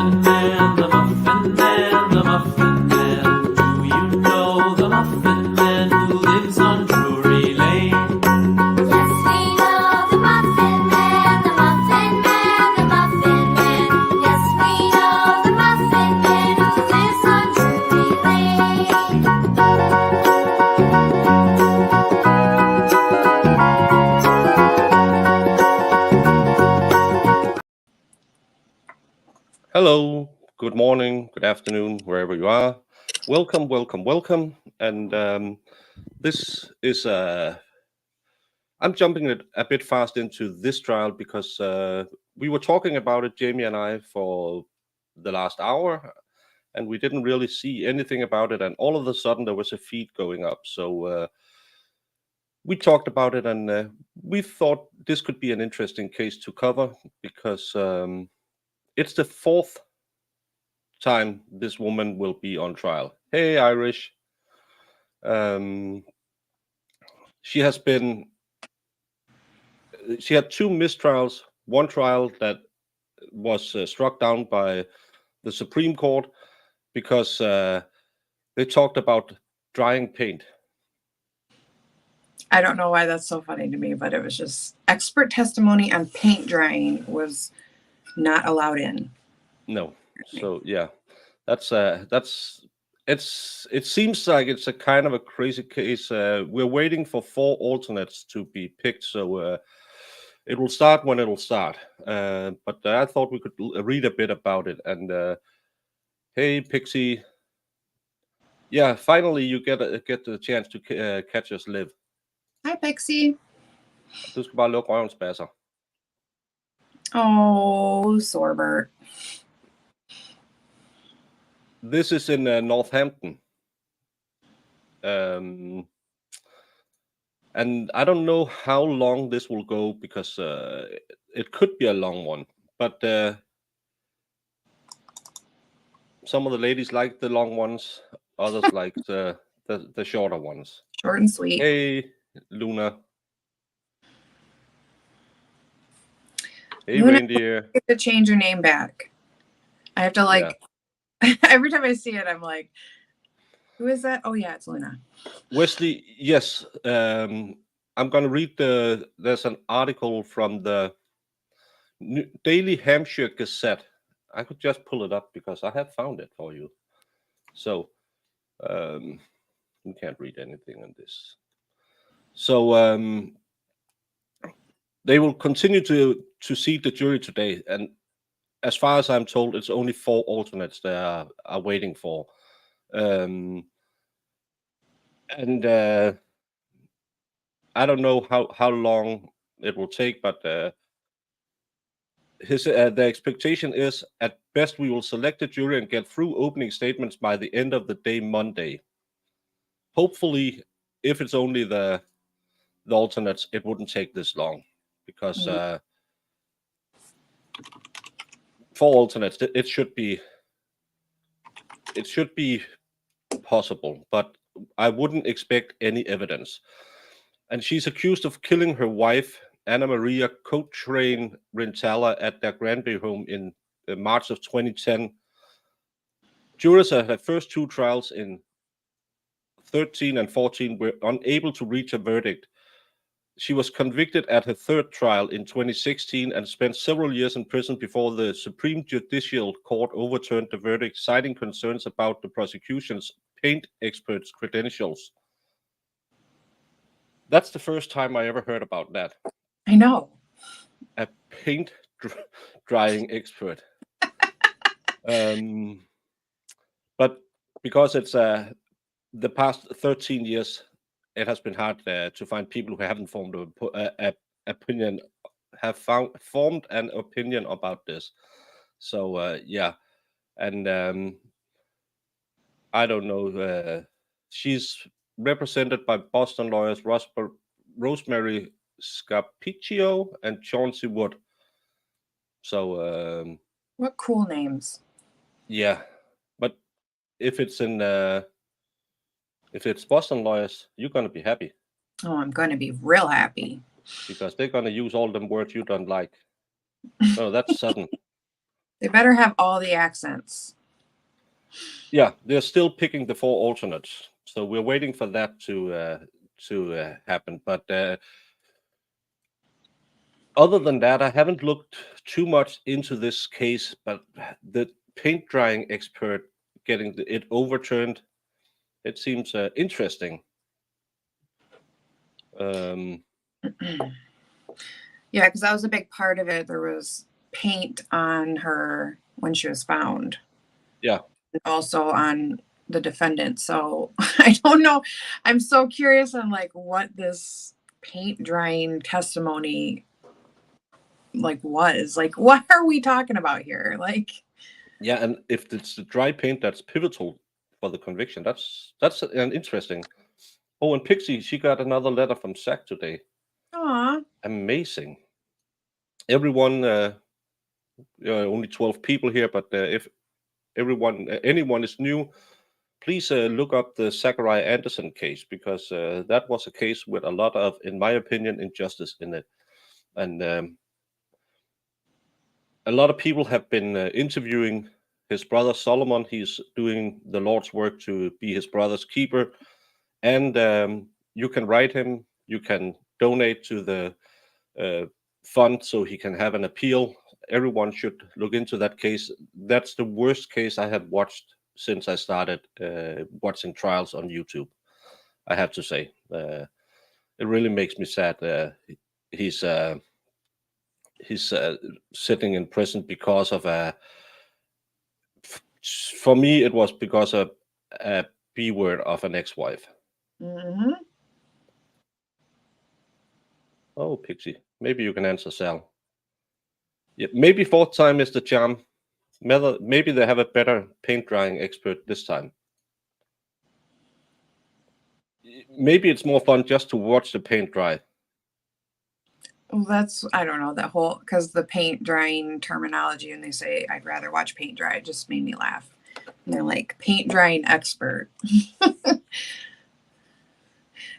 Muffin Man, the Muffin Man, the Muffin Man. Do you know the Muffin Man who lives on Drury Lane? Yes, we know the Muffin Man, the Muffin Man, the Muffin Man. Yes, we know the Muffin Man who lives on Drury Lane. Hello, good morning, good afternoon, wherever you are. Welcome, welcome, welcome. And this is, I'm jumping a bit fast into this trial because we were talking about it, Jamie and I, for the last hour, and we didn't really see anything about it. And all of a sudden, there was a feed going up. So we talked about it, and we thought this could be an interesting case to cover because it's the fourth time this woman will be on trial. Hey, Irish. She had two mistrials, one trial that was struck down by the Supreme Court because they talked about drying paint. I don't know why that's so funny to me, but it was just expert testimony on paint drying was not allowed in. No. So yeah, it seems like it's a kind of a crazy case. We're waiting for 4 alternates to be picked, so it will start when it'll start. But I thought we could read a bit about it. And hey, Pixie. Yeah, finally you get the chance to catch us live. Hi, Pixie. Du skal bare lukke røvens basser. Oh, Sorbert. This is in Northampton. And I don't know how long this will go because it could be a long one. But some of the ladies like the long ones, others like the shorter ones. Short and sweet. Hey, Luna. Hey, Luna, reindeer. I have to change your name back. I have to every time I see it, I'm like, who is that? Oh yeah, it's Luna. Wesley, yes. I'm going to read there's an article from the Daily Hampshire Gazette. I could just pull it up because I have found it for you. So you can't read anything on this. So they will continue to seat the jury today, and as far as I'm told, it's only 4 alternates they are waiting for. And I don't know how long it will take, but the expectation is at best we will select the jury and get through opening statements by the end of the day Monday. Hopefully, if it's only the alternates, it wouldn't take this long because 4 alternates, it should be possible, but I wouldn't expect any evidence. And she's accused of killing her wife, Anna Maria Cara Rintala, at their Granby home in March of 2010. Jurors at her first 2 trials in 13 and 14 were unable to reach a verdict. She was convicted at her 3rd trial in 2016 and spent several years in prison before the Supreme Judicial Court overturned the verdict, citing concerns about the prosecution's paint expert's credentials. That's the first time I ever heard about that. I know. A paint drying expert. But because it's the past 13 years, it has been hard to find people who haven't formed formed an opinion about this. So yeah, and I don't know. She's represented by Boston lawyers Rosemary Scarpicchio and Chauncey Wood. So What cool names. yeah, but if it's Boston lawyers, you're gonna be happy. Oh, I'm going to be real happy. Because they're gonna use all them words you don't like. Oh, that's sudden. They better have all the accents. Yeah, they're still picking the 4 alternates, so we're waiting for that to happen. But other than that, I haven't looked too much into this case. But the paint drying expert getting it overturned, it seems interesting. Yeah, because that was a big part of it. There was paint on her when she was found. Yeah. And also on the defendant. So I don't know. I'm so curious on like what this paint drying testimony like was. Like, what are we talking about here? Like, Yeah, and if it's the dry paint that's pivotal for the conviction, that's an interesting. Oh, and Pixie, she got another letter from Zach today. aw. Amazing. Everyone, only 12 people here, but if anyone is new, please look up the Zachariah Anderson case, because that was a case with a lot of, in my opinion, injustice in it. And a lot of people have been interviewing his brother Solomon. He's doing the Lord's work to be his brother's keeper. And you can write him, you can donate to the fund so he can have an appeal. Everyone should look into that case. That's the worst case I have watched since I started watching trials on YouTube, I have to say. It really makes me sad. He's sitting in prison because of for me, it was because of a B word of an ex-wife. Mm-hmm. Oh, Pixie, maybe you can answer Sal. Yeah, maybe 4th time is the charm. Maybe they have a better paint drying expert this time. Maybe it's more fun just to watch the paint dry. Well, that's, I don't know, that whole, because the paint drying terminology, and they say, I'd rather watch paint dry, it just made me laugh. And they're like, paint drying expert.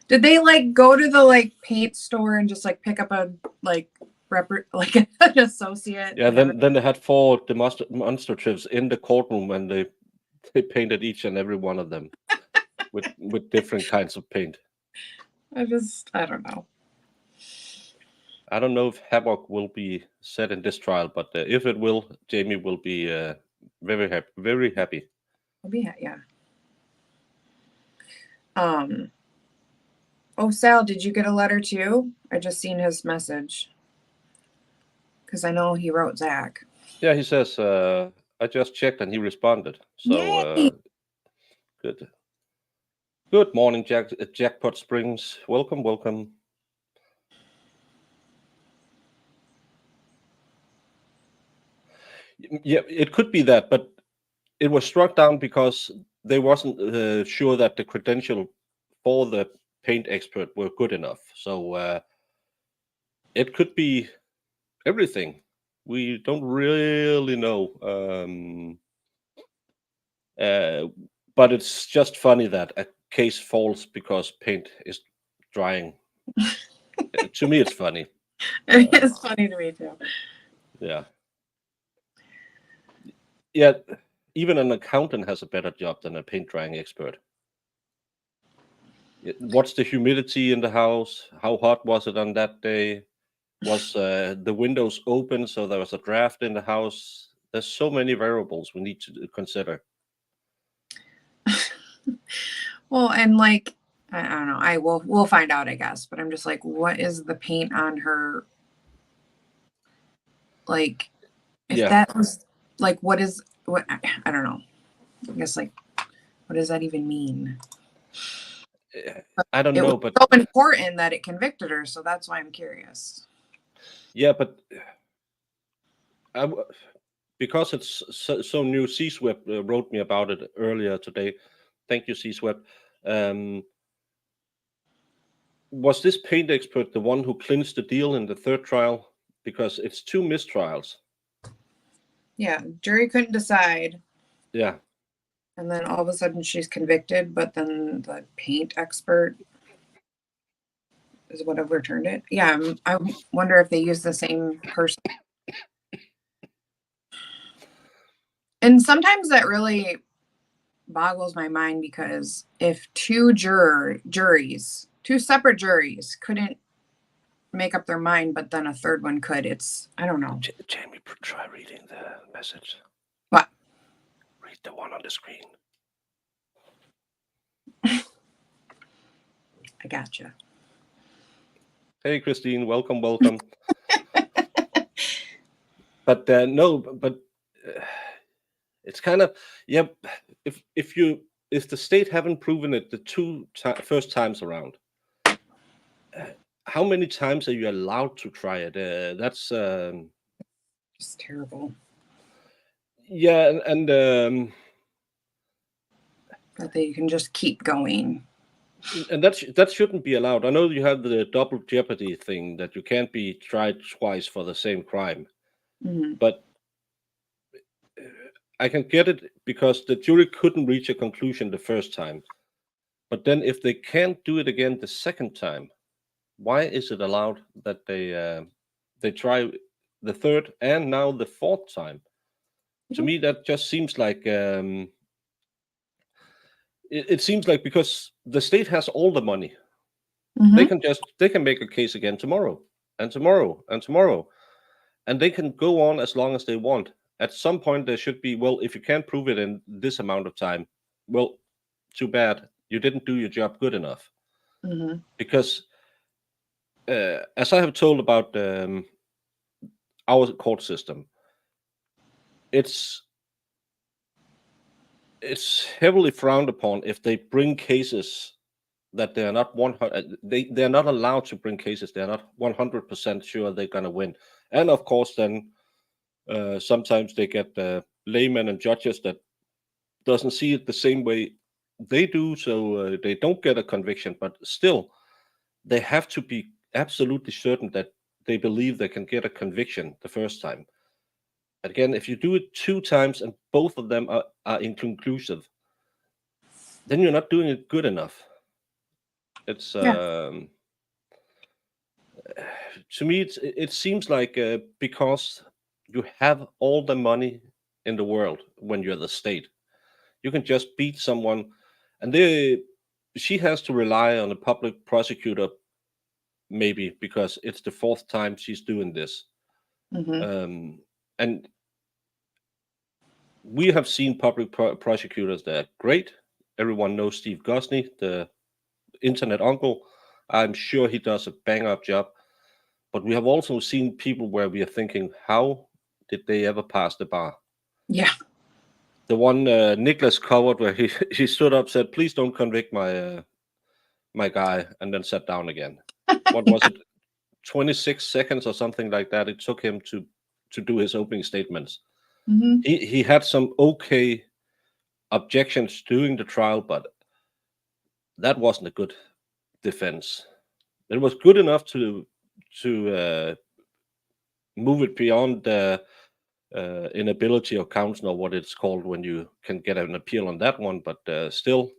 Did they like go to the like paint store and just like pick up a like like an associate? Yeah, then they had 4 demonstratives in the courtroom, and they painted each and every one of them with different kinds of paint. I don't know. I don't know if havoc will be set in this trial, but if it will, Jamie will be very happy. Very happy. I'll be yeah. Oh, Sal, did you get a letter too? I just seen his message. Because I know he wrote Zach. Yeah, he says, I just checked and he responded. So good. Good morning, Jackpot Springs. Welcome, welcome. Yeah, it could be that, but it was struck down because they wasn't sure that the credential for the paint expert were good enough. So it could be everything. We don't really know. But it's just funny that a case falls because paint is drying. To me, it's funny. It's funny to me too. Yeah. Yeah, even an accountant has a better job than a paint drying expert. What's the humidity in the house? How hot was it on that day? Was the windows open so there was a draft in the house? There's so many variables we need to consider. Well, and like, I don't know. We'll find out, I guess. But I'm just like, what is the paint on her? Like, if that was like, what I don't know. I guess like, what does that even mean? I don't know, but but so important that it convicted her, so that's why I'm curious. Yeah, but because it's so new, C-Swept wrote me about it earlier today. Thank you, C-Swept. Was this paint expert the one who clinched the deal in the 3rd trial? Because it's 2 mistrials. Yeah, jury couldn't decide. Yeah. And then all of a sudden she's convicted, but then the paint expert is what overturned it. Yeah, I wonder if they use the same person. And sometimes that really boggles my mind, because if two separate juries couldn't make up their mind, but then a third one could, I don't know. Jamie, try reading the message. What? Read the one on the screen. I gotcha. Hey, Christine, welcome. But it's kind of, yeah. If the state haven't proven it the first times around, how many times are you allowed to try it? That's It's terrible yeah, and that they can just keep going. and that shouldn't be allowed. I know you have the double jeopardy thing, that you can't be tried twice for the same crime, Mhm. but I can get it because the jury couldn't reach a conclusion the first time. But then if they can't do it again the second time, why is it allowed that they try the third and now the fourth time? To me, that just seems like it seems like, because the state has all the money, they can make a case again tomorrow and tomorrow and tomorrow, and they can go on as long as they want. At some point, there should be, well, if you can't prove it in this amount of time, well, too bad, you didn't do your job good enough. Because as I have told about our court system, it's heavily frowned upon if they bring cases that they are not 100. They're not allowed to bring cases they're not 100% sure they're gonna win. And of course, then sometimes they get laymen and judges that doesn't see it the same way they do, so they don't get a conviction. But still, they have to be absolutely certain that they believe they can get a conviction the first time. Again, if you do it 2 times and both of them are inconclusive, then you're not doing it good enough. It's to me, it seems like because you have all the money in the world when you're the state, you can just beat someone, and she has to rely on a public prosecutor, maybe because it's the 4th time she's doing this. And we have seen public prosecutors that are great. Everyone knows Steve Gosney, the internet uncle. I'm sure he does a bang-up job. But we have also seen people where we are thinking, how did they ever pass the bar? Yeah. The one Nicholas covered, where he stood up, said, "Please don't convict my guy," and then sat down again. What was it? 26 seconds or something like that. It took him to do his opening statements. He had some okay objections during the trial, but that wasn't a good defense. It was good enough to move it beyond the inability of counsel, or what it's called when you can get an appeal on that one. But still,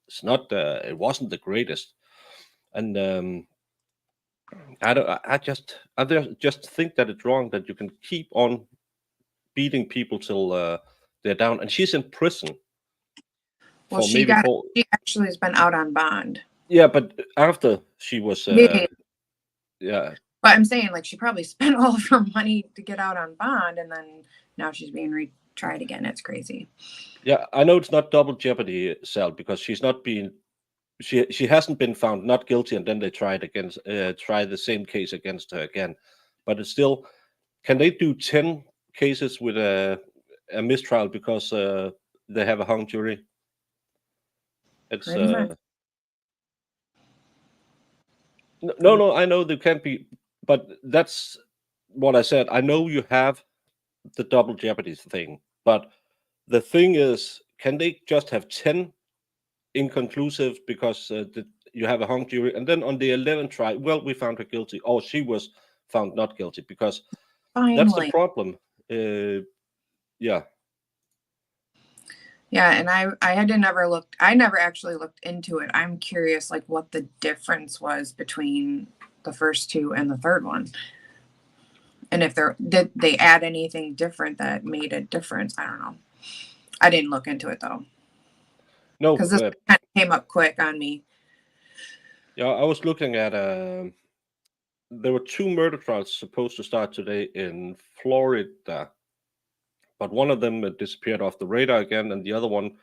it's not. It wasn't the greatest. And I just think that it's wrong that you can keep on beating people till they're down. And she's in prison. Well, she actually has been out on bond. Yeah, but after she was yeah. But I'm saying, like, she probably spent all of her money to get out on bond, and then now she's being retried again. It's crazy. Yeah, I know it's not double jeopardy, Sal, because she's not being. She hasn't been found not guilty, and then they try the same case against her again. But it's still, can they do 10 cases with a mistrial because they have a hung jury? It's no, I know there can't be, but that's what I said. I know you have the double jeopardy thing, but the thing is, can they just have 10 inconclusive because you have a hung jury, and then on the 11th trial, well, we found her guilty, or she was found not guilty, because that's the problem. Yeah, and I never actually looked into it. I'm curious, like, what the difference was between the first 2 and the third one, and if did they add anything different that made a difference. I don't know. I didn't look into it though, No, because this kind of came up quick on me. yeah, I was looking at there were 2 murder trials supposed to start today in Florida, but one of them disappeared off the radar again, and the other one,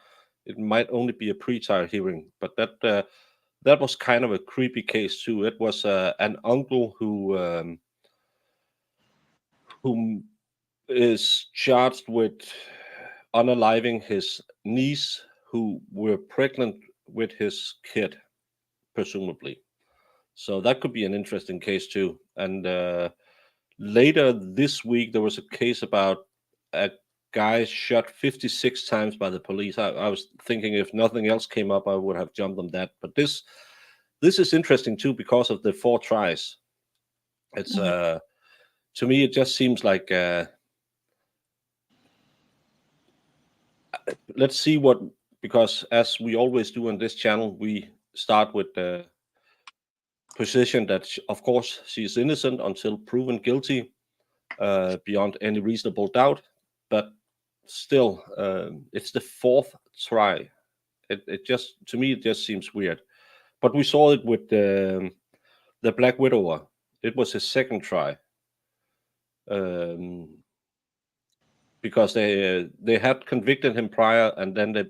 it might only be a pre-trial hearing. But that was kind of a creepy case too. It was an uncle who is charged with unaliving his niece, who were pregnant with his kid, presumably. So that could be an interesting case too. And later this week, there was a case about a guy shot 56 times by the police. I was thinking if nothing else came up, I would have jumped on that. But this is interesting too because of the 4 tries. It's to me, it just seems like let's see what, because as we always do on this channel, we start with the position that of course she is innocent until proven guilty beyond any reasonable doubt, but still it's the 4th try. It just, to me, it just seems weird. But we saw it with the Black Widower. It was his 2nd try, because they had convicted him prior, and then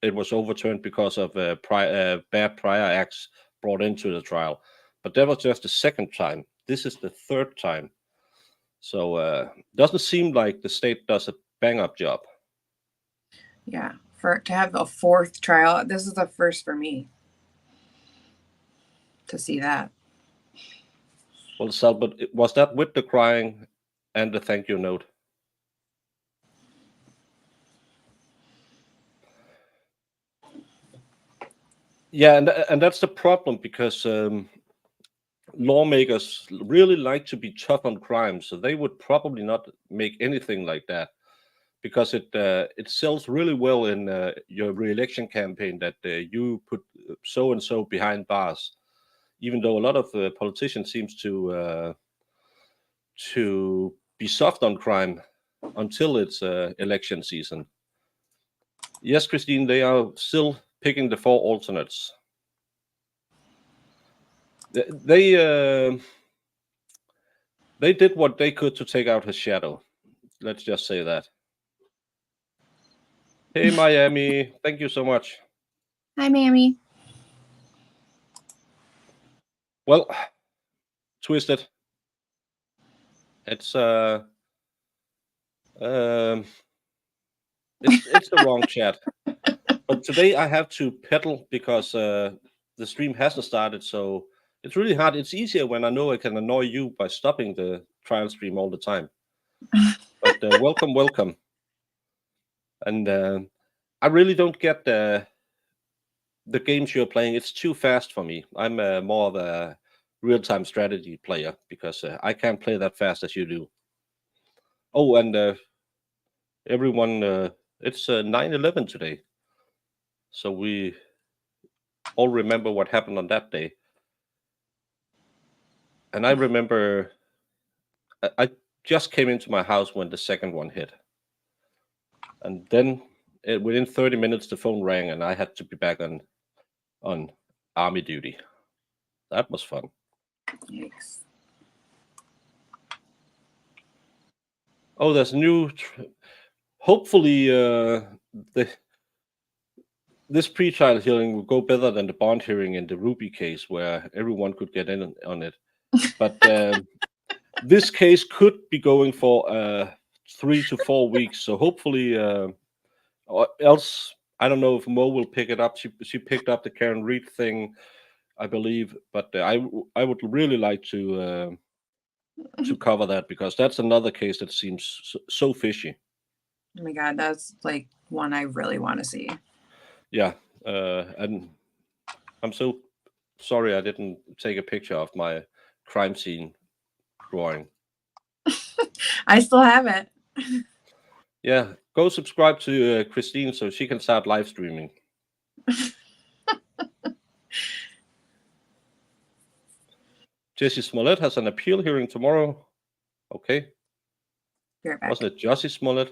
it was overturned because of bad prior acts brought into the trial. But that was just the 2nd time. This is the 3rd time. So doesn't seem like the state does a bang-up job. Yeah, to have a 4th trial, this is the first for me to see that. Well, Sal, but was that with the crying and the thank you note? Yeah, and that's the problem, because lawmakers really like to be tough on crime, so they would probably not make anything like that, because it sells really well in your re-election campaign that you put so and so behind bars, even though a lot of politicians seems to be soft on crime until it's election season. Yes, Christine, they are still picking the 4 alternates. They did what they could to take out his shadow. Let's just say that. Hey, Miami, thank you so much. Hi, Mammy. Well, Twisted. It's it's the wrong chat. But today I have to pedal because the stream hasn't started, so it's really hard. It's easier when I know I can annoy you by stopping the trial stream all the time. But welcome. And I really don't get the games you're playing. It's too fast for me. I'm more of a real-time strategy player, because I can't play that fast as you do. Oh, and everyone, it's 9/11 today. So we all remember what happened on that day. And I remember I just came into my house when the second one hit. And then within 30 minutes, the phone rang and I had to be back on army duty. That was fun. Yikes. Oh, there's a new... Hopefully, this pre-trial hearing will go better than the bond hearing in the Ruby case, where everyone could get in on it. But this case could be going for 3 to 4 weeks. So hopefully, or else, I don't know if Mo will pick it up. She picked up the Karen Reed thing, I believe. But I would really like to cover that, because that's another case that seems so fishy. Oh my God, that's like one I really want to see. Yeah, and I'm so sorry I didn't take a picture of my crime scene drawing. I still have it. Yeah, go subscribe to Christine so she can start live streaming. Jesse Smollett has an appeal hearing tomorrow. Okay. Be right back. Wasn't it Josie Smollett?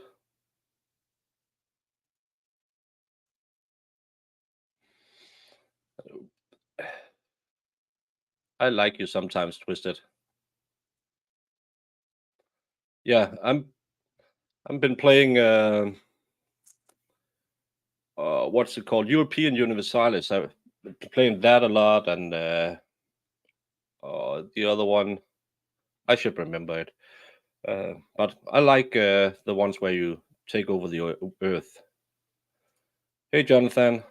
I like you sometimes, Twisted. Yeah, I've been playing what's it called? European Universalis. I've been playing that a lot, and the other one, I should remember it. But I like the ones where you take over the Earth. Hey, Jonathan.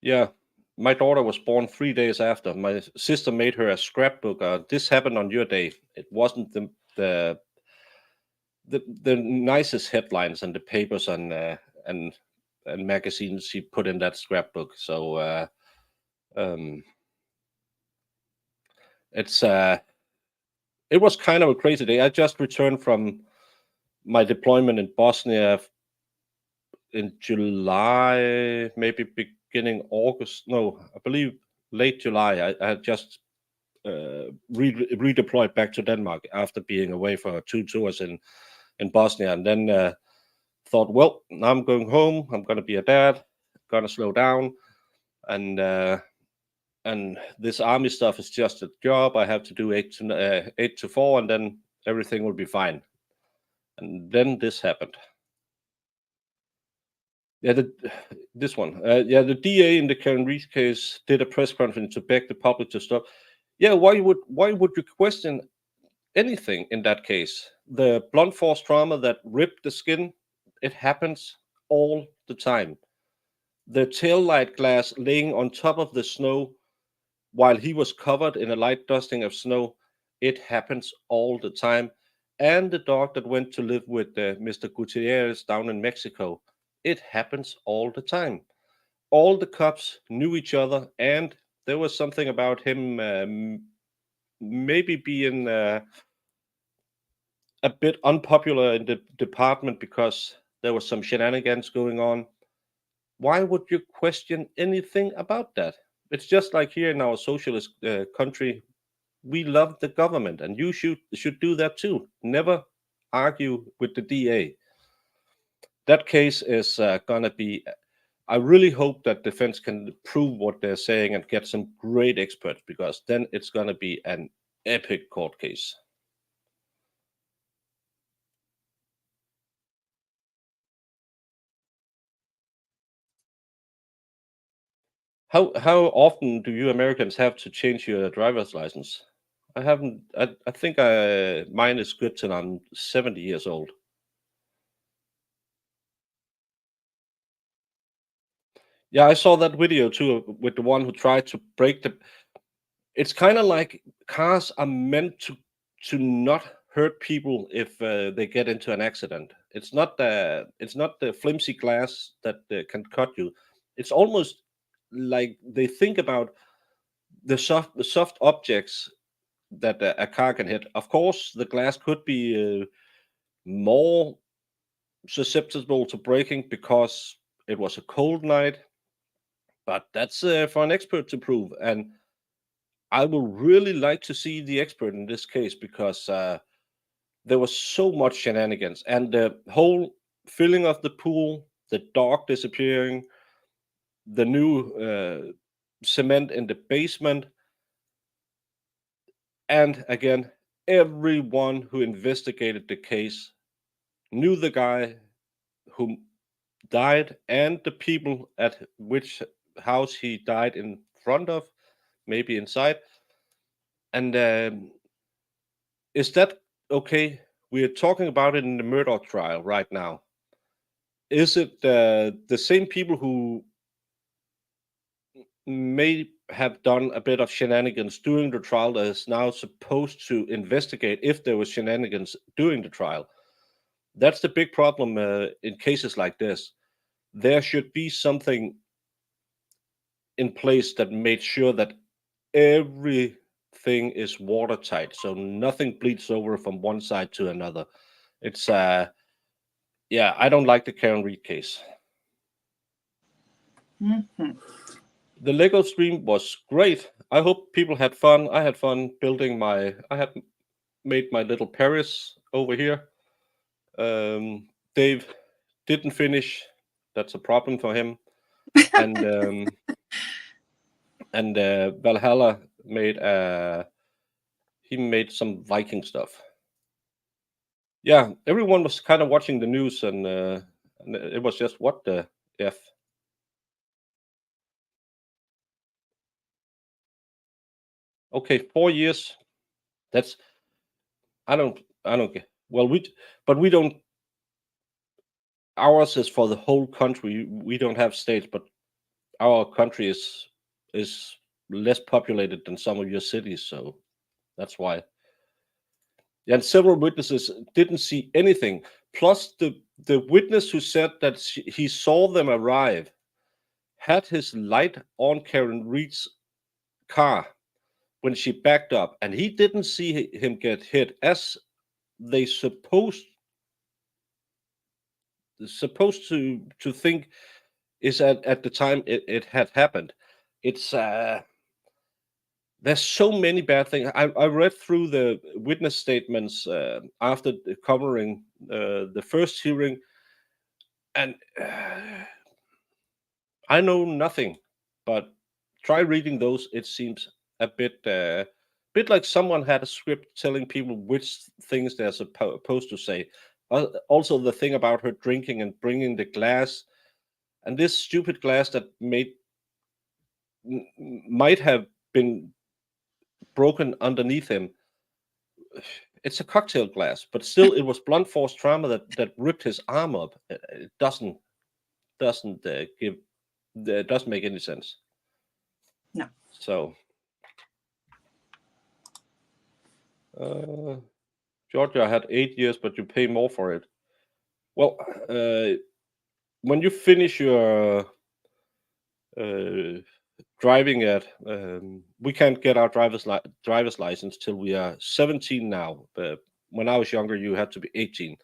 Yeah, my daughter was born 3 days after. My sister made her a scrapbook. This happened on your day. It wasn't the nicest headlines and the papers and magazines she put in that scrapbook. So it's it was kind of a crazy day. I just returned from my deployment in Bosnia in July, maybe beginning August. No, I believe late July. I had just redeployed back to Denmark after being away for 2 tours in Bosnia, and then thought, well, now I'm going home. I'm going to be a dad. Going to slow down, and this army stuff is just a job. I have to do 8 to 4, and then everything will be fine. And then this happened. Yeah, this one. Yeah, the DA in the Karen Reed case did a press conference to beg the public to stop. Yeah, why would you question anything in that case? The blunt force trauma that ripped the skin, it happens all the time. The tail light glass laying on top of the snow while he was covered in a light dusting of snow, it happens all the time. And the dog that went to live with Mr. Gutierrez down in Mexico, it happens all the time. All the cops knew each other, and there was something about him maybe being a bit unpopular in the department because there was some shenanigans going on. Why would you question anything about that? It's just like here in our socialist country, we love the government, and you should do that too. Never argue with the DA. That case is gonna be. I really hope that defense can prove what they're saying and get some great experts, because then it's gonna be an epic court case. How often do you Americans have to change your driver's license? I haven't. I think mine is good till I'm 70 years old. Yeah, I saw that video too with the one who tried to break the. It's kind of like cars are meant to not hurt people if they get into an accident. It's not the flimsy glass that can cut you. It's almost like they think about the soft objects that a car can hit. Of course, the glass could be more susceptible to breaking because it was a cold night, but that's for an expert to prove. And I would really like to see the expert in this case, because there was so much shenanigans, and the whole filling of the pool, the dog disappearing, the new cement in the basement, and again, everyone who investigated the case knew the guy who died and the people at which house he died in front of, maybe inside. And is that okay? We are talking about it in the murder trial right now. Is it the same people who may have done a bit of shenanigans during the trial that is now supposed to investigate if there was shenanigans during the trial? That's the big problem in cases like this. There should be something in place that made sure that everything is watertight, so nothing bleeds over from one side to another. It's yeah, I don't like the Karen Reed case. Mhm. The Lego stream was great. I hope people had fun. I had fun building my. I had made my little Paris over here. Dave didn't finish. That's a problem for him. and Valhalla made he made some Viking stuff. Yeah, everyone was kind of watching the news, and it was just what the f. Okay, 4 years. That's I don't get. Well, we don't. Ours is for the whole country. We don't have states, but our country is less populated than some of your cities, so that's why. And several witnesses didn't see anything. Plus, the witness who said that he saw them arrive had his light on Karen Reed's car when she backed up, and he didn't see him get hit as they supposed to think is at the time it had happened. It's there's so many bad things. I read through the witness statements after covering the first hearing, and I know nothing, but try reading those. It seems a bit like someone had a script telling people which things they're supposed to say. Also, the thing about her drinking and bringing the glass, and this stupid glass that might have been broken underneath him. It's a cocktail glass, but still, it was blunt force trauma that ripped his arm up. It doesn't doesn't make any sense. No. So, Georgia had 8 years, but you pay more for it. Well, when you finish your driving at, we can't get our driver's license till we are 17 now. But when I was younger, you had to be 18.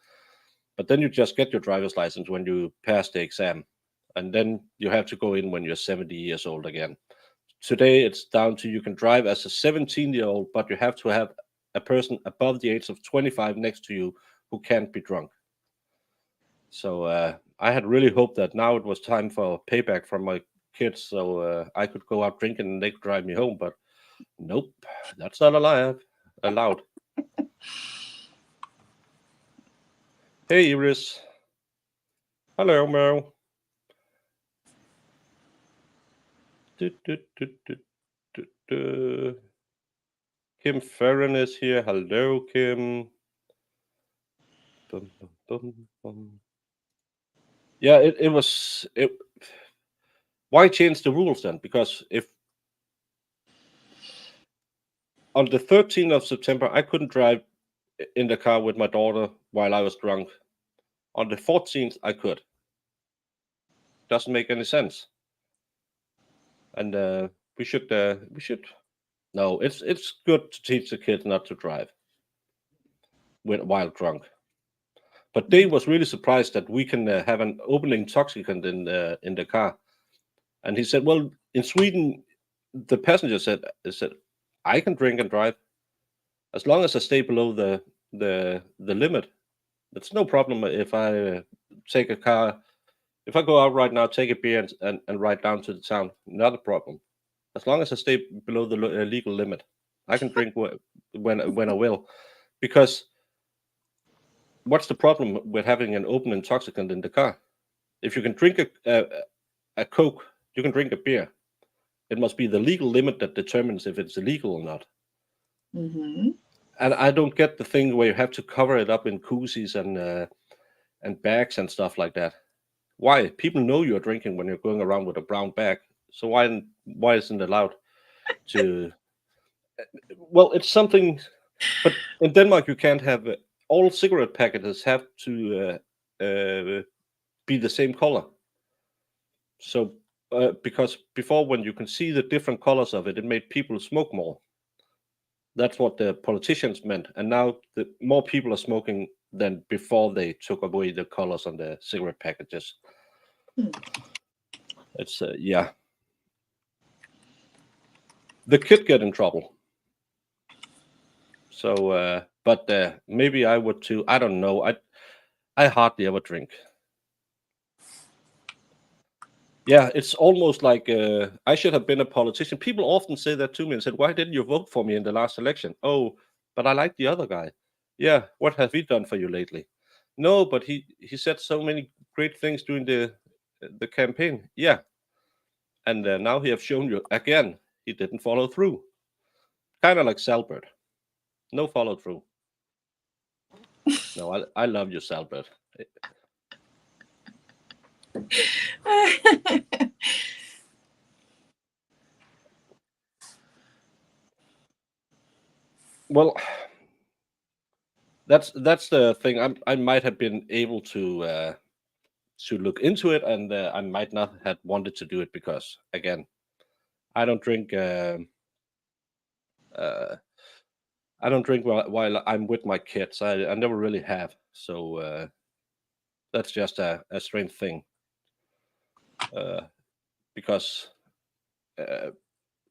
But then you just get your driver's license when you pass the exam, and then you have to go in when you're 70 years old again. Today, it's down to you can drive as a 17-year-old, but you have to have a person above the age of 25 next to you who can't be drunk. So I had really hoped that now it was time for payback from my kids, so I could go out drinking and they could drive me home. But nope, that's not allowed. Hey, Iris. Hello, Mo. Kim Ferrin is here. Hello, Kim. Bum, bum, bum. Yeah, it was. Why change the rules then? Because if on the 13th of September I couldn't drive in the car with my daughter while I was drunk, on the 14th I could. Doesn't make any sense. And we should. No, it's good to teach the kids not to drive while drunk. But Dave was really surprised that we can have an open intoxicant in the car, and he said, "Well, in Sweden, the passenger said I can drink and drive as long as I stay below the limit. That's no problem if I take a car. If I go out right now, take a beer and ride down to the town, not a problem. As long as I stay below the legal limit, I can drink when I will. Because what's the problem with having an open intoxicant in the car? If you can drink a Coke, you can drink a beer. It must be the legal limit that determines if it's illegal or not. Mm-hmm. And I don't get the thing where you have to cover it up in koozies and bags and stuff like that. Why? People know you're drinking when you're going around with a brown bag. So why isn't it allowed to? Well, it's something. But in Denmark, you can't have all cigarette packets have to be the same color. So because before, when you can see the different colors of it, it made people smoke more. That's what the politicians meant, and now the more people are smoking than before they took away the colors on the cigarette packages. It's yeah. The kid get in trouble. So, but maybe I would too. I don't know. I hardly ever drink. Yeah, it's almost like I should have been a politician. People often say that to me and said, "Why didn't you vote for me in the last election?" Oh, but I like the other guy. Yeah, what have he done for you lately? No, but he said so many great things during the campaign. Yeah, and now he have shown you again he didn't follow through. Kind of like Salbert, no follow through. No, I love you, Salbert. Well, that's the thing. I might have been able to look into it, and I might not have wanted to do it because, again, I don't drink. I don't drink while I'm with my kids. I never really have. So that's just a strange thing. Because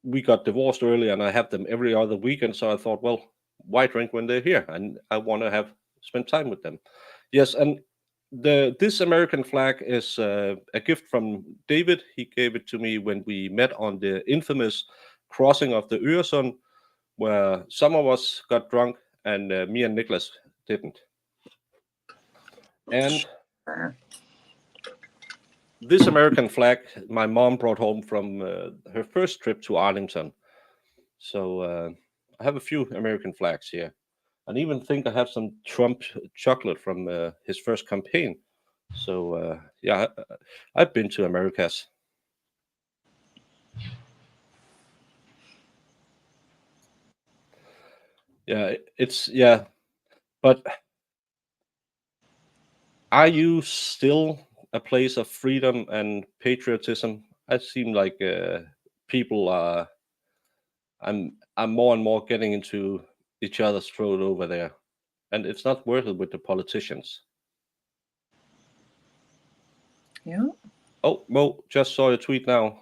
we got divorced early, and I have them every other weekend. So I thought, well, why drink when they're here? And I want to have spend time with them. Yes, and this American flag is a gift from David. He gave it to me when we met on the infamous crossing of the Øresund, where some of us got drunk and me and Nicholas didn't. And this American flag my mom brought home from her first trip to Arlington. So I have a few American flags here. And even think I have some Trump chocolate from his first campaign. So yeah, I've been to Americas. Yeah, but are you still a place of freedom and patriotism? I seem like people are. I'm more and more getting into each other's throat over there, and it's not worth it with the politicians. Yeah. Oh, Mo, just saw your tweet now.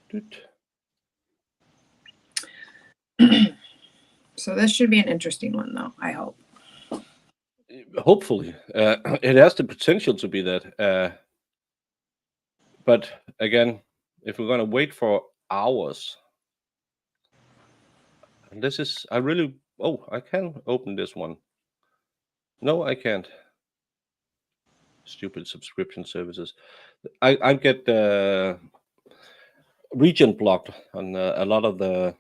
Doot. So this should be an interesting one, though. I hope. Hopefully, it has the potential to be that. But again, if we're gonna wait for hours, and this is I really. Oh, I can open this one. No, I can't. Stupid subscription services. I get region blocked on a lot of the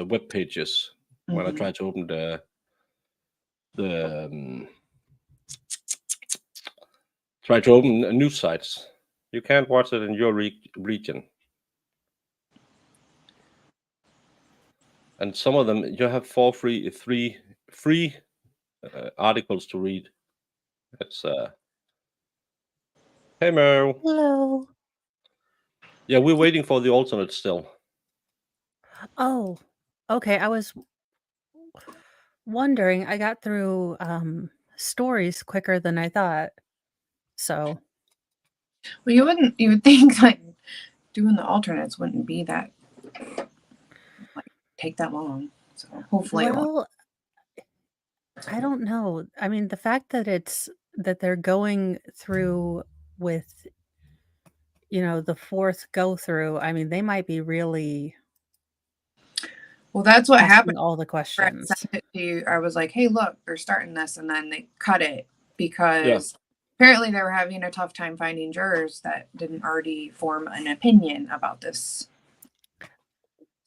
web pages when I try to open the try to open news sites. You can't watch it in your region. And some of them you have three free articles to read. It's hey Mo. Hello. Yeah, we're waiting for the alternate still. Oh, okay. I was wondering. I got through stories quicker than I thought. So, Well, you would think like doing the alternates wouldn't be that like take that long. So hopefully it won't. well, I don't know. I mean, the fact that they're going through with, the fourth go through, I mean, they might be really Well, that's what asking happened. all the I questions. sent it to you. I was like, hey, look, they're starting this, and then they cut it Yeah. because apparently they were having a tough time finding jurors that didn't already form an opinion about this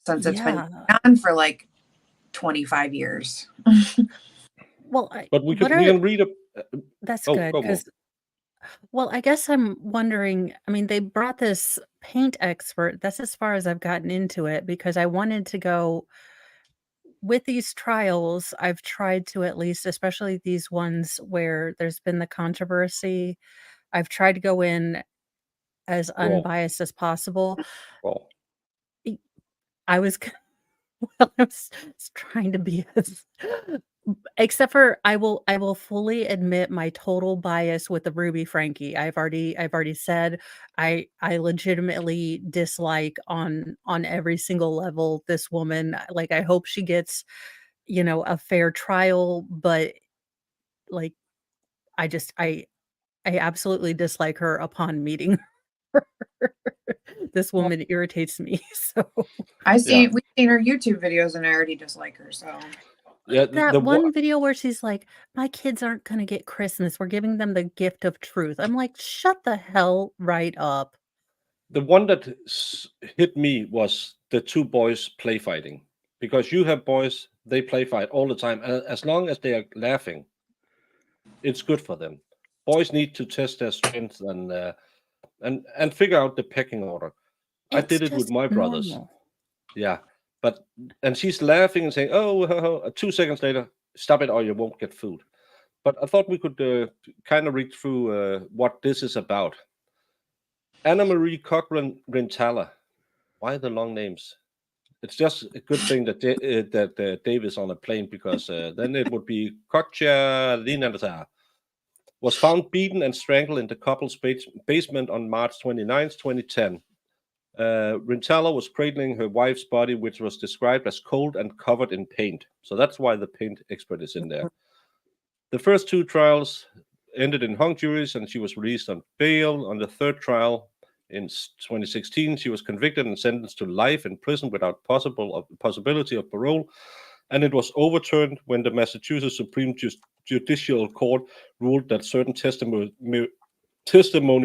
since it's been Yeah. on for like 25 years. Well, But we what can read a. that's Oh, good go Mo. because, well, I guess I'm wondering. I mean, they brought this paint expert. That's as far as I've gotten into it because I wanted to go with these trials. I've tried to at least, especially these ones where there's been the controversy, I've tried to go in as Raw. unbiased as possible. Raw. I was, well, I was trying to be as Except for I will fully admit my total bias with the Ruby Frankie. I've already said I legitimately dislike on every single level this woman. Like, I hope she gets, a fair trial, but, like, I just I absolutely dislike her upon meeting her. This Well, woman irritates me, so Yeah, we've seen her YouTube videos and I already dislike her, so. yeah. that one video where she's like, "My kids aren't gonna get Christmas, we're giving them the gift of truth." I'm like, "Shut the hell right up." The one that hit me was the two boys play fighting, because you have boys, they play fight all the time, and as long as they are laughing, it's good for them. Boys need to test their strength and figure out the pecking order. I It's did it with just my brothers. normal. Yeah, but and she's laughing and saying, "Oh," 2 seconds later, stop it or you won't get food. But I thought we could kind of read through what this is about. Anna Marie Cochran Rintala. Why the long names? It's just a good thing that Dave is on a plane, because then it would be Kocha Linata. Was found beaten and strangled in the couple's basement on March 29th, 2010. Rintala was cradling her wife's body, which was described as cold and covered in paint. So that's why the paint expert is in there. The first two trials ended in hung juries, and she was released on bail. On the third trial in 2016, she was convicted and sentenced to life in prison without possibility of parole, and it was overturned when the Massachusetts Supreme Judicial Court ruled that certain testimony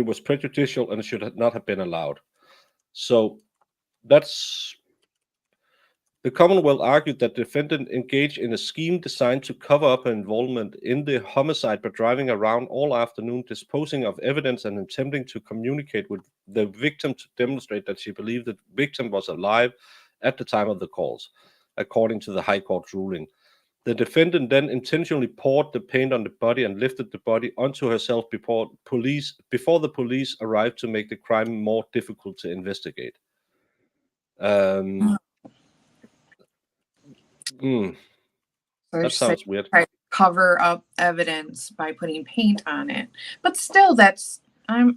was prejudicial and should not have been allowed. So that's the Commonwealth argued that the defendant engaged in a scheme designed to cover up her involvement in the homicide by driving around all afternoon, disposing of evidence and attempting to communicate with the victim to demonstrate that she believed the victim was alive at the time of the calls, according to the High Court's ruling. The defendant then intentionally poured the paint on the body and lifted the body onto herself before the police arrived to make the crime more difficult to investigate. So That just like sounds weird. try to cover up evidence by putting paint on it. But still I'm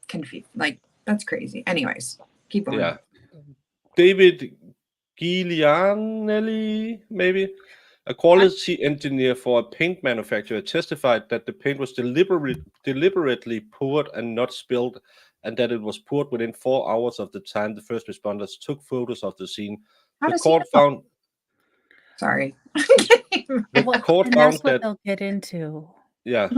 confused. Like, that's crazy. Anyways, keep going. Yeah. David Giulianelli, maybe a quality engineer for a paint manufacturer, testified that the paint was deliberately poured and not spilled, and that it was poured within 4 hours of the time the first responders took photos of the scene. How The does he court know? found Sorry. the Well, court and found that's what that they'll get into. yeah,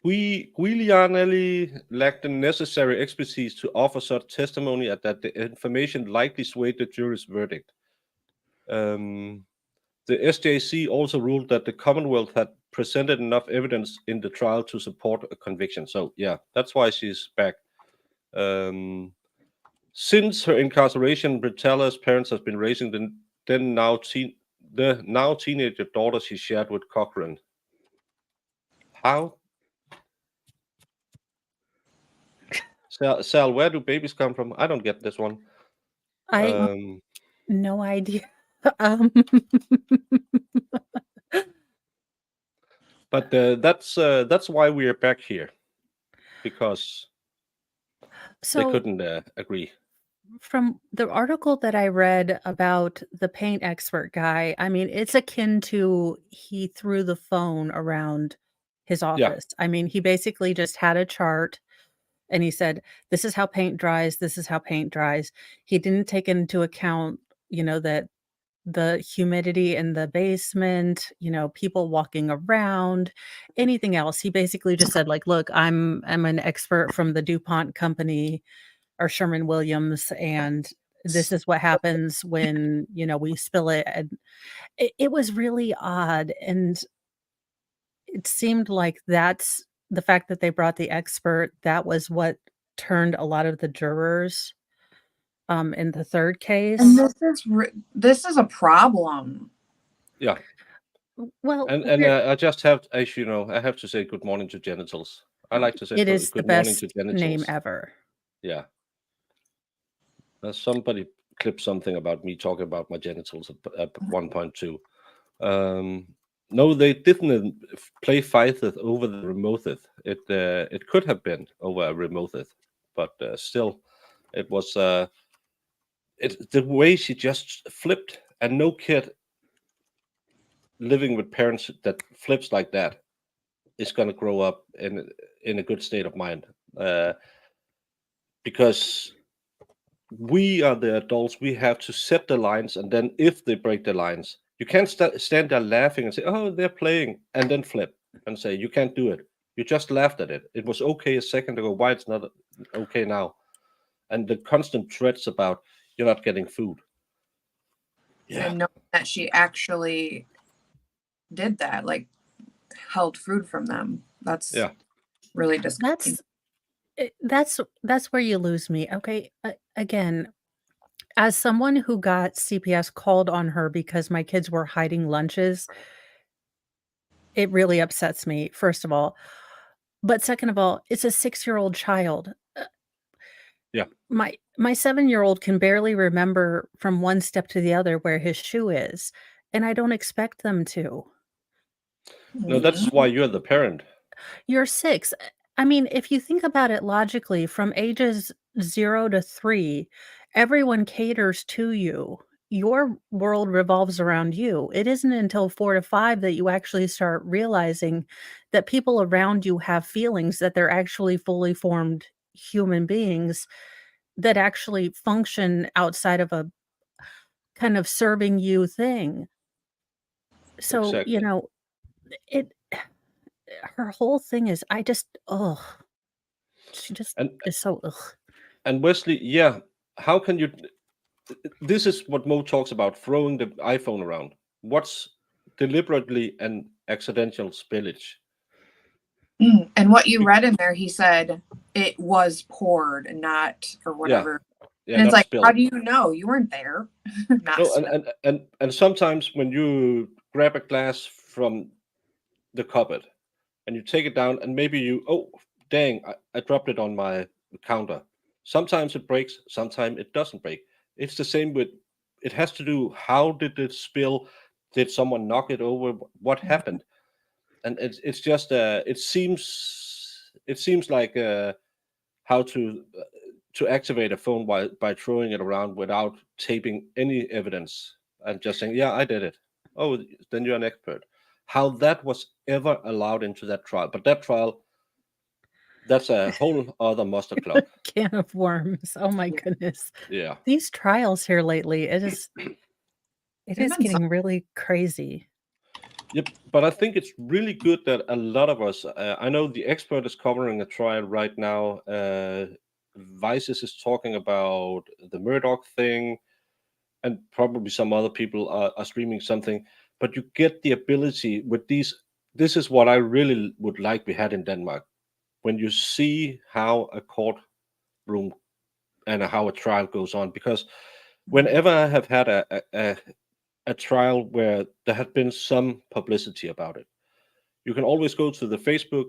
Giulianelli lacked the necessary expertise to offer such testimony, and that the information likely swayed the jury's verdict. The SJC also ruled that the Commonwealth had presented enough evidence in the trial to support a conviction. So yeah, that's why she's back. Since her incarceration, Rintala's parents have been raising the now teenager daughter she shared with Cochran. How? Sal, where do babies come from? I don't get this one. I no idea. Um, But that's why we are back here, because they so couldn't agree. from the article that I read about the paint expert guy, I mean, it's akin to he threw the phone around his Yeah, office. I mean, he basically just had a chart and he said, "This is how paint dries. This is how paint dries." He didn't take into account, that the humidity in the basement, people walking around, anything else. He basically just said, like, "Look, I'm an expert from the DuPont company or Sherman-Williams, and this is what happens when, we spill it." And it was really odd, and it seemed like that's the fact that they brought the expert, that was what turned a lot of the jurors, in the third And case. this is a problem. yeah. Well, And I just have, as you know, I have to say good morning to genitals. I like to say it is the good morning to best name genitals. ever. Yeah. Somebody clipped something about me talking about my genitals at 1.2. No, they didn't play Fighteth over the Remoteth. It could have been over a Remoteth, but still, it was the way she just flipped, and no kid living with parents that flips like that is going to grow up in a good state of mind, because we are the adults. We have to set the lines, and then if they break the lines, you can't stand there laughing and say, "Oh, they're playing," and then flip and say, "You can't do it. You just laughed at it. It was okay a second ago. Why it's not okay now?" And the constant threats about you're not getting food. Yeah, And knowing that she actually did that, like held food from them. That's yeah, really disgusting. That's where you lose me. Okay, again, as someone who got CPS called on her because my kids were hiding lunches, it really upsets me, first of all. But second of all, it's a 6-year-old child. yeah, My 7-year-old can barely remember from one step to the other where his shoe is, and I don't expect them to. no, that's why you're the parent. You're 6. I mean, if you think about it logically, from ages 0 to 3, everyone caters to you. Your world revolves around you. It isn't until 4 to 5 that you actually start realizing that people around you have feelings, that they're actually fully formed human beings that actually function outside of a kind of serving you thing. So, Exactly. it her whole thing is I just ugh. She just and is so ugh. and Wesley, yeah, how can you? This is what Mo talks about: throwing the iPhone around. What's deliberately an accidental spillage? And what you read in there, he said it was poured, not or Yeah, whatever. yeah, And it's not like, how spilled. do you know? You weren't there. Not No, spilled. and sometimes when you grab a glass from the cupboard and you take it down, and maybe you, oh dang, I dropped it on my counter. Sometimes it breaks, sometimes it doesn't break. It's the same with. It has to do, how did it spill? Did someone knock it over? What happened? And it's just it seems like how to activate a phone by throwing it around without taping any evidence and just saying, yeah, I did it. Oh, then you're an expert. How that was ever allowed into that trial? But that trial, that's a whole other muster club. Can of worms. Oh my Yeah. goodness. Yeah. These trials here lately, it They've is been getting really crazy. Yep, but I think it's really good that a lot of us. I know the expert is covering a trial right now. Vices is talking about the Murdoch thing, and probably some other people are streaming something. But you get the ability with these. This is what I really would like we had in Denmark. When you see how a courtroom and how a trial goes on, because whenever I have had a trial where there had been some publicity about it, you can always go to the Facebook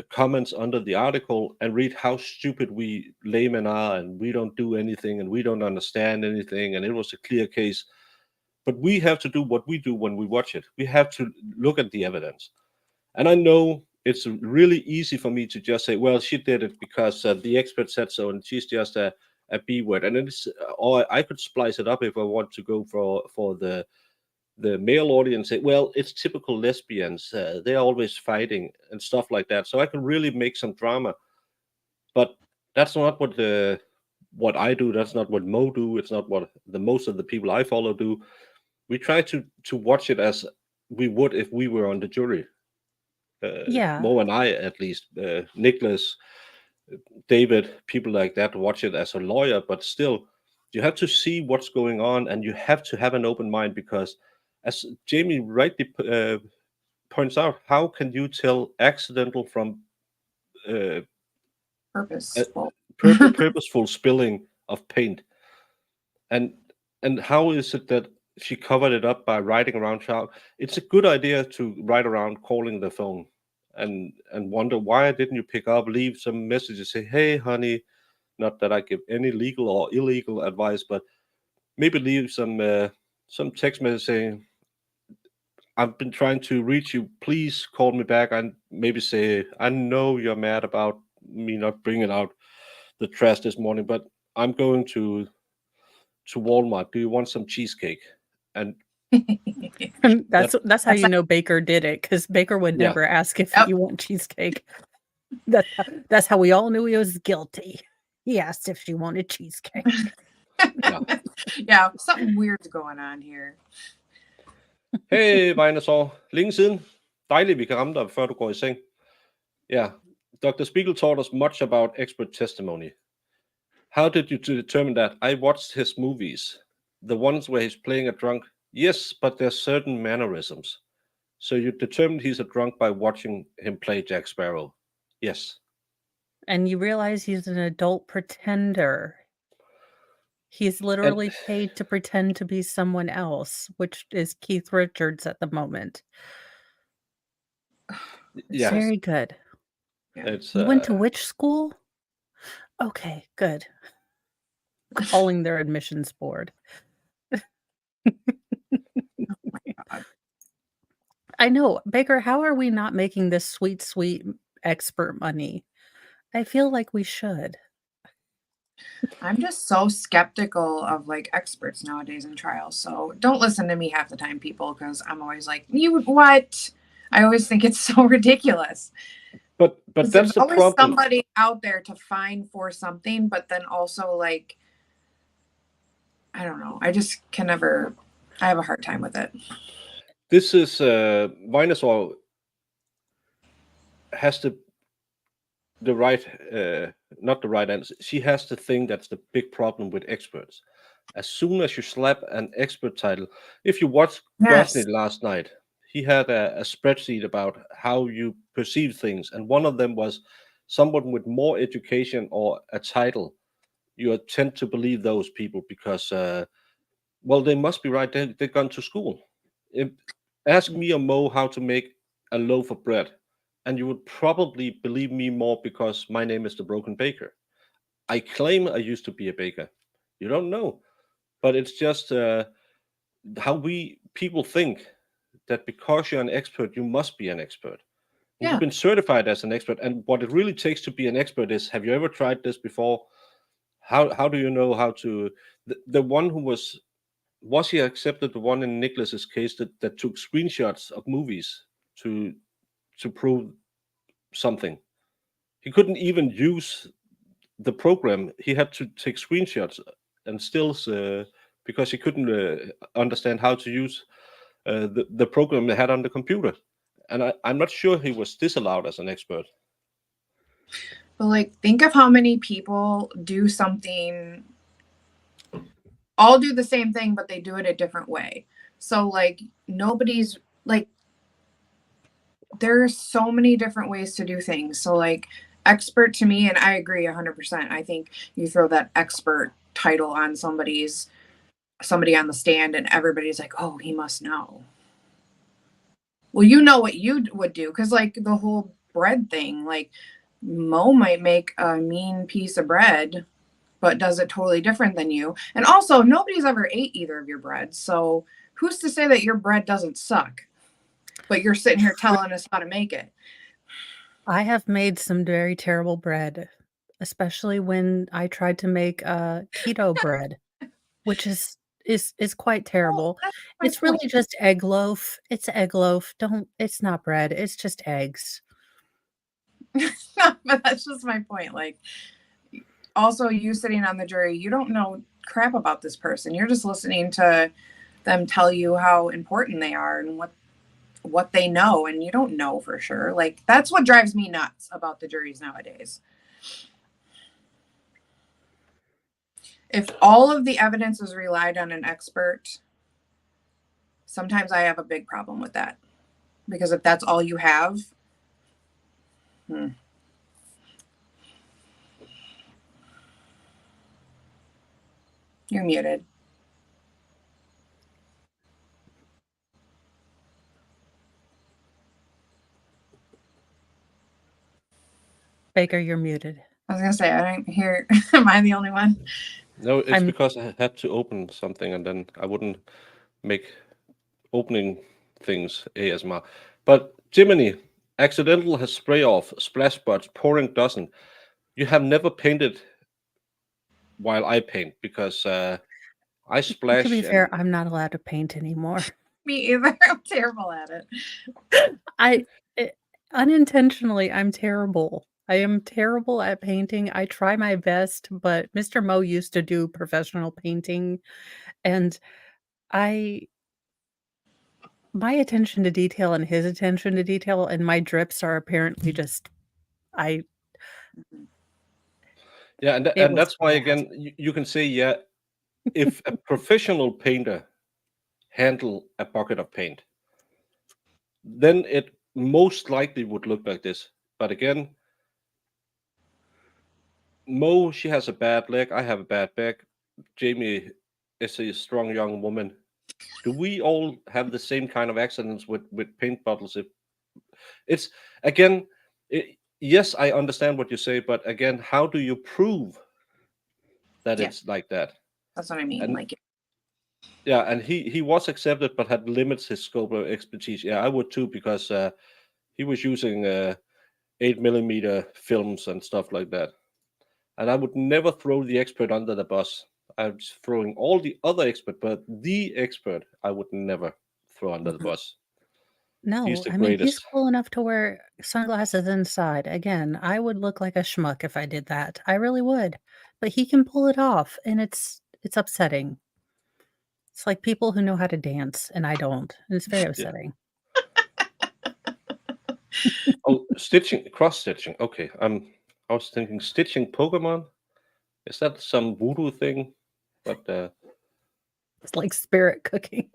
comments under the article and read how stupid we laymen are, and we don't do anything, and we don't understand anything, and it was a clear case. But we have to do what we do when we watch it. We have to look at the evidence. And I know it's really easy for me to just say, well, she did it because the expert said so, and she's just a B word. And it's, or I could splice it up if I want to go for the male audience, say, well, it's typical lesbians. They're always fighting and stuff like that. So I can really make some drama. But that's not what I do. That's not what Mo do. It's not what the most of the people I follow do. We try to watch it as we would if we were on the jury. Yeah. Mo and I, at least, Nicholas, David, people like that, watch it as a lawyer. But still, you have to see what's going on, and you have to have an open mind, because, as Jamie rightly points out, how can you tell accidental from uh, a purposeful. purposeful spilling of paint? And how is it that she covered it up by riding around shout? It's a good idea to ride around calling the phone and wonder, why didn't you pick up, leave some messages, say, hey honey, not that I give any legal or illegal advice, but maybe leave some some text message saying, "I've been trying to reach you. Please call me back." And maybe say, "I know you're mad about me not bringing out the trash this morning, but I'm going to Walmart. Do you want some cheesecake?" And And that, that's how you know Baker did it, because Baker would yeah, never ask if Yep. you want cheesecake. That's how we all knew he was guilty. He asked if she wanted cheesecake. yeah. Yeah, something weird's going on here. Hey, Minosaur. Længe siden. Dejligt, vi kan ramme dig, før du går i seng. Yeah. Dr. Spiegel taught us much about expert testimony. How did you determine that? I watched his movies. The ones where he's playing a drunk. Yes, but there's certain mannerisms. So you determined he's a drunk by watching him play Jack Sparrow. Yes. And you realize he's an adult pretender. He's literally paid to pretend to be someone else, which is Keith Richards at the moment. Yeah. Very good. It's You went to which school? Okay, good. Calling their admissions board. I know. Baker, how are we not making this sweet, sweet expert money? I feel like we should. I'm just so skeptical of like experts nowadays in trials. So don't listen to me half the time, people, because I'm always like, you what? I always think it's so ridiculous. But 'Cause that's there's the always problem. somebody out there to fine for something, but then also like, I don't know. I just can never. I have a hard time with it. This is Minosaur has the right not the right answer. She has the thing that's the big problem with experts. As soon as you slap an expert title, if you watched Yes. Gosney last night, he had a spreadsheet about how you perceive things, and one of them was someone with more education or a title. You tend to believe those people because, well, they must be right. They've gone to school. Ask me or Mo how to make a loaf of bread, and you would probably believe me more because my name is the Broken Baker. I claim I used to be a baker. You don't know, but it's just how we people think that because you're an expert, you must be an expert. And Yeah. you've been certified as an expert, and what it really takes to be an expert is: have you ever tried this before? How do you know how to? The one who was he accepted, the one in Nicholas's case that took screenshots of movies to prove something. He couldn't even use the program. He had to take screenshots and stills because he couldn't understand how to use the program they had on the computer. And I'm not sure he was disallowed as an expert. But like, think of how many people do something, all do the same thing, but they do it a different way. So like, nobody's like, there's so many different ways to do things. So like, expert to me, and I agree 100%. I think you throw that expert title on somebody on the stand, and everybody's like, oh, he must know. Well, you know what you would do, because like the whole bread thing, like Mo might make a mean piece of bread, but does it totally different than you. And also, nobody's ever ate either of your breads, so who's to say that your bread doesn't suck? But you're sitting here telling us how to make it. I have made some very terrible bread, especially when I tried to make keto bread, which is quite terrible. That's my It's really point. just egg loaf. It's egg loaf. It's not bread. It's just eggs. But that's just my point. Like, also, you sitting on the jury, you don't know crap about this person. You're just listening to them tell you how important they are and what they know, and you don't know for sure. Like, that's what drives me nuts about the juries nowadays. If all of the evidence is relied on an expert, sometimes I have a big problem with that. Because if that's all you have, You're muted. Baker, you're muted. I was gonna say, I didn't hear. Am I the only one? No, it's I'm- because I had to open something and then I wouldn't make opening things ASMR. But Jiminy, accidental has spray off, splash spots, pouring doesn't. You have never painted while I paint because I To be splash fair, and I'm not allowed to paint anymore. Me either. I'm terrible at it. Unintentionally, I'm terrible. I am terrible at painting. I try my best, but Mr. Mo used to do professional painting, and I my attention to detail and his attention to detail and my drips are apparently just I yeah, it and was that's why bad. again you can say yeah, if a professional painter handle a bucket of paint, then it most likely would look like this. But again, Mo, she has a bad leg. I have a bad back. Jamie is a strong young woman. Do we all have the same kind of accidents with paint bottles? If it's again, yes, I understand what you say, but again, how do you prove that Yeah, it's like that? that's what I mean. And Like, yeah, and he was accepted, but had limits his scope of expertise. Yeah, I would too because he was using 8 millimeter films and stuff like that. And I would never throw the expert under the bus. I'm throwing all the other expert, but the expert I would never throw under the mhm. bus. He's No, the I mean, he's greatest. cool enough to wear sunglasses inside. Again, I would look like a schmuck if I did that. I really would. But he can pull it off, and it's upsetting. It's like people who know how to dance and I don't. And it's very Yeah. upsetting. Oh, stitching, cross stitching. Okay, I was thinking stitching Pokemon. Is that some voodoo thing? But It's like spirit cooking.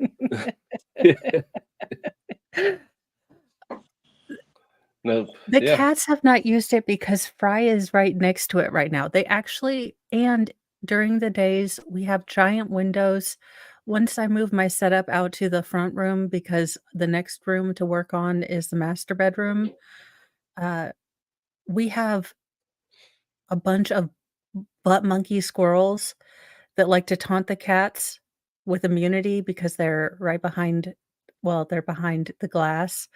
no, The yeah, cats have not used it because Fry is right next to it right now. They actually and during the days, we have giant windows. Once I move my setup out to the front room because the next room to work on is the master bedroom, uh, we have a bunch of butt monkey squirrels that like to taunt the cats with immunity because they're right behind they're behind the glass.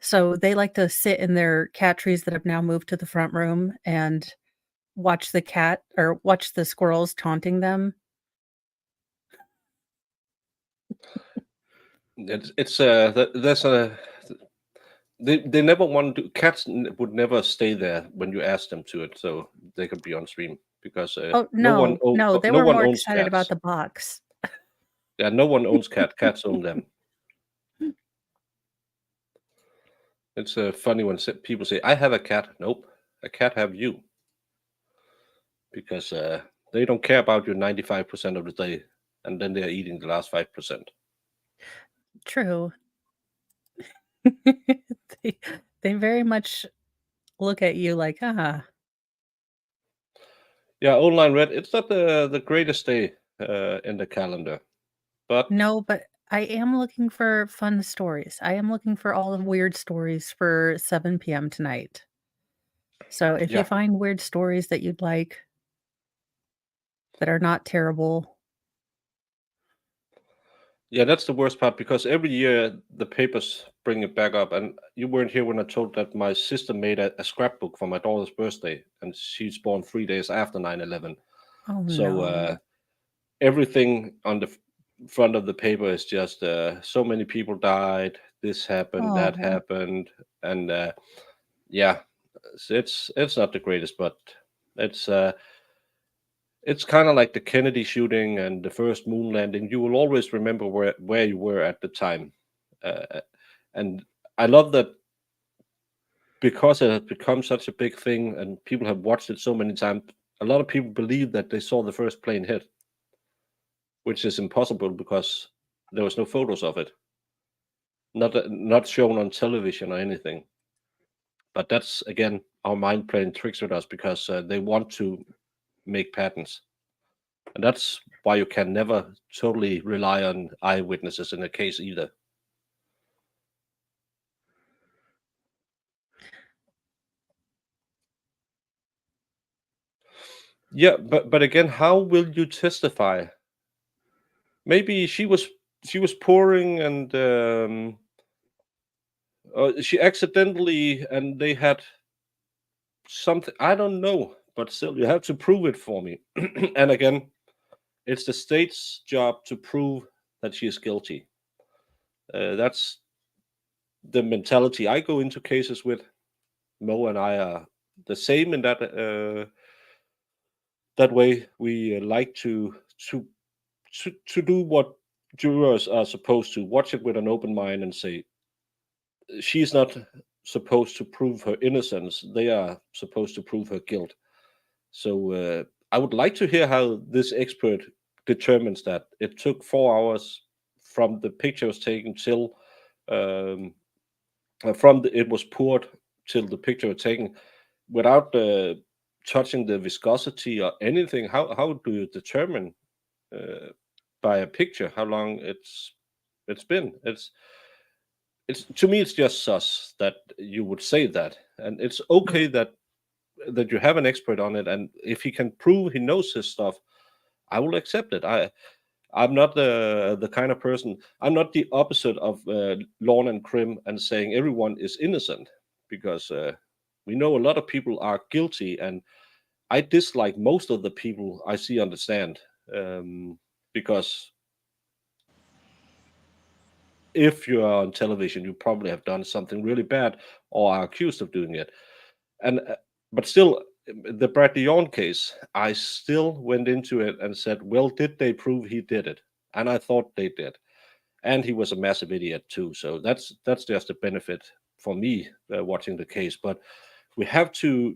So they like to sit in their cat trees that have now moved to the front room and watch the squirrels taunting them. it's there's a they never want to. Cats would never stay there when you ask them to it, so they could be on stream because Oh, no, no, they no were one more owns excited about cats. the box. Yeah, no one owns cat. Cats own them. It's funny when people say, "I have a cat." Nope, a cat have you because they don't care about you 95% of the day, and then they are eating the last 5%. True. They they very much look at you like, "Ah." Yeah, online red. It's not the greatest day in the calendar, but No, but I am looking for fun stories. I am looking for all the weird stories for 7 PM tonight. So if you yeah, find weird stories that you'd like that are not terrible. yeah, that's the worst part because every year the papers bring it back up, and you weren't here when I told that my sister made a scrapbook for my daughter's birthday, and she's born 3 days after 9/11. Oh, So no. everything on the front of the paper is just so many people died, this happened, that Oh, happened, and yeah, it's not the greatest, but it's uh, it's kind of like the Kennedy shooting and the first moon landing. You will always remember where you were at the time, uh, and I love that because it has become such a big thing and people have watched it so many times. A lot of people believe that they saw the first plane hit, which is impossible because there was no photos of it, not shown on television or anything. But that's again our mind playing tricks with us because they want to make patterns, and that's why you can never totally rely on eyewitnesses in a case either. Yeah, but again, how will you testify? Maybe she was she was pouring, and she accidentally, and they had something, I don't know, but still, you have to prove it for me. And again, it's the state's job to prove that she is guilty. That's the mentality I go into cases with. Mo and I are the same in that way. We like to to do what jurors are supposed to: watch it with an open mind and say, she's not supposed to prove her innocence; they are supposed to prove her guilt. So I would like to hear how this expert determines that. It took 4 hours from the picture was taken till um, it was poured till the picture was taken, without touching the viscosity or anything. How do you determine by a picture how long it's been? It's to me, it's just sus that you would say that, and it's okay that you have an expert on it, and if he can prove he knows his stuff, I will accept it. I'm not the kind of person. I'm not the opposite of Lorne and Krim and saying everyone is innocent, because we know a lot of people are guilty, and I dislike most of the people I see on the stand, because if you are on television, you probably have done something really bad or are accused of doing it. And but still, the Bradley Yawn case, I still went into it and said, well, did they prove he did it? And I thought they did. And he was a massive idiot too. So that's just a benefit for me watching the case. But we have to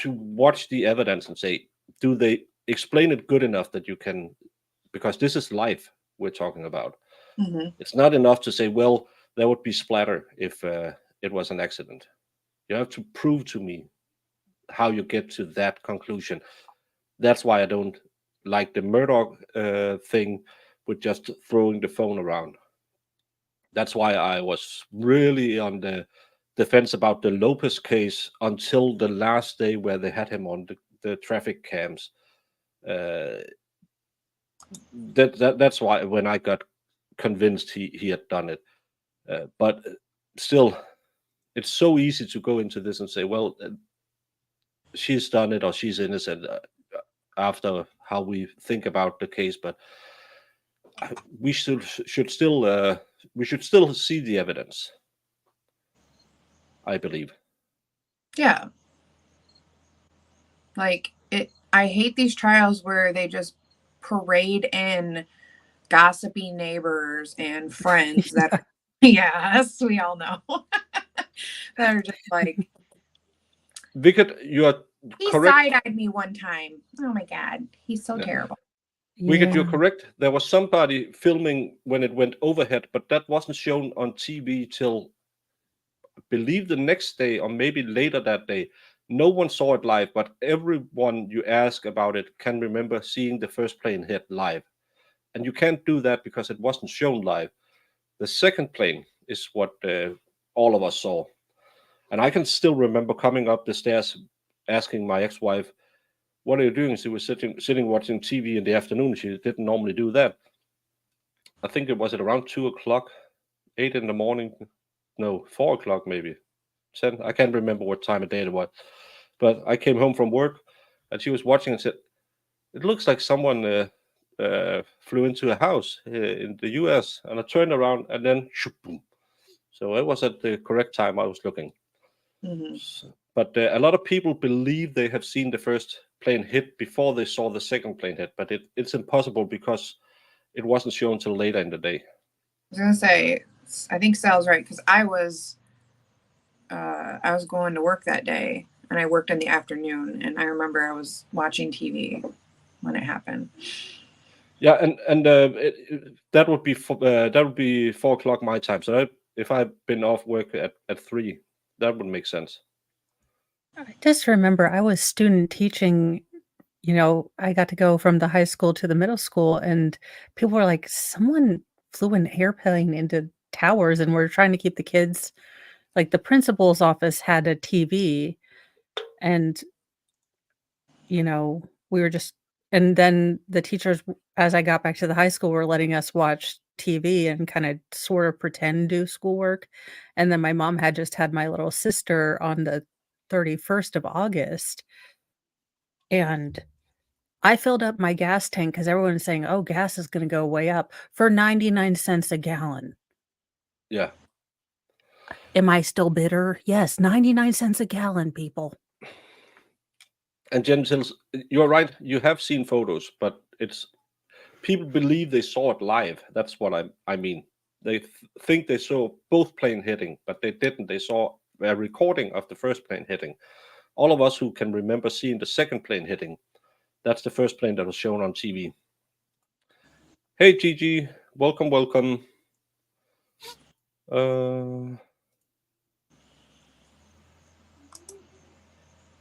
watch the evidence and say, do they explain it good enough that you can? Because this is life we're talking about. Mhm. It's not enough to say, well, there would be splatter if it was an accident. You have to prove to me how you get to that conclusion. That's why I don't like the Murdoch thing with just throwing the phone around. That's why I was really on the defense about the Lopez case until the last day where they had him on the traffic cams. Uh, that's why when I got convinced he had done it. But still, it's so easy to go into this and say, well, she's done it or she's innocent, after how we think about the case. But we should still we should still see the evidence, I believe. Yeah. Like I hate these trials where they just parade in gossipy neighbors and friends that are, yes, we all know. That are just like, Wicked, you are he correct. side-eyed me one time. Oh my god, he's so Yeah. terrible. Wicked, you're Yeah. correct. There was somebody filming when it went overhead, but that wasn't shown on TV till, I believe, the next day or maybe later that day. No one saw it live, but everyone you ask about it can remember seeing the first plane hit live. And you can't do that because it wasn't shown live. The second plane is what all of us saw. And I can still remember coming up the stairs asking my ex-wife, "What are you doing?" She was sitting watching TV in the afternoon. She didn't normally do that. I think it was at around 2 o'clock, 8 in the morning. No, 4 o'clock maybe. 10. I can't remember what time of day it was. But I came home from work, and she was watching and said, "It looks like someone flew into a house in the U.S." And I turned around, and then shoop, boom. So it was at the correct time I was looking. Mhm. But a lot of people believe they have seen the first plane hit before they saw the second plane hit, but it's impossible because it wasn't shown till later in the day. I was gonna say, I think Sal's right, because I was going to work that day and I worked in the afternoon, and I remember I was watching TV when it happened. Yeah, and that would be that would be 4 o'clock my time. So if I'd been off work at 3, that would make sense. I just remember I was student teaching, I got to go from the high school to the middle school, and people were like, someone flew an airplane into towers, and we're trying to keep the kids. Like the principal's office had a TV, and we were just, and then the teachers, as I got back to the high school, were letting us watch TV and kind of sort of pretend do schoolwork. And then my mom had just had my little sister on the 31st of August, and I filled up my gas tank because everyone's saying, "Oh, gas is gonna go way up," for 99 cents a gallon. Yeah. Am I still bitter? Yes, 99 cents a gallon, people. And genitals, you're right. You have seen photos, but it's people believe they saw it live. That's what I mean. They think they saw both plane hitting, but they didn't. They saw a recording of the first plane hitting. All of us who can remember seeing the second plane hitting, that's the first plane that was shown on TV. Hey, Gigi, welcome, welcome.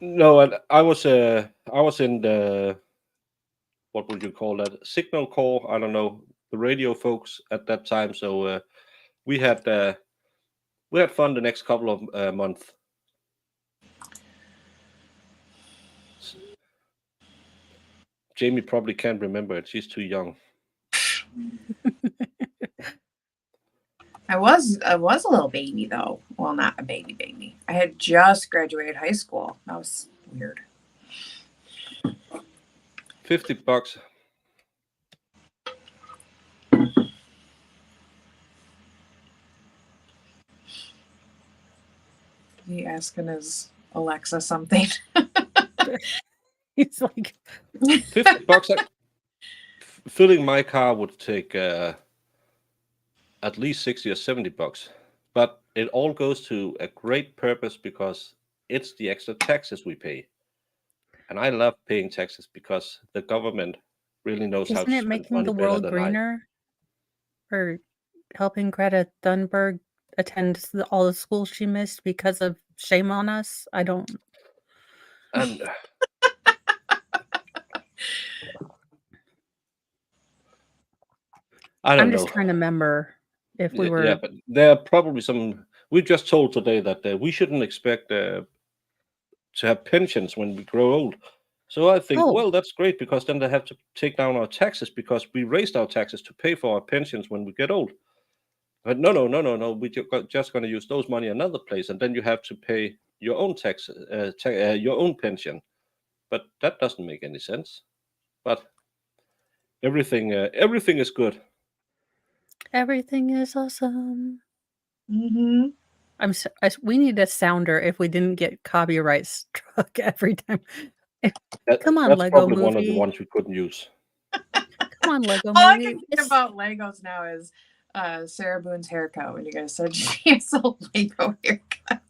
No, I was in the, what would you call that? Signal Corps. I don't know, the radio folks at that time. So we had fun the next couple of months. Jamie probably can't remember it. She's too young. I was a little baby though. Well, not a baby. I had just graduated high school. That was weird. $50. He asking his Alexa something. He's like, $50. Filling my car would take at least 60 or $70, but it all goes to a great purpose because it's the extra taxes we pay, and I love paying taxes because the government really knows how isn't to it spend making money the better world than I. greener? Or helping Greta Thunberg attend all the schools she missed because of shame on us? I don't. And I don't I'm know. just trying to remember if we Yeah, were. but there are probably some. We just told today that we shouldn't expect to have pensions when we grow old. So I think, Oh, well, that's great because then they have to take down our taxes because we raised our taxes to pay for our pensions when we get old. But no. We just going to use those money another place, and then you have to pay your own tax, your own pension. But that doesn't make any sense. But everything is good. everything is awesome. Mm-hmm. We need a sounder if we didn't get copyright struck every time. Come on, That's Lego probably one of the movie. ones we couldn't use. Come on, Lego All I movie. can think about Legos now is Sarah Boone's haircut when you guys said she has a Lego haircut.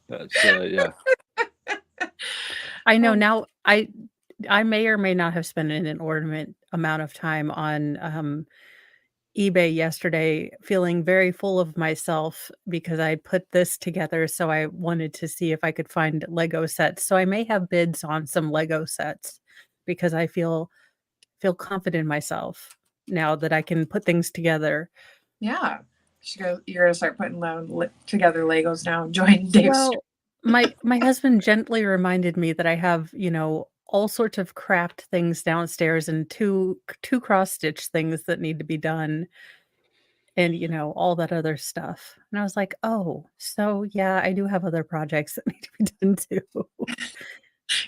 That's yeah. I know now. I may or may not have spent an inordinate amount of time on eBay yesterday, feeling very full of myself because I put this together. So I wanted to see if I could find Lego sets. So I may have bids on some Lego sets because I feel confident in myself now that I can put things together. Yeah. You're gonna start putting together Legos now and join Dave's. Well, my husband gently reminded me that I have, all sorts of craft things downstairs and two cross stitch things that need to be done, and all that other stuff. And I was like, "Oh, so yeah, I do have other projects that need to be done too."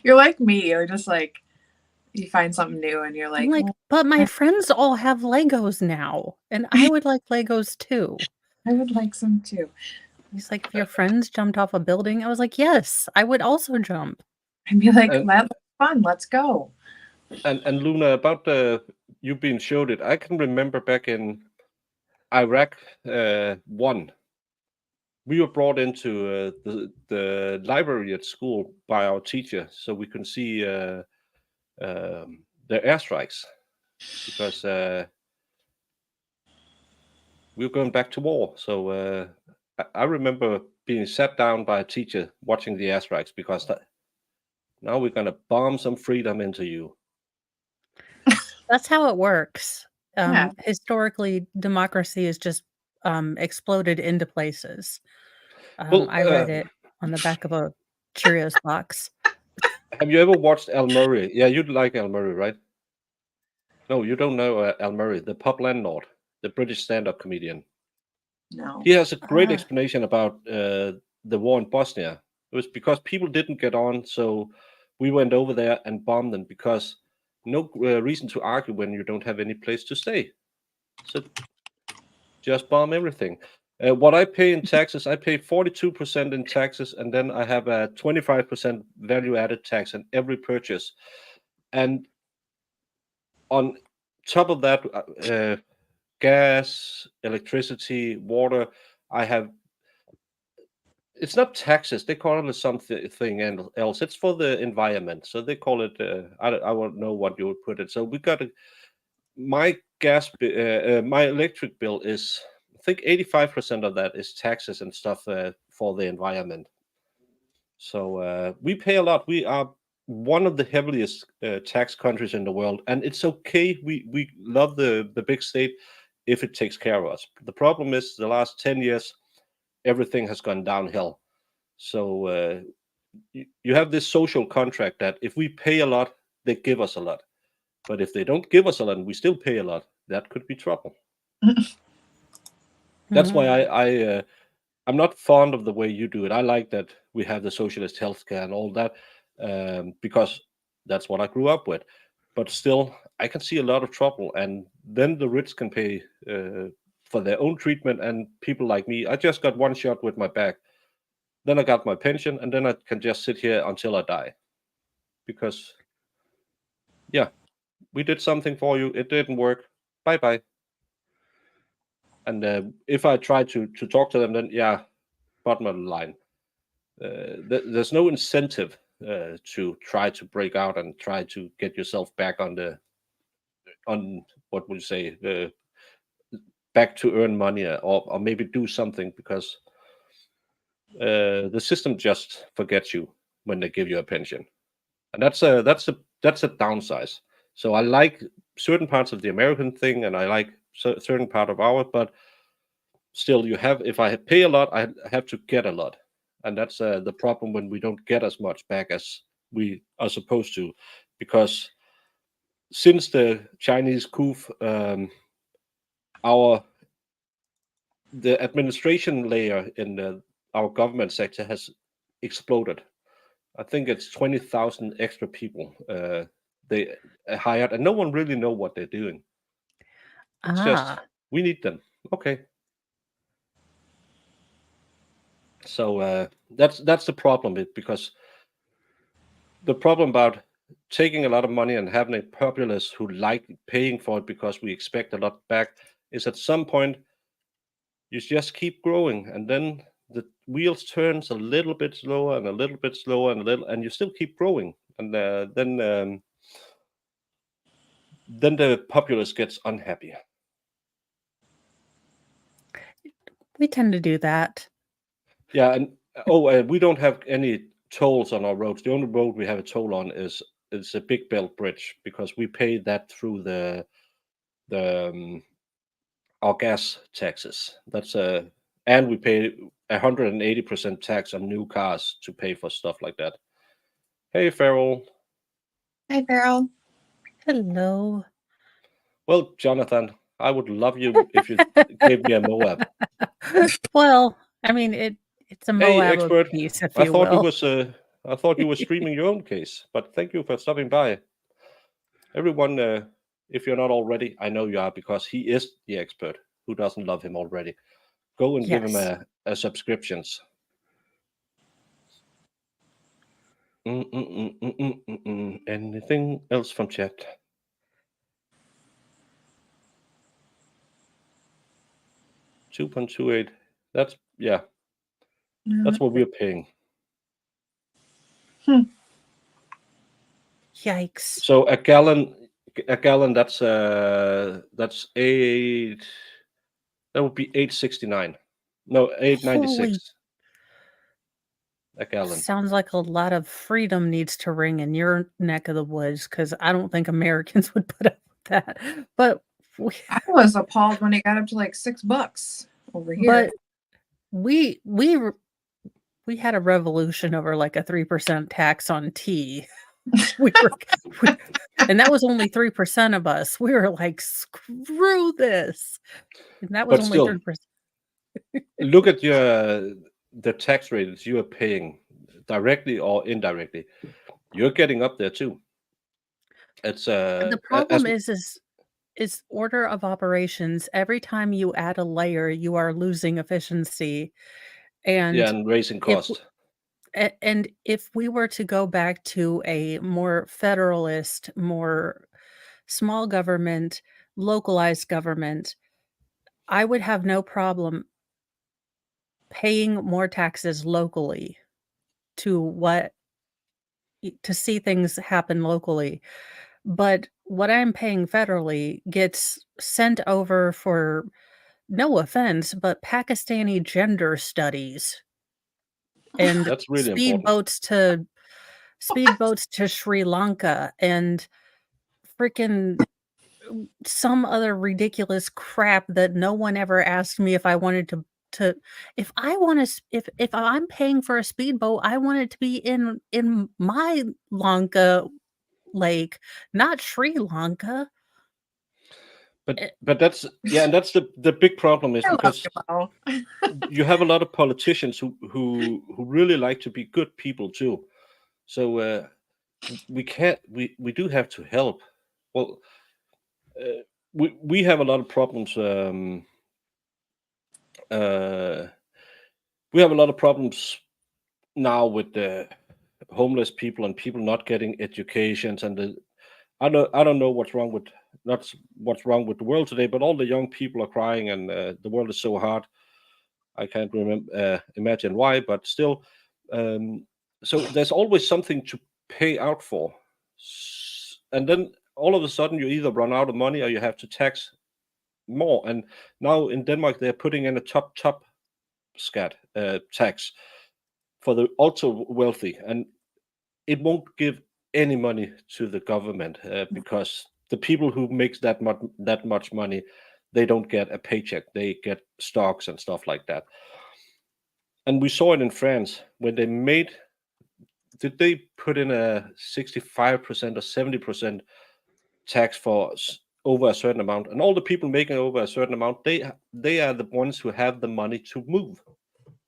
You're like me. You're just like, you find something new and you're I'm like, like, "Well, "But my friends all have Legos now, and I would like Legos too." I would like some too. He's like, "If your friends jumped off a building," I was like, "Yes, I would also jump." I'd be like, And that's fun. Let's go. and Luna, about you being showed it, I can remember back in Iraq 1, we were brought into the library at school by our teacher so we can see the airstrikes because we were going back to war. So I remember being sat down by a teacher watching the airstrikes because now we're going to bomb some freedom into you. That's how it works. Yeah. Historically, democracy is just exploded into places. Well, I read it on the back of a Cheerios box. have you ever watched Al Murray? Yeah, you'd like Al Murray, right? No, you don't know Al Murray, the pub landlord, the British stand-up comedian. No. He has a great Ah. explanation about the war in Bosnia. It was because people didn't get on, so we went over there and bombed them because no reason to argue when you don't have any place to stay. So just bomb everything. What I pay in taxes, I pay 42% in taxes, and then I have a 25% value-added tax on every purchase. And on top of that, gas, electricity, water, I have. It's not taxes. They call it something else. It's for the environment. So they call it. I won't know what you would put it. So we got my my electric bill is. I think 85% of that is taxes and stuff for the environment. So we pay a lot. We are one of the heaviest tax countries in the world, and it's okay. We love the big state if it takes care of us. The problem is the last 10 years, everything has gone downhill. So you have this social contract that if we pay a lot, they give us a lot. But if they don't give us a lot and we still pay a lot, that could be trouble. That's why I'm not fond of the way you do it. I like that we have the socialist healthcare and all that because that's what I grew up with. But still, I can see a lot of trouble, and then the rich can pay for their own treatment, and people like me, I just got one shot with my back. Then I got my pension, and then I can just sit here until I die. Because, yeah, we did something for you. It didn't work. Bye bye. And if I try to talk to them, then yeah, bottom of the line. There's no incentive to try to break out and try to get yourself back on what would you say, back to earn money or maybe do something because the system just forgets you when they give you a pension, and that's a downside. So I like certain parts of the American thing, and I like certain part of ours, but still, if I pay a lot, I have to get a lot, and that's the problem when we don't get as much back as we are supposed to, because since the Chinese coup, the administration layer in our government sector has exploded. I think it's 20,000 extra people they hired, and no one really know what they're doing. It's just we need them. Okay. So that's the problem, because the problem about taking a lot of money and having a populace who like paying for it because we expect a lot back is at some point you just keep growing, and then the wheels turns a little bit slower and a little bit slower and you still keep growing, and then the populace gets unhappy. We tend to do that. Yeah, and we don't have any tolls on our roads. The only road we have a toll on is a big belt bridge, because we pay that through our gas taxes. That's and we pay 180% tax on new cars to pay for stuff like that. Hey, Farrell. Hi, Farrell. Hello. Well, Jonathan, I would love you if you gave me a Moab. Well, I mean, it's a Hey, Moab of expert. peace, if I you thought will. I thought you were streaming your own case, but thank you for stopping by. Everyone, if you're not already, I know you are, because he is the expert. Who doesn't love him already? Go and give him Yes. a subscriptions. Anything else from chat? $2.28. That's that's what we're paying. Yikes. So a gallon that's eight. That would be $8.69. No, $8.96 a gallon. Sounds like a lot of freedom needs to ring in your neck of the woods, because I don't think Americans would put up with that. But I was appalled when it got up to like $6 over here. but we had a revolution over like a 3% tax on tea. We were, we, and that was only 3% of us. We were like, screw this. And that was But only still, 3%. look at the tax rates you are paying directly or indirectly. You're getting up there too. It's The as problem is order of operations. Every time you add a layer, you are losing efficiency. yeah, And and raising if cost. and if we were to go back to a more federalist, more small government, localized government, I would have no problem paying more taxes locally to what to see things happen locally. But what I'm paying federally gets sent over for, no offense, but Pakistani gender studies and That's really important. speedboats to Sri Lanka and freaking some other ridiculous crap that no one ever asked me if I wanted to if I want to if I'm paying for a speedboat, I want it to be in my Lanka lake, not Sri Lanka. Eh, But that's yeah, and that's the big problem is I love because you, Mo. you have a lot of politicians who really like to be good people too. So we can't we do have to help. Well, we have a lot of problems. Uh, we have a lot of problems now with the homeless people and people not getting educations and the I don't know what's wrong with not what's wrong with the world today, but all the young people are crying and the world is so hard. I can't remember imagine why, but still, um, so there's always something to pay out for, and then all of a sudden you either run out of money or you have to tax more. And now in Denmark they're putting in a top scat tax for the ultra wealthy, and it won't give any money to the government because the people who makes that much money, they don't get a paycheck. They get stocks and stuff like that. And we saw it in France when they made. Did they put in a 65% or 70% tax for over a certain amount? And all the people making over a certain amount, they are the ones who have the money to move.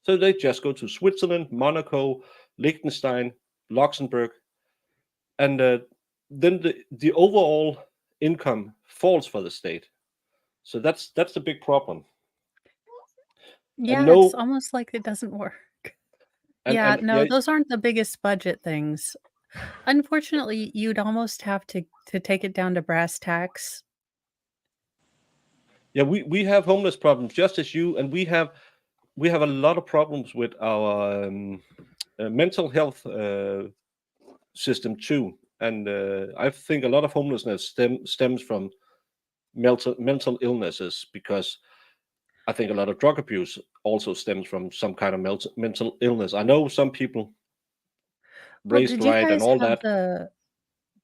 So they just go to Switzerland, Monaco, Liechtenstein, Luxembourg, and then the overall income falls for the state. So that's the big problem. And yeah, it's no, almost like it doesn't work. Yeah, and no, yeah, those aren't the biggest budget things. Unfortunately, you'd almost have to take it down to brass tacks. yeah, we have homeless problems just as you, and we have a lot of problems with our mental health system too. And I think a lot of homelessness stems from mental illnesses because I think a lot of drug abuse also stems from some kind of mental illness. I know some people Well, raised did you right and guys all have that.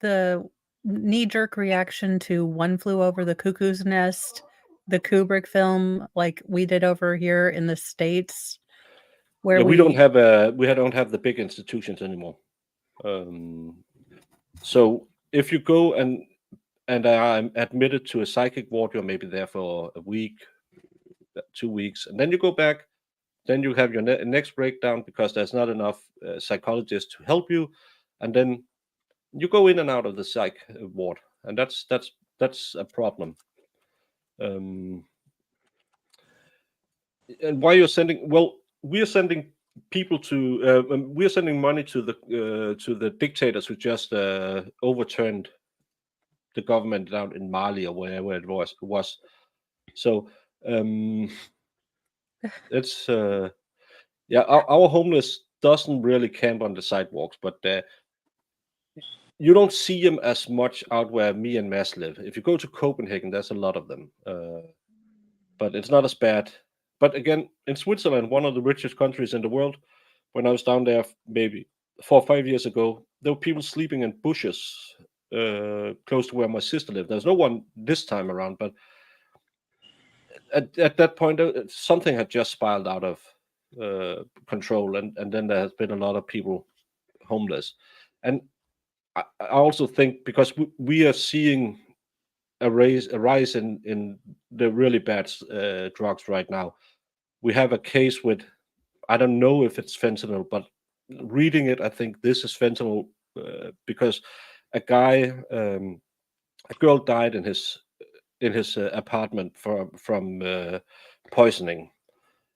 the knee-jerk reaction to One Flew Over the Cuckoo's Nest, the Kubrick film, like we did over here in the States, where Yeah, we we don't have the big institutions anymore. Um, so if you go and I'm admitted to a psychic ward, you're maybe there for a week, 2 weeks, and then you go back. Then you have your next breakdown because there's not enough psychologists to help you, and then you go in and out of the psych ward, and that's a problem. Um, and why you're sending? Well, we're sending people to we're sending money to the dictators who just overturned the government down in Mali or wherever it was. So um, it's yeah, our homeless doesn't really camp on the sidewalks, but you don't see them as much out where me and Mass live. If you go to Copenhagen, there's a lot of them, but it's not as bad. But again, in Switzerland, one of the richest countries in the world, when I was down there maybe 4 or 5 years ago, there were people sleeping in bushes close to where my sister lived. There's no one this time around, but at that point, something had just spiraled out of control, and then there has been a lot of people homeless, and I also think because we are seeing a rise in the really bad drugs right now. We have a case with, I don't know if it's fentanyl, but reading it, I think this is fentanyl because a guy, a girl died in his apartment from poisoning,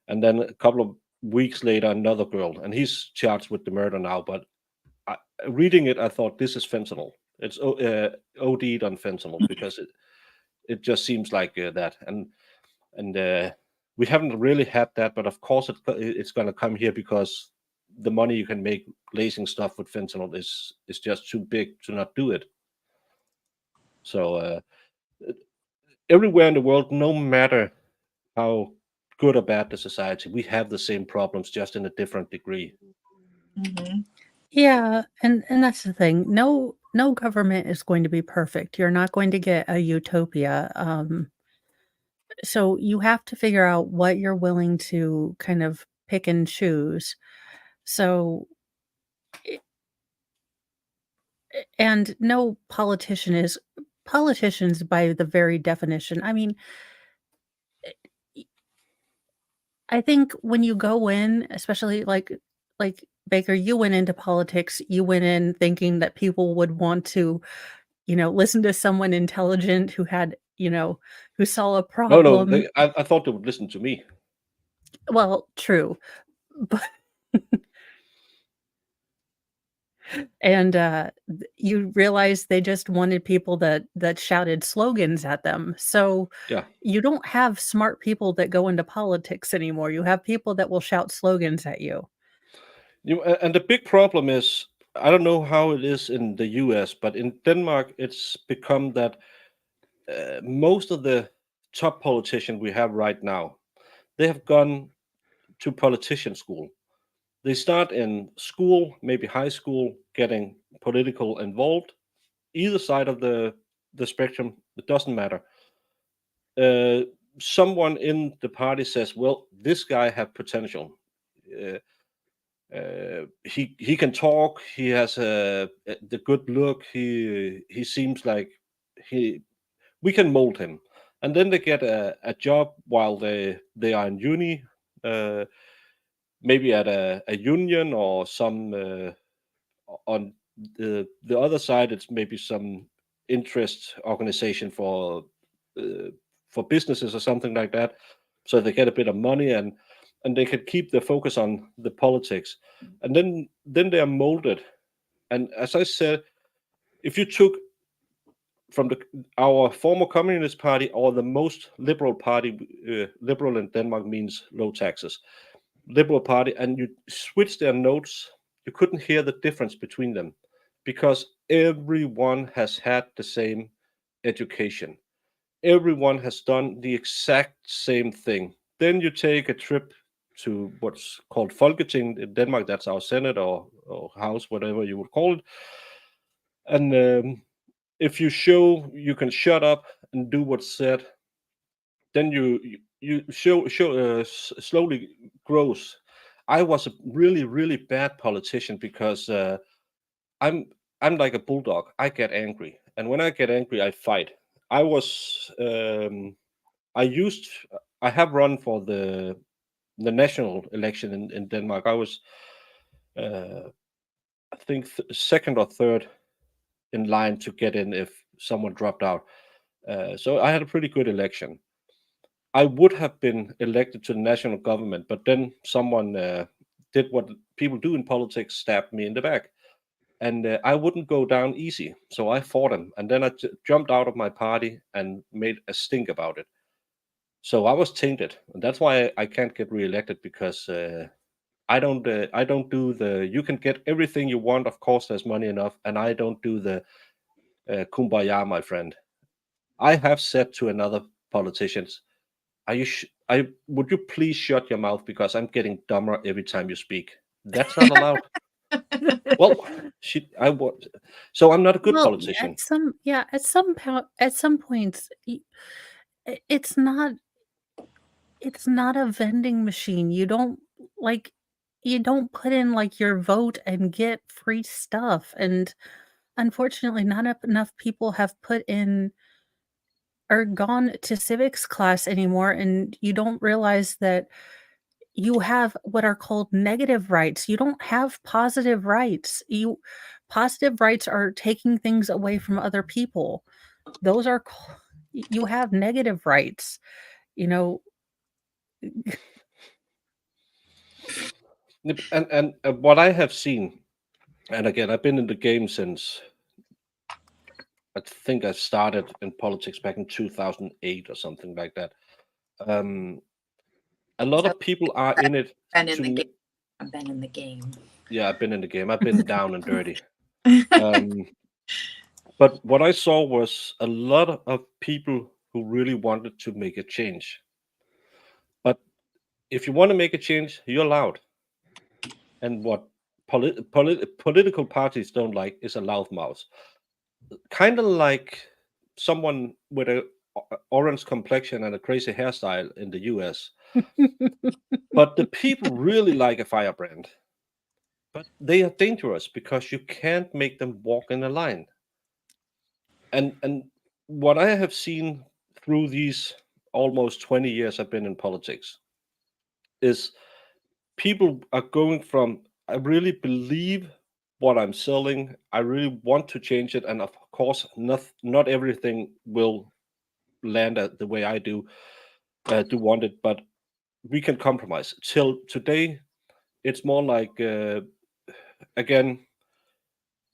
and then a couple of weeks later, another girl, and he's charged with the murder now. But I, reading it, I thought this is fentanyl. It's OD'd on fentanyl because it just seems like that, and we haven't really had that, but of course it's going to come here because the money you can make lacing stuff with fentanyl is just too big to not do it. So everywhere in the world, no matter how good or bad the society, we have the same problems, just in a different degree. Mhm. Yeah, and that's the thing. No government is going to be perfect. You're not going to get a utopia. So you have to figure out what you're willing to kind of pick and choose. So and no politician is politicians by the very definition. I mean, I think when you go in, especially like Baker, you went into politics, you went in thinking that people would want to, listen to someone intelligent who had, who saw a No, no, problem. I thought they would listen to me. Well, true. But and you realize they just wanted people that shouted slogans at them. So Yeah. you don't have smart people that go into politics anymore. You have people that will shout slogans at you. And the big problem is, I don't know how it is in the US, but in Denmark, it's become that most of the top politicians we have right now, they have gone to politician school. They start in school, maybe high school, getting political involved. Either side of the spectrum, it doesn't matter. Uh, Someone in the party says, "Well, this guy have potential. Uh, he can talk. He has the good look. He seems like he we can mold him." And then they get a job while they are in uni, uh, maybe at a union or some on the other side. It's maybe some interest organization uh, for businesses or something like that, so they get a bit of money and they can keep the focus on the politics, and then they are molded. And as I said, if you took from our former communist party or the most liberal party, liberal in Denmark means low taxes, liberal party, and you switch their notes, you couldn't hear the difference between them because everyone has had the same education. Everyone has done the exact same thing. Then you take a trip to what's called Folketing in Denmark, that's our Senate or House, whatever you would call it. And if you show you can shut up and do what's said, then you show slowly grows. I was a really bad politician because I'm I'm like a bulldog. I get angry, and when I get angry, I fight. I was I used I have run for the national election in Denmark. I was uh, I think second or third in line to get in if someone dropped out. So I had a pretty good election. I would have been elected to the national government, but then someone did what people do in politics, stabbed me in the back. And I wouldn't go down easy. So I fought him. And then I jumped out of my party and made a stink about it. So I was tainted. And that's why I can't get reelected because I don't do you can get everything you want. Of course, there's money enough. And I don't do the kumbaya, my friend. I have said to another politicians, are you? Would you please shut your mouth because I'm getting dumber every time you speak. That's not allowed. Well, I want. So I'm not a good Well, politician. at some points, it's not a vending machine. Like, you don't put in, like, your vote and get free stuff, and unfortunately, not enough people have put in or gone to civics class anymore, and you don't realize that you have what are called negative rights. You don't have positive rights. Positive rights are taking things away from other people. Those are you have negative rights. You know, And what I have seen, and again, I've been in the game since I think I started in politics back in 2008 or something like that. A lot So of people are in it been in to the game. I've been in the game. yeah, I've been in the game. I've been down and dirty. But what I saw was a lot of people who really wanted to make a change. But if you want to make a change, you're allowed. And what political parties don't like is a loudmouth. Kind of like someone with a orange complexion and a crazy hairstyle in the US. But the people really like a firebrand. But they are dangerous because you can't make them walk in a line. And what I have seen through these almost 20 years I've been in politics is people are going from I really believe what I'm selling, I really want to change it, and of course not everything will land the way I do want it, but we can compromise. Till today, it's more like again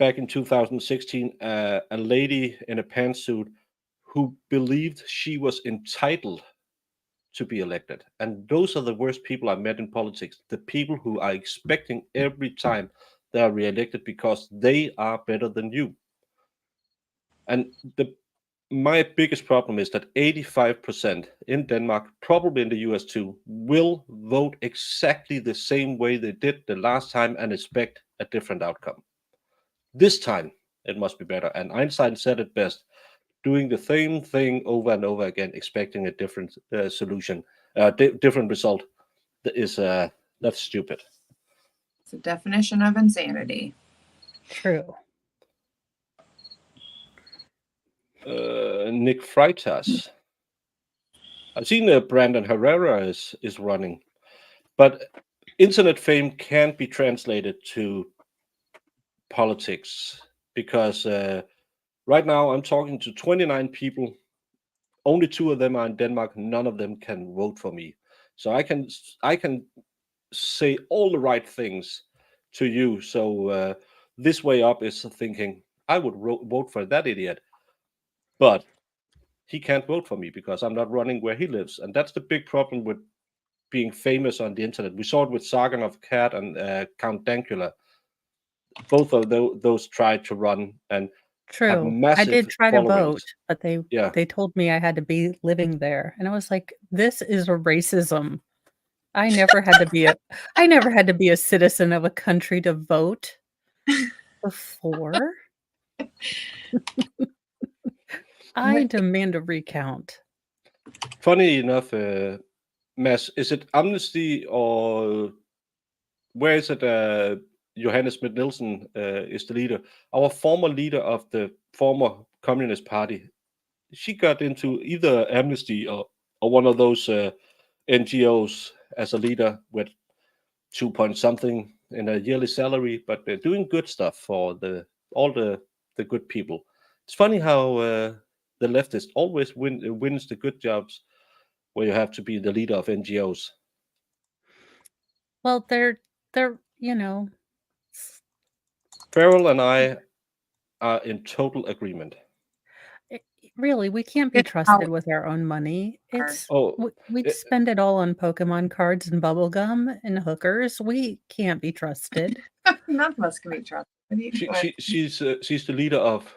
back in 2016, a lady in a pantsuit who believed she was entitled to be elected. And those are the worst people I met in politics. The people who are expecting every time they are re-elected because they are better than you. And my biggest problem is that 85% in Denmark, probably in the US too, will vote exactly the same way they did the last time and expect a different outcome. This time it must be better. And Einstein said it best: doing the same thing over and over again, expecting a different solution, different result, is that's stupid. It's a definition of insanity. true. Nick Freitas. I've seen Brandon Herrera is running, but internet fame can't be translated to politics because right now I'm talking to 29 people. Only 2 of them are in Denmark. None of them can vote for me. So I can say all the right things to you. So this way up is thinking I would vote for that idiot, but he can't vote for me because I'm not running where he lives, and that's the big problem with being famous on the internet. We saw it with Sargon of Cat and Count Dankula. Both of those tried to run and have True. I massive did try to vote, followings. but Yeah, they told me I had to be living there, and I was like, "This is racism." I never had to be a I never had to be a citizen of a country to vote before. I demand a recount. funny enough, Mads, is it Amnesty or where is it? Johannes Schmidt Nielsen is the leader. Our former leader of the former Communist Party. She got into either Amnesty or one of those NGOs as a leader with 2 point something in a yearly salary, but they're doing good stuff for all the good people. It's funny how the leftist always wins the good jobs where you have to be the leader of NGOs. Well, they're, s Farrell and I are in total agreement. I really, we can't be It's how trusted with our own money. we are. Oh, We'd eh, spend it all on Pokemon cards and bubble gum and hookers. We can't be trusted. None of us can be trusted. she's the leader of,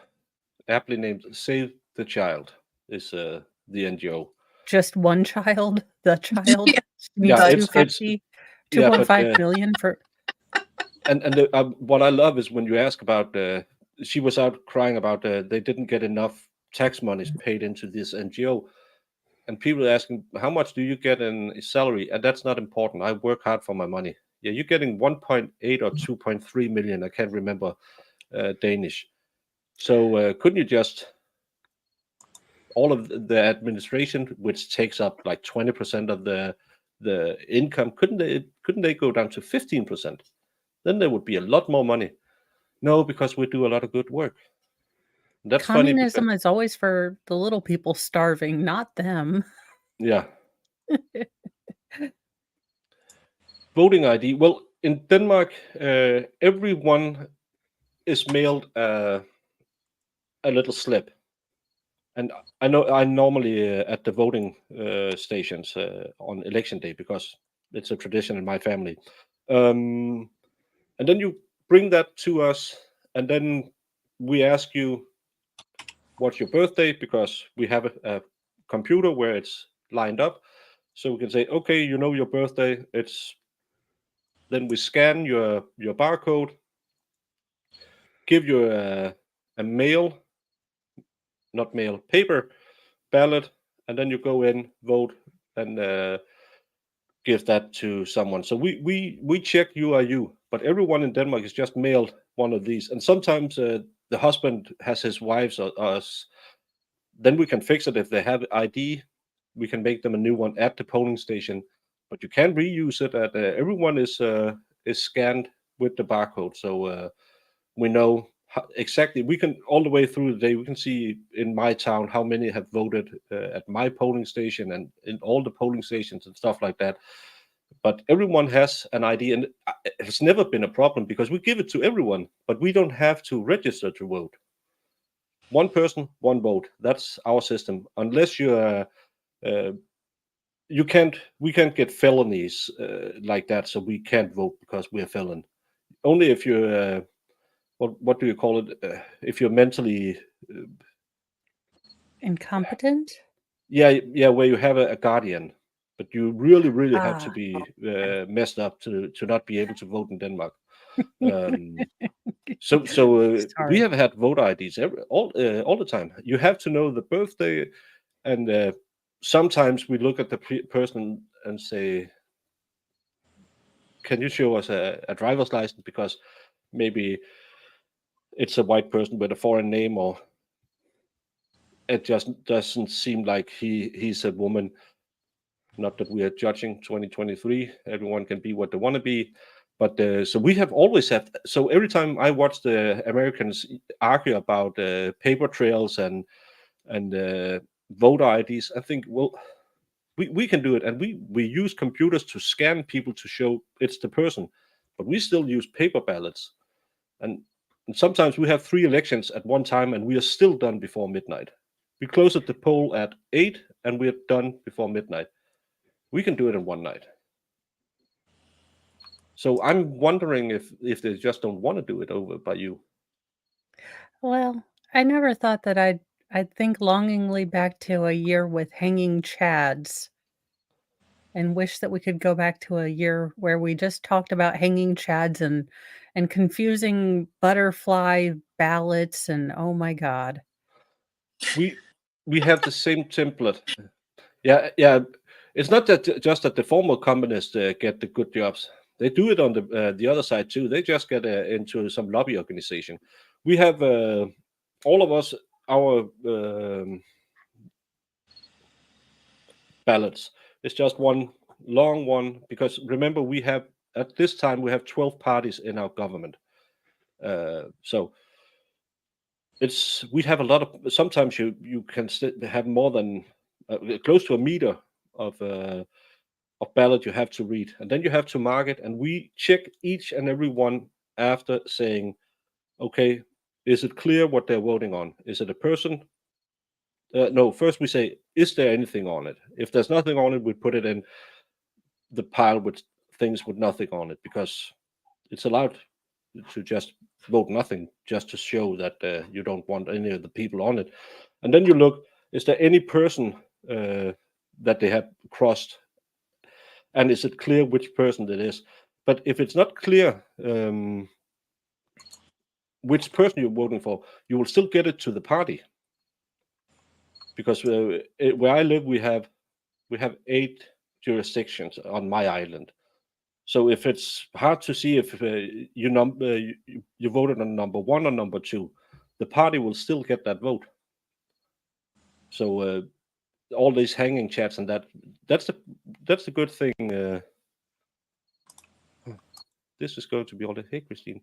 aptly named, Save the Child is the NGO. Just one child, the child, Yeah. she needs Yeah, it's 250, yeah, but 2.5 million for what I love is when you ask about she was out crying about they didn't get enough tax monies paid into this NGO, and people are asking how much do you get in salary, and that's not important. I work hard for my money. Yeah, you're getting 1.8 or 2.3 million. I can't remember Danish. So couldn't you just all of the administration, which takes up like 20% of the income, couldn't they go down to 15%? Then there would be a lot more money. No, because we do a lot of good work. That's funny because Communism is always for the little people starving, not them. yeah, voting ID. Well, in Denmark, everyone is mailed a little slip, and I know I normally at the voting stations on election day because it's a tradition in my family. And then you bring that to us, and then we ask you what's your birthday because we have a computer where it's lined up, so we can say, okay, you know your birthday. It's then we scan your barcode, give you a mail, not mail, paper ballot, and then you go in, vote, and give that to someone. So we check you are you, but everyone in Denmark is just mailed one of these, and sometimes the husband has his wives or us. Then we can fix it if they have ID. We can make them a new one at the polling station, but you can reuse it. At everyone is scanned with the barcode, so we know exactly. We can all the way through the day. We can see in my town how many have voted at my polling station and in all the polling stations and stuff like that. But everyone has an ID, and it's never been a problem because we give it to everyone, but we don't have to register to vote. One person, one vote. That's our system. Unless you're, we can't get felonies like that, so we can't vote because we're a felon. Only if you're, what do you call it? If you're mentally, Incompetent? yeah, where you have a guardian, but you really have to Ah, be messed up to not be able to vote in Denmark. So we sorry. have had voter IDs all the time. You have to know the birthday, and sometimes we look at the person and say, "Can you show us a driver's license?" Because maybe it's a white person with a foreign name, or it just doesn't seem like he's a woman. Not that we are judging 2023. Everyone can be what they want to be. But so we have always had. So every time I watch the Americans argue about paper trails and voter IDs, I think, well, we can do it, and we use computers to scan people to show it's the person, but we still use paper ballots, and sometimes we have 3 elections at one time, and we are still done before midnight. We close at the poll at 8, and we're done before midnight. We can do it in one night. So I'm wondering if they just don't want to do it over by you. Well, I never thought that I'd think longingly back to a year with hanging chads and wish that we could go back to a year where we just talked about hanging chads and confusing butterfly ballots and oh my god. We have the same template. Yeah. It's not that just that the former communists get the good jobs. They do it on the other side too. They just get into some lobby organization. We have all of us our ballots. It's just one long one because remember we have at this time we have 12 parties in our government. So it's we have a lot of. Sometimes you can have more than close to a meter of ballot you have to read, and then you have to mark it, and we check each and every one after saying, okay, is it clear what they're voting on? Is it a person? No, first we say, is there anything on it? If there's nothing on it, we put it in the pile with things with nothing on it because it's allowed to just vote nothing just to show that you don't want any of the people on it. And then you look, is there any person that they have crossed? And is it clear which person it is? But if it's not clear which person you're voting for, you will still get it to the party. Because where I live, we have 8 jurisdictions on my island. So if it's hard to see if you voted on number 1 or number 2, the party will still get that vote. So all these hanging chats and that's the good thing. This is going to be all the hey Christine.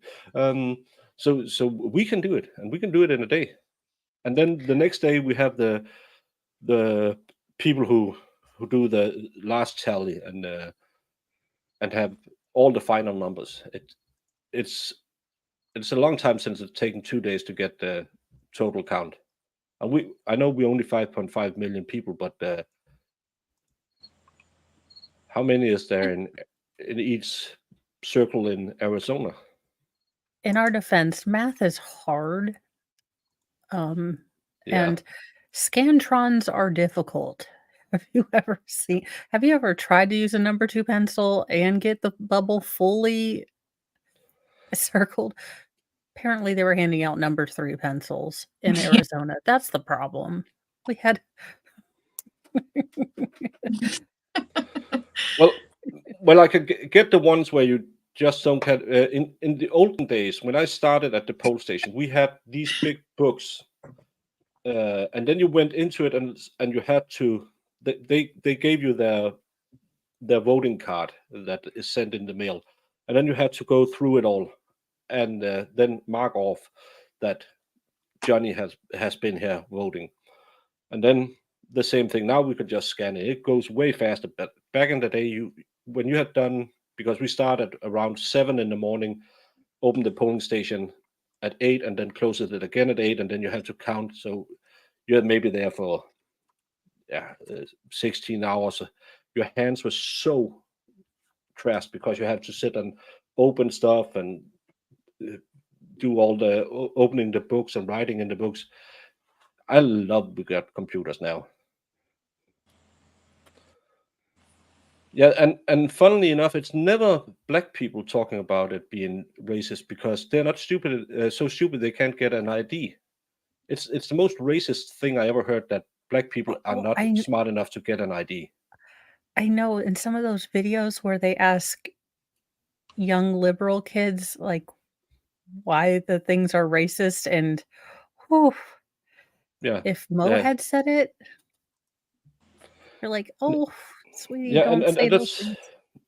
So we can do it, and we can do it in a day, and then the next day we have the people who do the last tally and have all the final numbers. It's a long time since it's taken 2 days to get the total count. And I know we only 5.5 million people, but how many is there in each circle in Arizona? In our defense, math is hard. Yeah. And scantrons are difficult. Have you ever tried to use a number 2 pencil and get the bubble fully circled? Apparently, they were handing out number 3 pencils in Arizona. That's the problem. We had Well, I could get the ones where you just don't have. In the olden days, when I started at the poll station, we had these big books, and then you went into it, and you had to. They gave you their voting card that is sent in the mail, and then you had to go through it all, and then mark off that Johnny has been here voting, and then the same thing. Now we could just scan it. It goes way faster. But back in the day, when you had done, because we started around 7 in the morning, open the polling station at 8, and then close it again at 8, and then you had to count. So you had maybe there for 16 hours. Your hands were so trashed because you had to sit and open stuff and do all the opening the books and writing in the books. I love we got computers now. Yeah, and funnily enough, it's never black people talking about it being racist because they're not stupid, so stupid they can't get an ID. It's the most racist thing I ever heard, that black people are not smart enough to get an ID. I know in some of those videos where they ask young liberal kids, like, why the things are racist, and whew, if Mo had said it, you're like, oh, sweetie, don't say those things.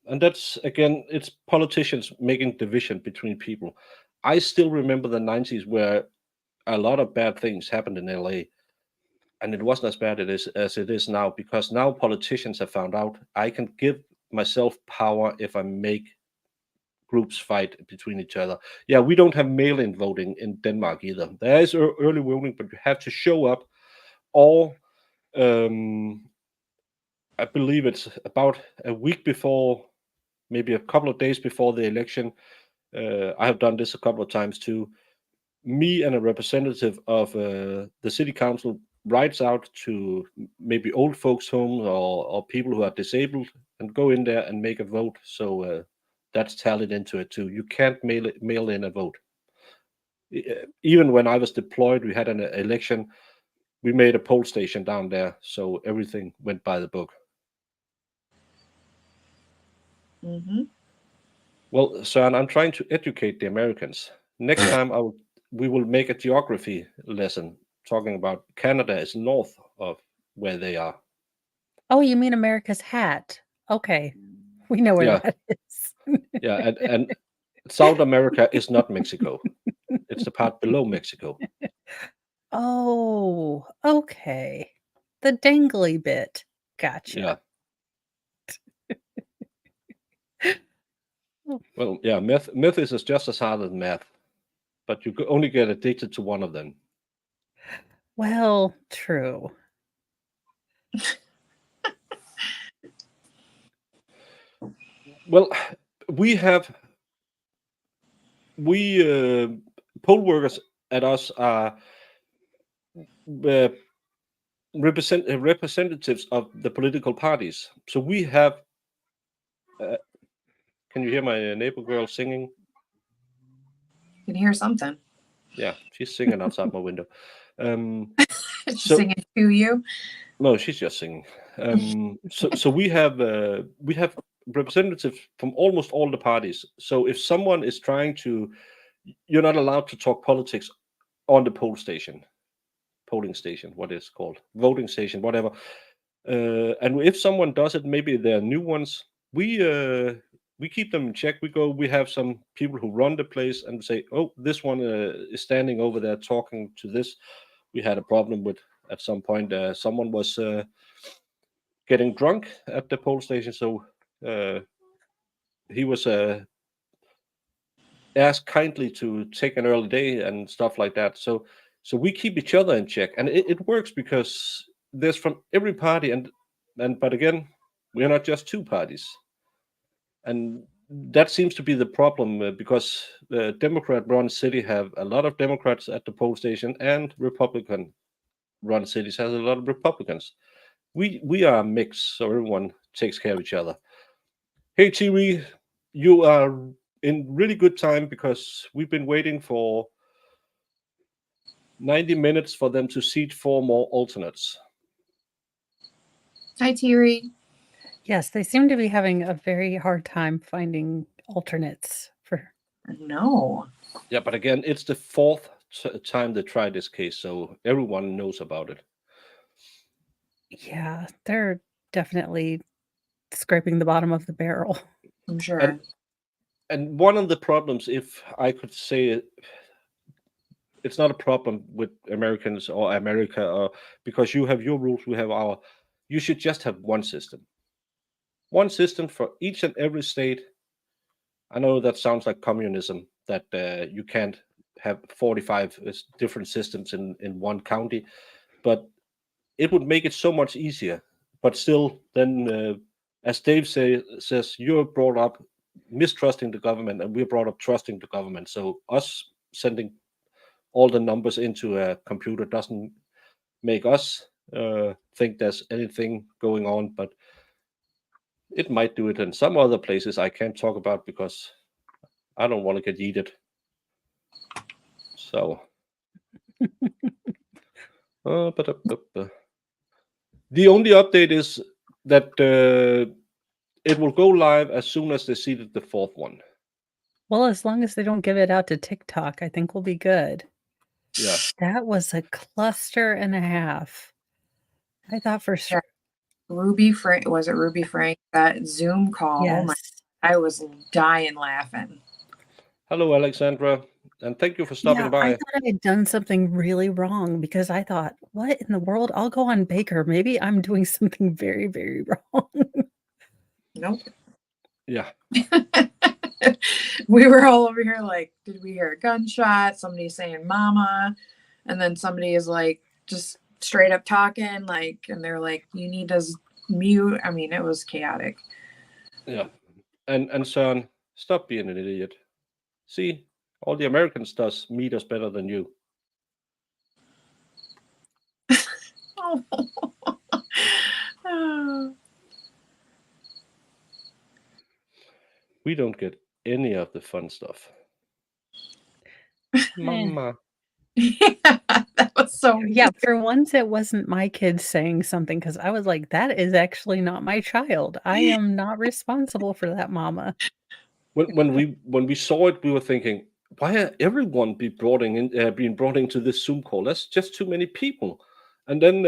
And that's, again, it's politicians making division between people. I still remember the 90s where a lot of bad things happened in LA, and it wasn't as bad as it is now, because now politicians have found out I can give myself power if I make groups fight between each other. Yeah, we don't have mail-in voting in Denmark either. There is early voting, but you have to show up, or I believe it's about a week before, maybe a couple of days before the election. I have done this a couple of times too. Me and a representative of the city council writes out to maybe old folks' homes or people who are disabled, and go in there and make a vote. So that's tallied into it too. You can't mail in a vote. Even when I was deployed, we had an election. We made a poll station down there, so everything went by the book. Mm-hmm. Well, Søren, I'm trying to educate the Americans. Next time we will make a geography lesson talking about Canada is north of where they are. Oh, you mean America's hat? Okay, we know where that is. Yeah, and South America is not Mexico. It's the part below Mexico. Oh, okay. The dangly bit. Gotcha. Yeah. Well, yeah, myth is just as hard as math, but you only get addicted to one of them. Well, true. Well, poll workers at us are representatives of the political parties. So we have. Can you hear my neighbor girl singing? You can hear something. Yeah, she's singing outside my window. She's singing to you? No, she's just singing. So we have representatives from almost all the parties. So if someone is trying to, you're not allowed to talk politics on the polling station, what is called, voting station, whatever. And if someone does it, maybe they're new ones. We keep them in check. We have some people who run the place and say, oh, this one is standing over there talking to this. We had a problem with at some point. Someone was getting drunk at the poll station, so he was asked kindly to take an early day and stuff like that. So we keep each other in check, and it works because there's from every party, and but again, we are not just two parties, and that seems to be the problem because the Democrat-run city have a lot of Democrats at the poll station, and Republican-run cities has a lot of Republicans. We are a mix, so everyone takes care of each other. Hey, Thierry, you are in really good time because we've been waiting for 90 minutes for them to seat 4 more alternates. Hi, Thierry. Yes, they seem to be having a very hard time finding alternates for. No. Yeah, but again, it's the 4th time they tried this case, so everyone knows about it. Yeah, they're definitely scraping the bottom of the barrel. I'm sure. And one of the problems, if I could say it, it's not a problem with Americans or America, or because you have your rules, we have our. You should just have one system for each and every state. I know that sounds like communism, that you can't have 45 different systems in one county, but it would make it so much easier. But still, then, as Dave says, you're brought up mistrusting the government, and we're brought up trusting the government. So us sending all the numbers into a computer doesn't make us think there's anything going on, but it might do it in some other places I can't talk about because I don't want to get yeeted. So the only update is that it will go live as soon as they seeded the 4th one. Well, as long as they don't give it out to TikTok, I think we'll be good. Yeah. That was a cluster and a half. I thought for sure. Ruby Frank, was it Ruby Frank? That Zoom call. Oh my, Yes. I was dying laughing. Hello, Alexandra, and thank you for stopping Yeah, by. I thought I had done something really wrong because I thought, what in the world? I'll go on Baker. Maybe I'm doing something very, very wrong. Nope. Yeah. We were all over here like, did we hear a gunshot? Somebody saying mama. And then somebody is like, just straight up talking, like, and they're like, you need to mute. I mean, it was chaotic. Yeah. And son, stop being an idiot. See, all the Americans does meet us better than you. We don't get any of the fun stuff. Mama. Yeah, that was so Yeah, weird. for once it wasn't my kids saying something because I was like, that is actually not my child. I am not responsible for that, mama. When we saw it, we were thinking, why are everyone being brought into this Zoom call? That's just too many people. And then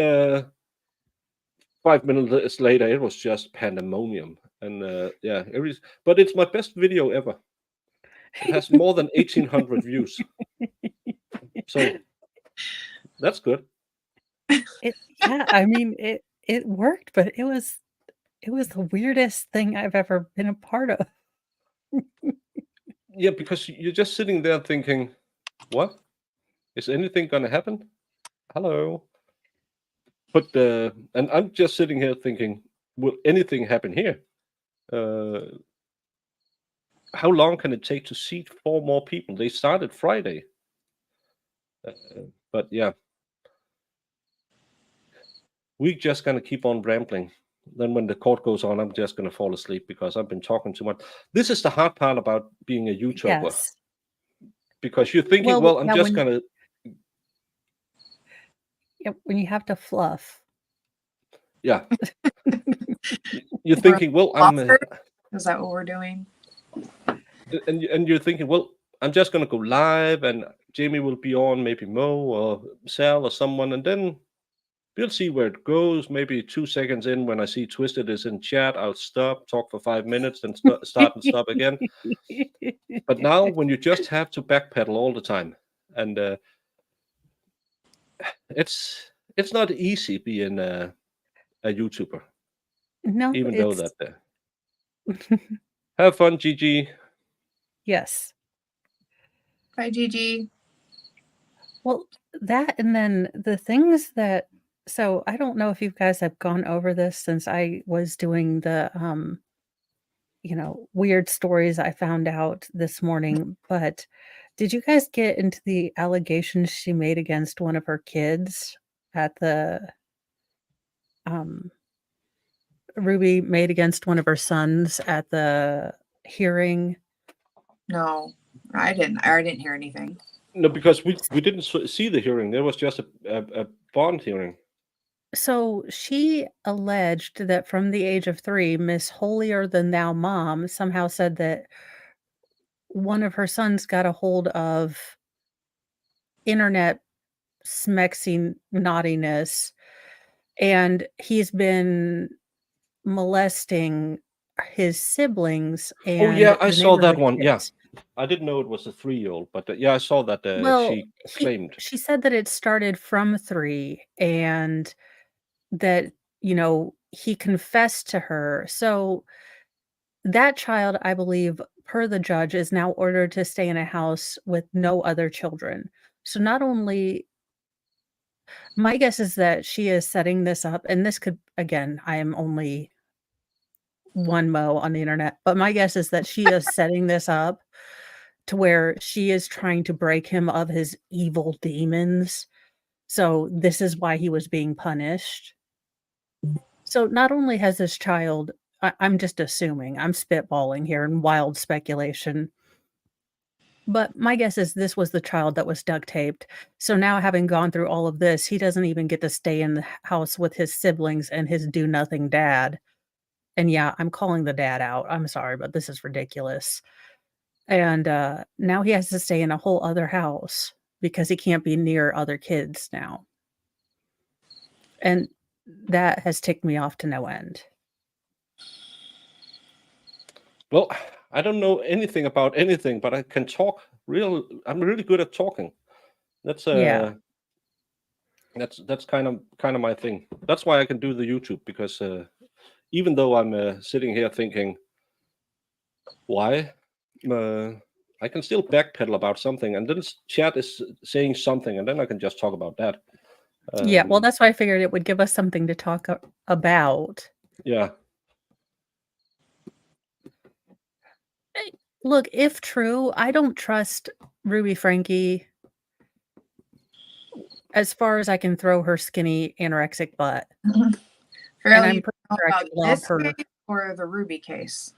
5 minutes later, it was just pandemonium. And yeah, but it's my best video ever. It has more than 1,800 views. So that's good. Yeah, I mean it worked, but it was the weirdest thing I've ever been a part of. Yeah, because you're just sitting there thinking, what? Is anything going to happen? Hello. But and I'm just sitting here thinking, will anything happen here? How long can it take to seat 4 more people? They started Friday. But yeah, we're just going to keep on rambling. Then when the court goes on, I'm just going to fall asleep because I've been talking too much. This is the hard part about being a YouTuber. Yes. Because you're thinking, well, I'm yeah, just going to... Yeah, when you have to fluff. Yeah. You're thinking, well, I'm... Is that what we're doing? And you're thinking, well, I'm just going to go live and Jamie will be on, maybe Mo or Sal or someone, and then we'll see where it goes. Maybe 2 seconds in, when I see Twisted is in chat, I'll stop, talk for 5 minutes, then start and stop again. But now, when you just have to backpedal all the time, and it's not easy being a YouTuber, No, even though it's that. Have fun, Gigi. yes. Bye, Gigi. Well, that and then the things that so I don't know if you guys have gone over this since I was doing the weird stories I found out this morning, but did you guys get into the allegations she made against one of her kids at the um Ruby made against one of her sons at the hearing? No, I didn't hear anything. No, because we didn't see the hearing. There was just a bond hearing. So she alleged that from the age of 3, Miss Holier Than Thou mom somehow said that one of her sons got a hold of internet smexy naughtiness, and he's been molesting his siblings Oh yeah, and I the saw that neighborhood one. Yeah, kids. I didn't know it was a 3-year-old, but yeah, I saw that Well, she claimed. she said that it started from 3 and that, he confessed to her. So that child, I believe, per the judge, is now ordered to stay in a house with no other children. So not only my guess is that she is setting this up, and this could again, I am only one Mo on the internet, but my guess is that she is setting this up to where she is trying to break him of his evil demons. So this is why he was being punished. So not only has this child I'm just assuming, I'm spitballing here in wild speculation, but my guess is this was the child that was duct taped. So now having gone through all of this, he doesn't even get to stay in the house with his siblings and his do nothing dad. And yeah, I'm calling the dad out. I'm sorry, but this is ridiculous. And now he has to stay in a whole other house because he can't be near other kids now. And that has ticked me off to no end. Well, I don't know anything about anything, but I can talk I'm really good at talking. That's Yeah. that's kind of my thing. That's why I can do the YouTube, because even though I'm sitting here thinking, why, I can still backpedal about something, and then chat is saying something, and then I can just talk about that. Yeah, well, that's why I figured it would give us something to talk about. Yeah. Look, if true, I don't trust Ruby Frankie as far as I can throw her skinny anorexic butt. And Farrell, I'm you pretty know sure I about could lob this her. case or the Ruby case?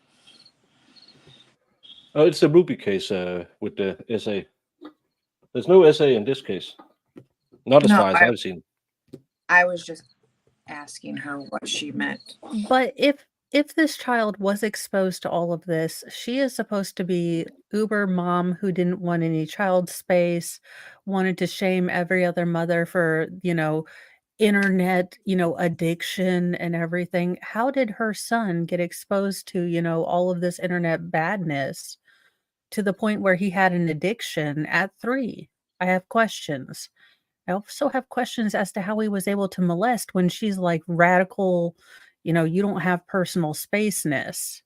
Oh, it's the Ruby case with the essay. There's no essay in this case, not as No, far as I've seen. I was just asking her what she meant. But if this child was exposed to all of this, she is supposed to be uber mom who didn't want any child space, wanted to shame every other mother for, internet, addiction and everything. How did her son get exposed to, all of this internet badness to the point where he had an addiction at 3? I have questions. I also have questions as to how he was able to molest when she's like radical, you don't have personal spaceness.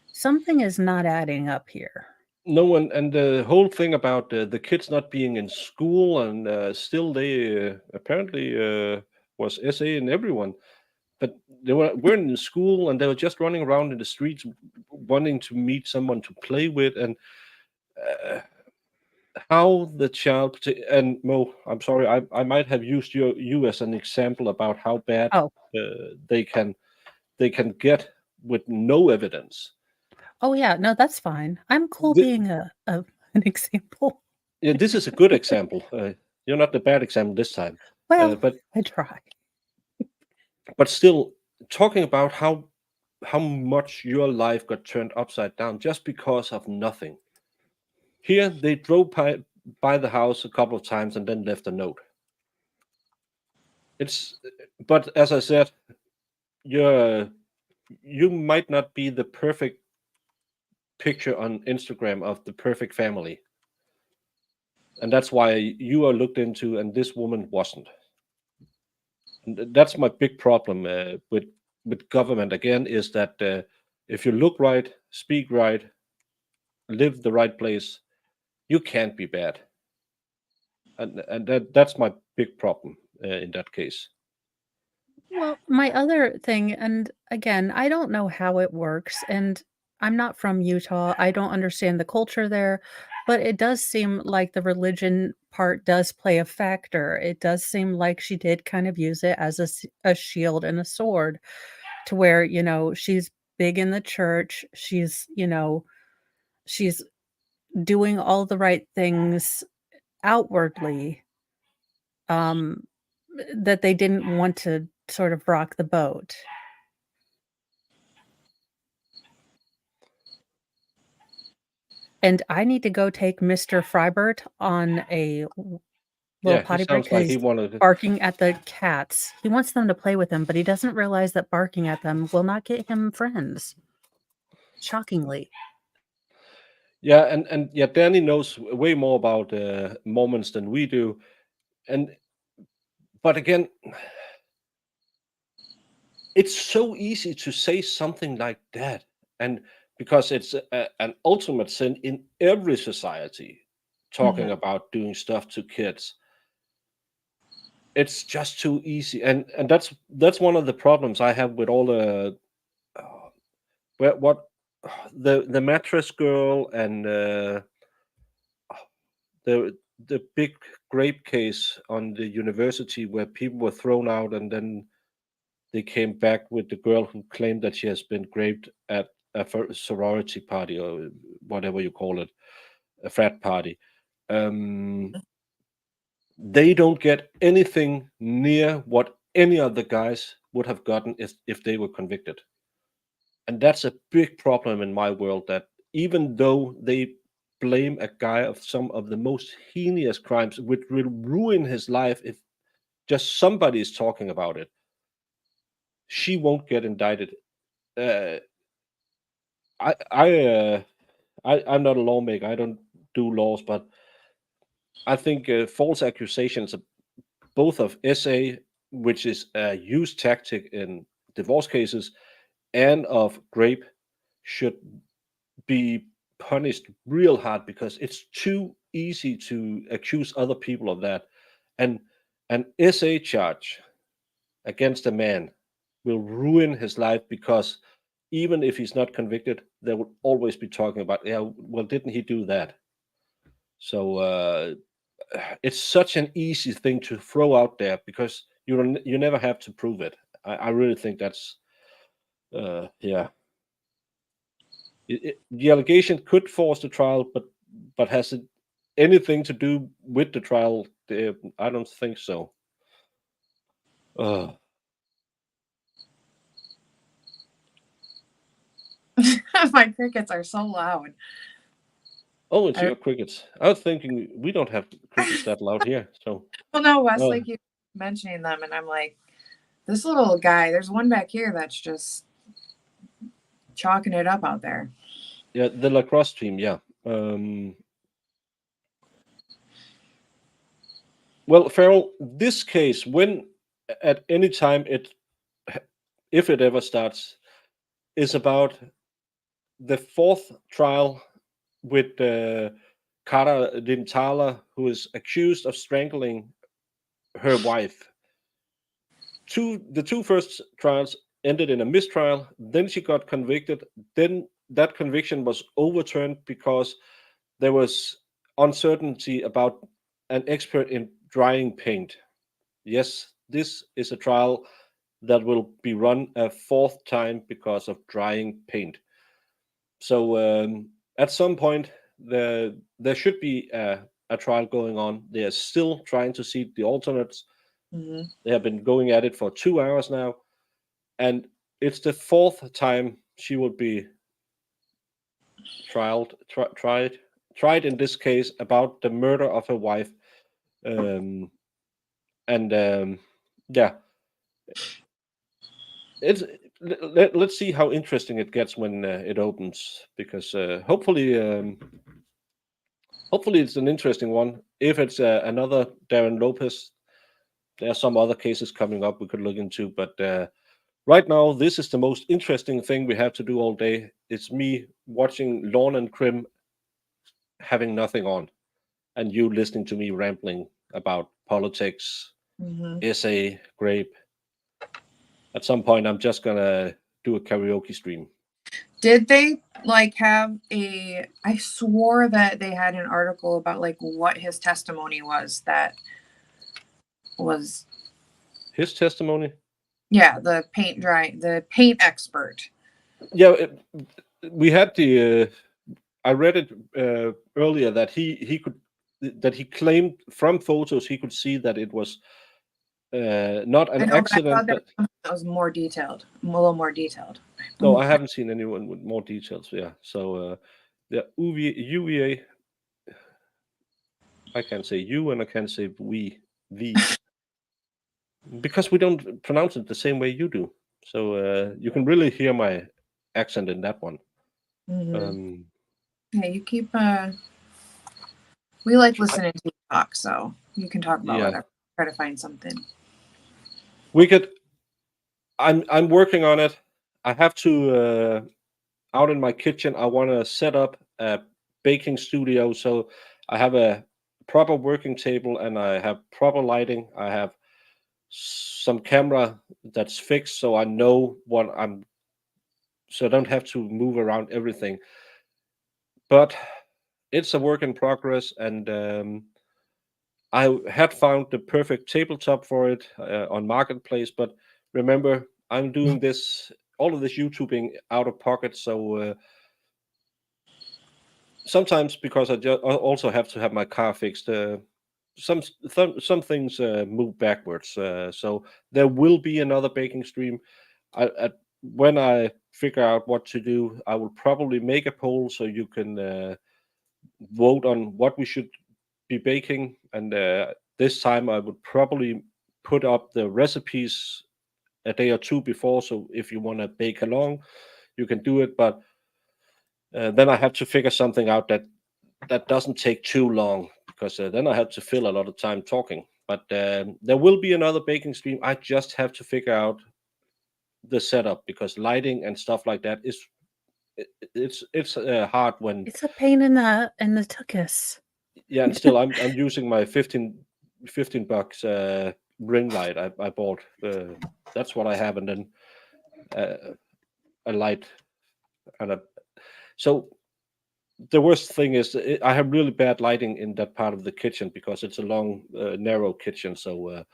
Something is not adding up here. No one, and the whole thing about the kids not being in school, and still they apparently was SA in everyone, but they weren't in school, and they were just running around in the streets wanting to meet someone to play with. And how the child, and Mo, I'm sorry, I might have used you as an example about how bad Oh. they can get with no evidence. Oh yeah, no, that's fine. I'm cool The- being an example. Yeah, this is a good example. You're not the bad example this time. Well, But I try. still, talking about how much your life got turned upside down just because of nothing. Here they drove by the house a couple of times and then left a note. But as I said, you might not be the perfect picture on Instagram of the perfect family, and that's why you are looked into, and this woman wasn't. And that's my big problem with government again, is that if you look right, speak right, live the right place, you can't be bad, and that's my big problem in that case. Well, my other thing, and again, I don't know how it works, and I'm not from Utah. I don't understand the culture there, but it does seem like the religion part does play a factor. It does seem like she did kind of use it as a shield and a sword to where, she's big in the church. She's doing all the right things outwardly, um, that they didn't want to sort of rock the boat. And I need to go take Mr. Frybert on a little Yeah, he potty break sounds like he because wanted. barking at the cats. He wants them to play with him, but he doesn't realize that barking at them will not get him friends. Shockingly. Yeah, and yeah, Danny knows way more about Mormons than we do, and but again, it's so easy to say something like that, and because it's an ultimate sin in every society, talking Mhm. about doing stuff to kids. It's just too easy, and that's one of the problems I have with all the what the mattress girl and the big grape case on the university where people were thrown out and then they came back with the girl who claimed that she has been raped at a sorority party or whatever you call it, a frat party. Um, they don't get anything near what any of the guys would have gotten if they were convicted. And that's a big problem in my world, that even though they blame a guy of some of the most heinous crimes, which will ruin his life if just somebody is talking about it, she won't get indicted. Uh, I, I, I'm not a lawmaker. I don't do laws, but I think false accusations, both of SA, which is a used tactic in divorce cases, and of grape, should be punished real hard because it's too easy to accuse other people of that. And an SA charge against a man will ruin his life, because even if he's not convicted, they will always be talking about, yeah, well, didn't he do that? So it's such an easy thing to throw out there because you never have to prove it. I really think that's yeah. The allegation could force the trial, but has it anything to do with the trial? I don't think so. Uh, My crickets are so loud. oh, it's I, your crickets. I was thinking we don't have crickets that loud here. So, well, no, uh, Wesley keeps mentioning them, and I'm like, this little guy. There's one back here that's just chalking it up out there. yeah, the lacrosse team. Yeah. Um, well, Farrell, this case, when at any time if it ever starts, is about the fourth trial with Cara Rintala, who is accused of strangling her wife. The two first trials ended in a mistrial. Then she got convicted. Then that conviction was overturned because there was uncertainty about an expert in drying paint. Yes, this is a trial that will be run a fourth time because of drying paint. So at some point, there should be a trial going on. They are still trying to seat the alternates. Hmm. They have been going at it for 2 hours now, and it's the fourth time she will be tried. tried in this case about the murder of her wife. And yeah, it's let's see how interesting it gets when it opens, because hopefully it's an interesting one. If it's another Darren Lopez, there are some other cases coming up we could look into, but right now this is the most interesting thing we have to do all day. It's me watching Lawn and Crim, having nothing on, and you listening to me rambling about politics, essay, grape. At some point, I'm just gonna do a karaoke stream. Did they like have a? I swore that they had an article about like what his testimony was. That was His testimony. yeah, the paint expert. Yeah, we had the. I read it earlier that he claimed from photos he could see that it was not I an know, but I accident. thought there was something that was more detailed, a little more detailed. No, I haven't seen anyone with more details. Yeah, so the UVA. I can't say you and I can't say we. Because we don't pronounce it the same way you do. So you can really hear my accent in that one. Yeah, you keep. We like listening to you talk, so you can talk about whatever. Try to find something. We could. I'm working on it. I have to out in my kitchen. I want to set up a baking studio, so I have a proper working table and I have proper lighting. I have some camera that's fixed, so I know what I'm. So I don't have to move around everything. But it's a work in progress, and I had found the perfect tabletop for it on Marketplace. But remember, I'm doing all of this YouTubing out of pocket, so sometimes because I also have to have my car fixed. Some things move backwards, so there will be another baking stream. When I figure out what to do, I will probably make a poll so you can vote on what we should be baking. And this time I would probably put up the recipes a day or two before. So if you want to bake along, you can do it. But then I have to figure something out that doesn't take too long, because then I have to fill a lot of time talking. But there will be another baking stream. I just have to figure out the setup, because lighting and stuff like that is it's hard when It's a pain in the tuchus. yeah, and still I'm using my 15 bucks ring light I bought. That's what I have, and then a light and a. So the worst thing is I have really bad lighting in that part of the kitchen because it's a long, narrow kitchen. So,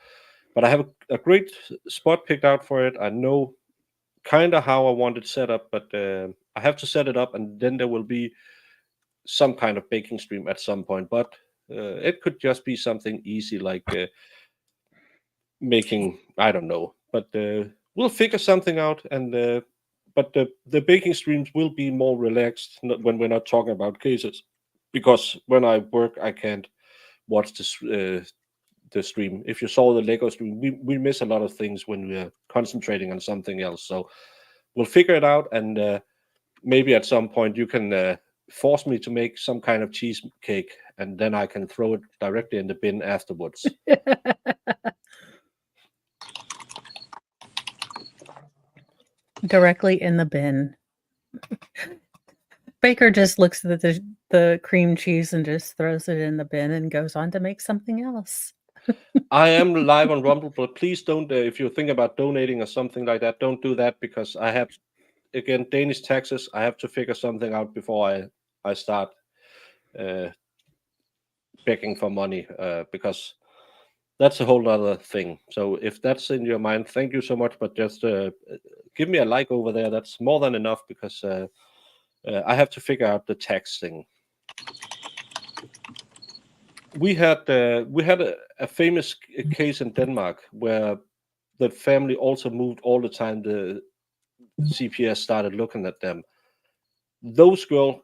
but I have a great spot picked out for it. I know kind of how I want it set up, but I have to set it up, and then there will be some kind of baking stream at some point. But it could just be something easy like making, I don't know, but we'll figure something out. And but the baking streams will be more relaxed when we're not talking about cases, because when I work I can't watch the stream. If you saw the Lego stream, we miss a lot of things when we're concentrating on something else. So we'll figure it out, and maybe at some point you can force me to make some kind of cheesecake, and then I can throw it directly in the bin afterwards. Directly in the bin. Baker just looks at the cream cheese and just throws it in the bin and goes on to make something else. I am live on Rumble, but please don't, if you think about donating or something like that, don't do that, because I have, again, Danish taxes. I have to figure something out before I start begging for money, because that's a whole other thing. So if that's in your mind, thank you so much. But just give me a like over there. That's more than enough, because I have to figure out the tax thing. We had a famous case in Denmark where the family also moved all the time. The CPS started looking at them. Those girls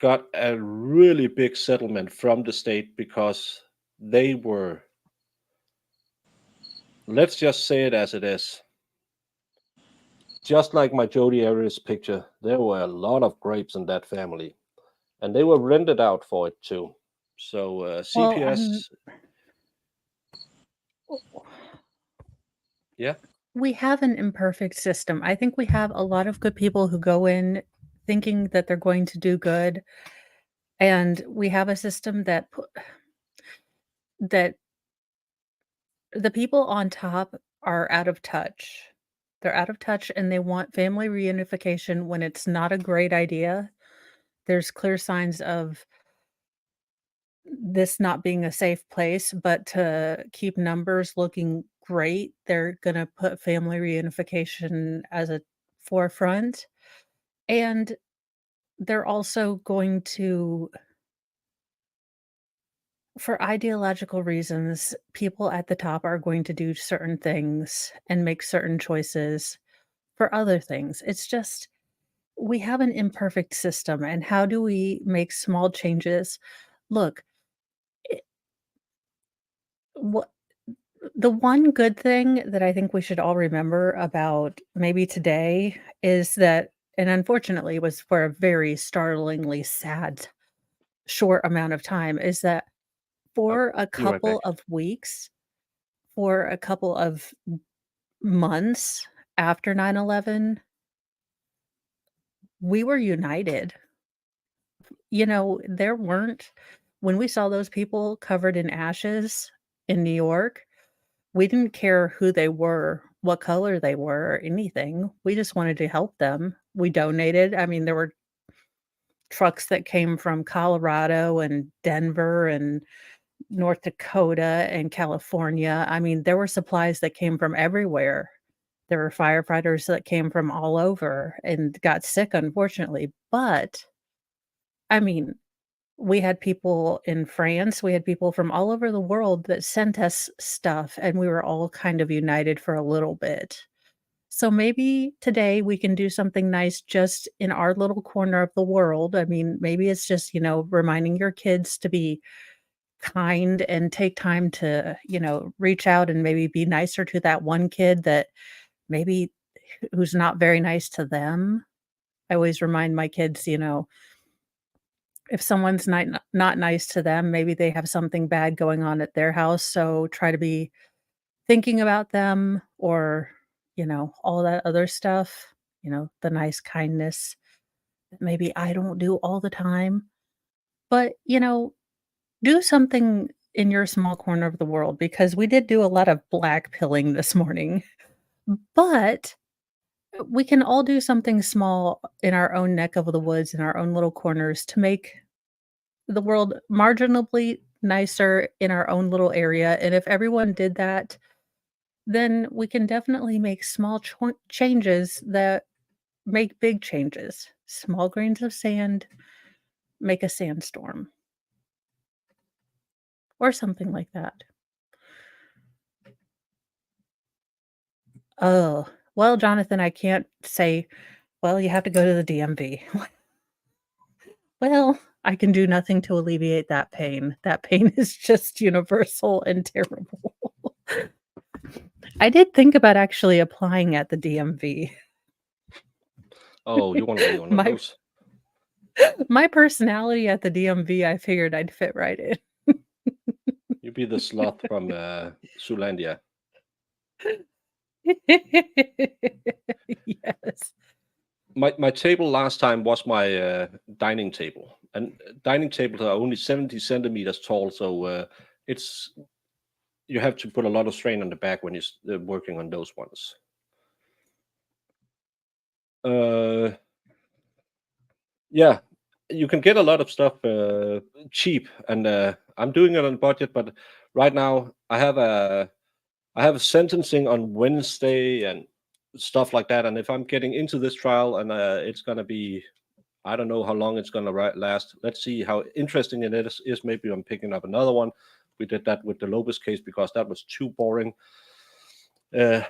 got a really big settlement from the state because they were, let's just say it as it is, just like my Jody Arias picture, there were a lot of grapes in that family, and they were rented out for it too. So Well, CPS, yeah, we have an imperfect system. I think we have a lot of good people who go in thinking that they're going to do good, and we have a system that the people on top are out of touch. They're out of touch and they want family reunification when it's not a great idea. There's clear signs of this not being a safe place, but to keep numbers looking great, they're going to put family reunification as a forefront. And they're also going to, for ideological reasons, people at the top are going to do certain things and make certain choices for other things. It's just, we have an imperfect system. And how do we make small changes? Look, it- what the one good thing that I think we should all remember about maybe today is that, and unfortunately was for a very startlingly sad short amount of time, is that I'll for a be right back. couple of weeks, for a couple of months after 9/11, we were united. You know, there weren't, when we saw those people covered in ashes in New York, we didn't care who they were, what color they were, or anything. We just wanted to help them. We donated. I mean, there were trucks that came from Colorado and Denver and North Dakota and California. I mean, there were supplies that came from everywhere. There were firefighters that came from all over and got sick, unfortunately. But I mean, we had people in France, we had people from all over the world that sent us stuff, and we were all kind of united for a little bit. So maybe today we can do something nice just in our little corner of the world. I mean, maybe it's just, reminding your kids to be kind and take time to, reach out and maybe be nicer to that one kid that maybe who's not very nice to them. I always remind my kids, if someone's not nice to them, maybe they have something bad going on at their house, so try to be thinking about them or, all that other stuff, the nice kindness that maybe I don't do all the time. But, do something in your small corner of the world because we did do a lot of black pilling this morning. But we can all do something small in our own neck of the woods, in our own little corners to make the world marginally nicer in our own little area, and if everyone did that, then we can definitely make small changes that make big changes. Small grains of sand make a sandstorm or something like that. Oh, well, Jonathan, I can't say, "Well, you have to go to the DMV." Well, I can do nothing to alleviate that pain. That pain is just universal and terrible. I did think about actually applying at the DMV. Oh, you want to be one of My those? my personality at the DMV, I figured I'd fit right in. You be the sloth from Zulandia. Yes. My table last time was my dining table, and dining tables are only 70 centimeters tall, so it's you have to put a lot of strain on the back when you're working on those ones. Uh, yeah, you can get a lot of stuff cheap, and I'm doing it on budget. But right now, I have a sentencing on Wednesday and stuff like that. And if I'm getting into this trial, and it's gonna be, I don't know how long it's gonna last. Let's see how interesting it is. Maybe I'm picking up another one. We did that with the Lopez case because that was too boring. Uh,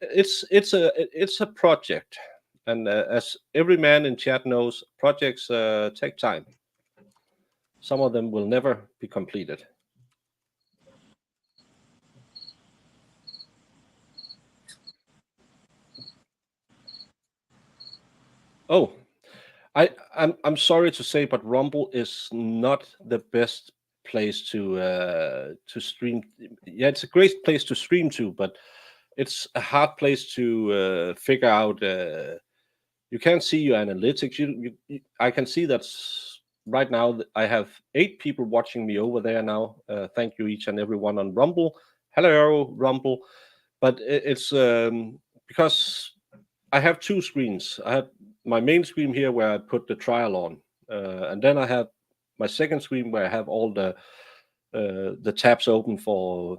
it's a project, and as every man in chat knows, projects take time. some of them will never be completed. Oh, I'm sorry to say, but Rumble is not the best place to stream. Yeah, it's a great place to stream to, but it's a hard place to figure out. You can't see your analytics. I can see that's right now. I have 8 people watching me over there now. Thank you each and everyone on Rumble. Hello, Rumble. But it's because I have 2 screens. I have my main screen here where I put the trial on, and then I have my second screen where I have all the tabs open for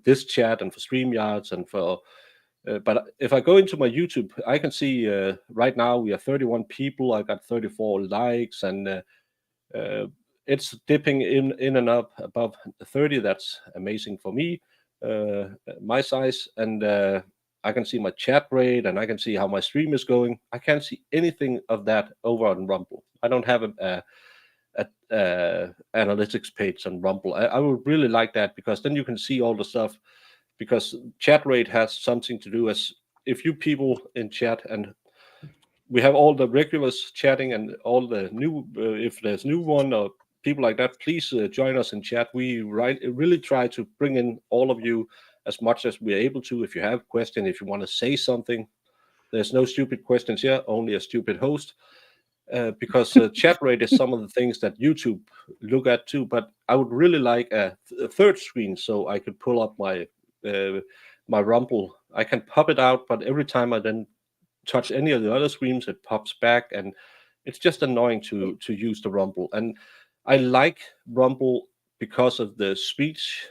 this chat and for StreamYards and for. But if I go into my YouTube, I can see right now we are 31 people. I got 34 likes, and it's dipping in and up above 30. That's amazing for me, my size, and I can see my chat rate, and I can see how my stream is going. I can't see anything of that over on Rumble. I don't have a analytics page on Rumble. I would really like that, because then you can see all the stuff. Because chat rate has something to do as if you people in chat, and we have all the regulars chatting and all the new if there's new one or people like that, please join us in chat. We really try to bring in all of you as much as we're able to. If you have a question, if you want to say something, there's no stupid questions here, only a stupid host. Because chat rate is some of the things that YouTube look at too. But I would really like a third screen so I could pull up my Rumble. I can pop it out, but every time I then touch any of the other screens, it pops back, and it's just annoying to use the Rumble. And I like Rumble because of the speech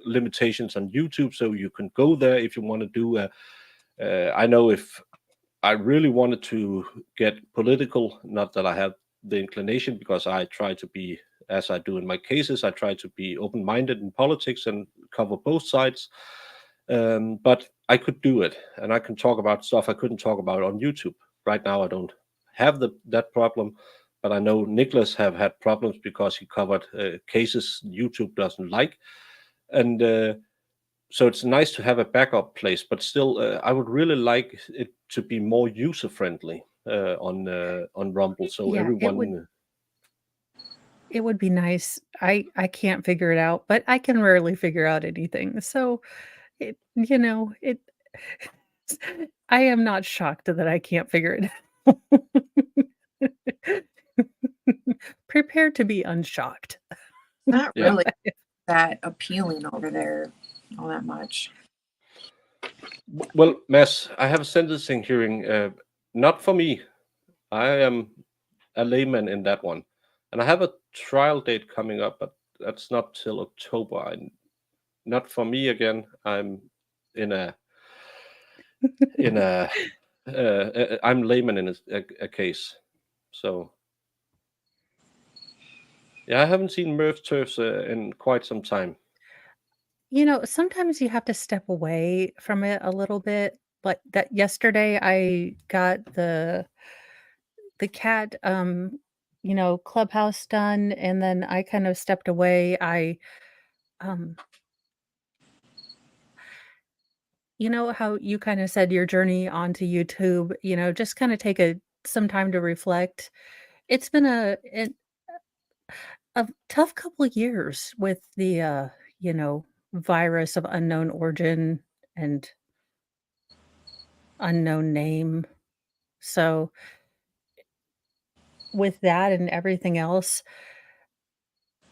limitations on YouTube, so you can go there if you want to do I know if I really wanted to get political, not that I have the inclination, because I try to be, as I do in my cases, I try to be open-minded in politics and cover both sides. But I could do it, and I can talk about stuff I couldn't talk about on YouTube. Right now, I don't have that problem, but I know Nicholas have had problems because he covered cases YouTube doesn't like, and so it's nice to have a backup place. But still, I would really like it to be more user friendly on Rumble, so Yeah, everyone. it would be nice. I can't figure it out, but I can rarely figure out anything. So it it I am not shocked that I can't figure it out. Prepare to be unshocked. Not Yeah. really that appealing over there all that much. Well, Mads, I have a sentencing hearing. Not for me. I am a layman in that one, and I have a trial date coming up, but that's not till October. Not for me again. I'm in a I'm layman in a case. So yeah, I haven't seen Merv Turfs in quite some time. Sometimes you have to step away from it a little bit. Like that yesterday I got the cat clubhouse done, and then I kind of stepped away. I um how you kind of said your journey onto YouTube, just kind of take some time to reflect. It's been a tough couple of years with the virus of unknown origin and unknown name. So with that and everything else,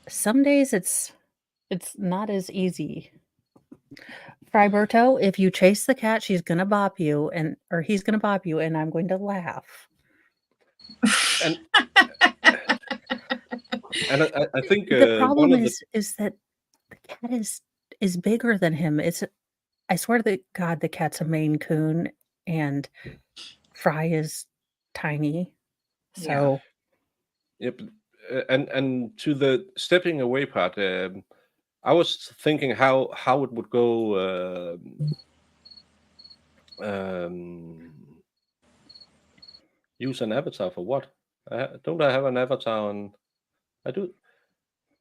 some days it's not as easy. Friberto, if you chase the cat, she's gonna bop you, or he's gonna bop you, and I'm going to laugh. And and I think The one problem of the is that the cat is bigger than him. I swear to God, the cat's a Maine Coon, and Fry is tiny. Yeah. So yep, and to the stepping away part, I was thinking how it would go. Use an avatar for what? Don't I have an avatar on? I do.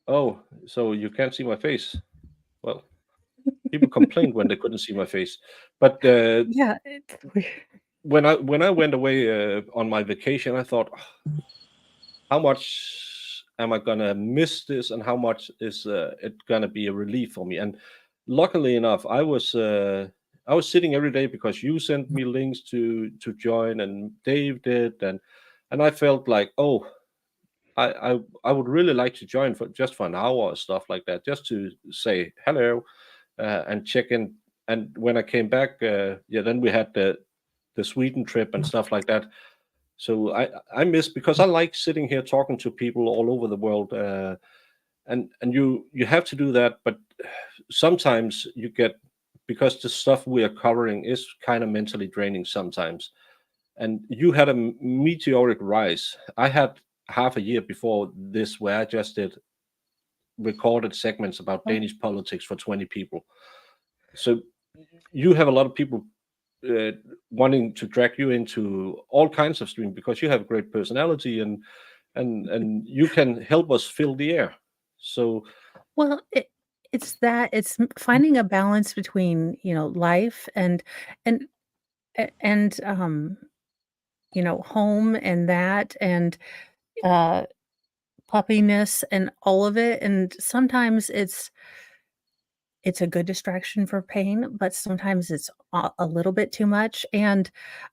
Oh, so you can't see my face? Well, people complained when they couldn't see my face, but Yeah, it's weird. when I went away on my vacation, I thought, how much am I gonna miss this, and how much is it gonna be a relief for me? And luckily enough, I was sitting every day because you sent me links to join, and Dave did, and I felt like, oh, I would really like to join for just for an hour or stuff like that, just to say hello and check in. And when I came back, yeah, then we had the Sweden trip and stuff like that. So I miss, because I like sitting here talking to people all over the world, and you have to do that, but sometimes you get, because the stuff we are covering is kind of mentally draining sometimes. And you had a meteoric rise. I had half a year before this where I just did recorded segments about Oh, Danish politics for 20 people. So you have a lot of people uh, wanting to drag you into all kinds of stream because you have a great personality, and you can help us fill the air. So well, it's finding a balance between, life and and home and that and uh puppiness and all of it. And sometimes it's a good distraction for pain, but sometimes it's a little bit too much. And